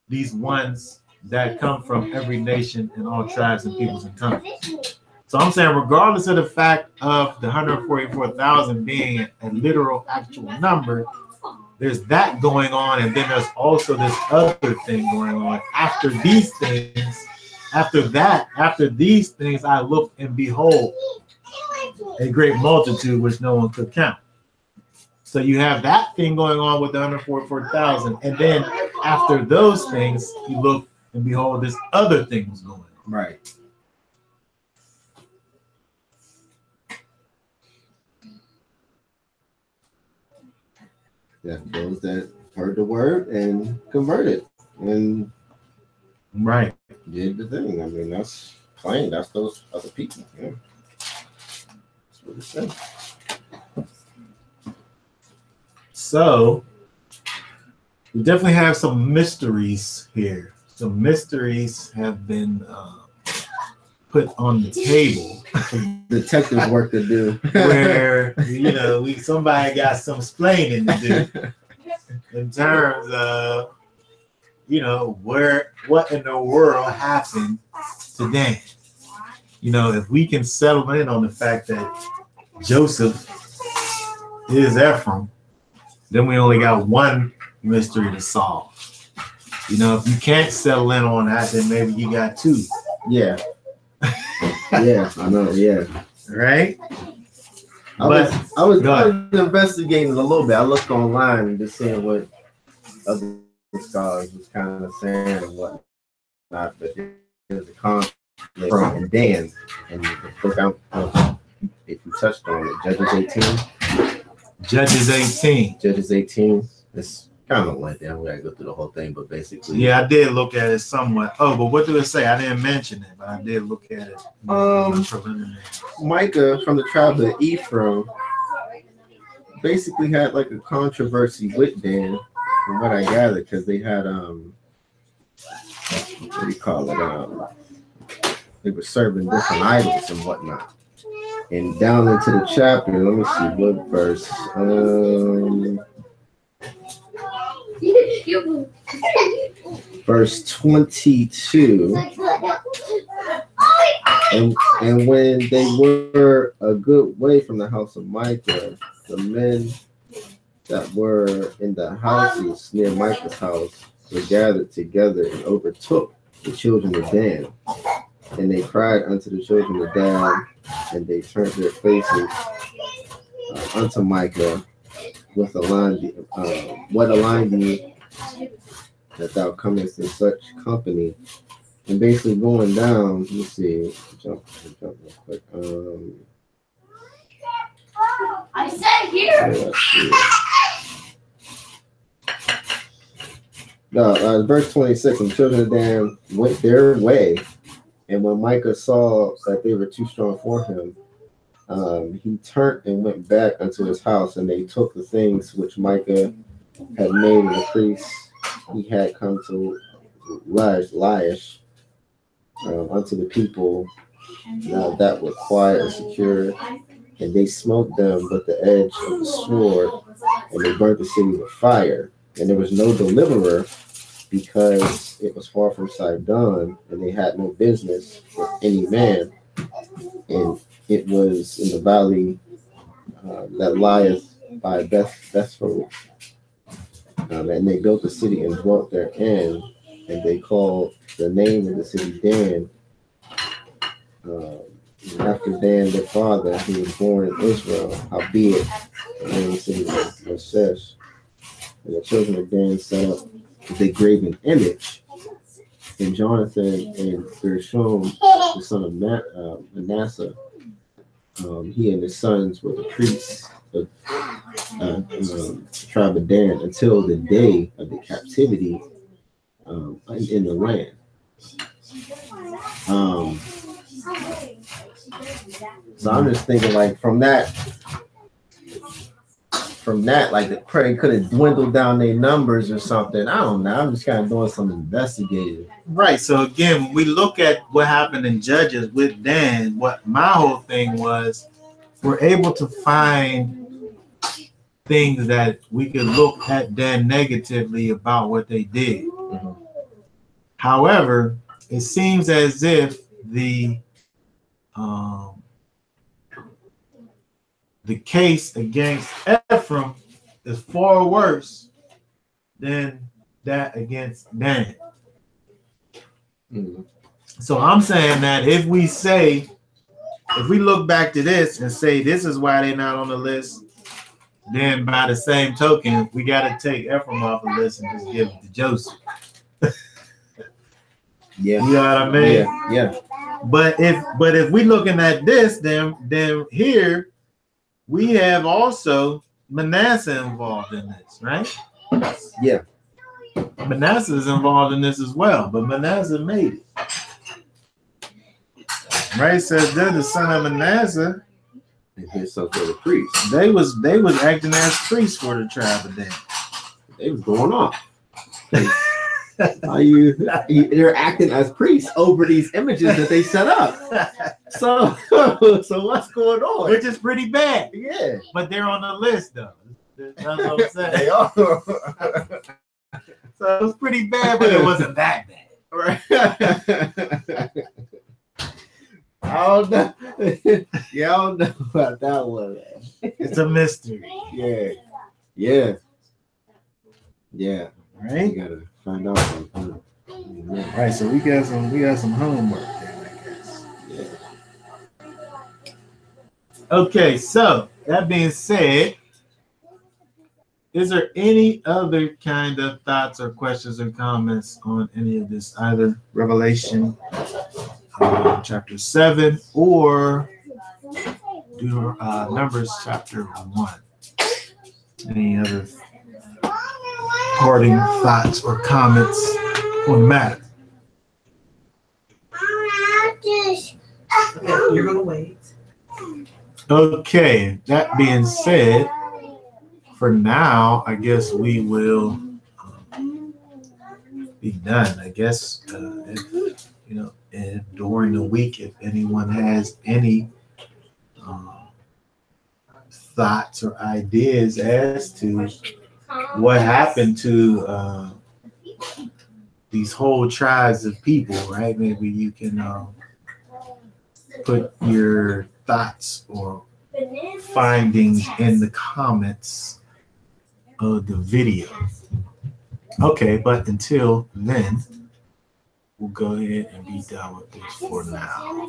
these ones that come from every nation and all tribes and peoples and tongues. So I'm saying, regardless of the fact of the 144,000 being a literal actual number, there's that going on, and then there's also this other thing going on. After these things, after these things, I looked and behold a great multitude which no one could count. So you have that thing going on with the 144,000, and then after those things, you look and behold this other thing was going on. Right. Yeah, those that heard the word and converted and right did the thing. I mean, that's plain. That's those other people. Yeah. That's what it says. So we definitely have some mysteries here. Some mysteries have been put on the table. Detective work to do. Where somebody got some explaining to do in terms of what in the world happened to Dan. If we can settle in on the fact that Joseph is Ephraim, then we only got one mystery to solve. If you can't settle in on that, then maybe you got two. Yeah. Yeah, I know. Yeah. Right. I was investigating a little bit. I looked online and just seeing what other scholars was kind of saying and whatnot. But there's a conflict from Dan, and the book if you touched on it, Judges 18. It's kind of like that. We gotta go through the whole thing, but basically, yeah, I did look at it somewhat. Oh, but what do it say? I didn't mention it, but I did look at it. Micah from the tribe of Ephraim basically had like a controversy with Dan, from what I gathered, because they had what do you call it? They were serving different idols and whatnot. And down into the chapter, let me see what verse. Verse 22. And when they were a good way from the house of Micah, the men that were in the houses near Micah's house were gathered together and overtook the children of Dan. And they cried unto the children of Dan, and they turned their faces unto Micah with a line, what a line thee that thou comest in such company. And basically going down, let me see, jump real quick. I said here. No, verse 26, and the children of Dan went their way, and when Micah saw that they were too strong for him, he turned and went back unto his house, and they took the things which Micah had made of the priests. He had come to Laish unto the people that were quiet and secure, and they smote them with the edge of the sword, and they burnt the city with fire. And there was no deliverer, because it was far from Sidon, and they had no business with any man. And it was in the valley that lieth by Bethel. And they built the city and dwelt therein, and they called the name of the city Dan. After Dan their father, who was born in Israel, howbeit the name of the city was Shesh. And the children of Dan set up the graven image. And Jonathan and Gershom, the son of Manasseh, he and his sons were the priests of the tribe of Dan until the day of the captivity in the land. So I'm just thinking, like, from that, like, the prey could have dwindled down their numbers or something. I don't know. I'm just kind of doing some investigating. Right. So again, when we look at what happened in Judges with Dan, what my whole thing was, we're able to find things that we could look at Dan negatively about what they did. Mm-hmm. However, it seems as if the case against Ephraim is far worse than that against Dan. Mm-hmm. So I'm saying that if we look back to this and say this is why they're not on the list, then by the same token, we got to take Ephraim off the list and just give it to Joseph. Yeah, you know what I mean? Yeah. But if we looking at this, then here we have also Manasseh involved in this, right? Yeah. Manasseh is involved in this as well, but Manasseh made it. Right? Says they're the son of Manasseh. And his sons were the priests. They was acting as priests for the tribe of Dan. They was going off. They're acting as priests over these images that they set up. So what's going on? Which is pretty bad. Yeah. But they're on the list though. That's what I'm saying. They are. So it was pretty bad, but it wasn't that bad. Right. I don't know. Yeah, I don't know about that one. It's a mystery. Yeah. Right? You gotta find out something. Right, so we got some homework there, I guess. Yeah. Okay, so that being said, is there any other kind of thoughts or questions or comments on any of this, either Revelation chapter 7 or Numbers chapter 1? Any other parting thoughts or comments on the matter? Okay, you're gonna wait. Okay, that being said, for now, I guess we will be done. I guess if during the week, if anyone has any thoughts or ideas as to what happened to these whole tribes of people, right? Maybe you can put your thoughts or findings in the comments of the video. Okay, but until then, we'll go ahead and be done with this for now.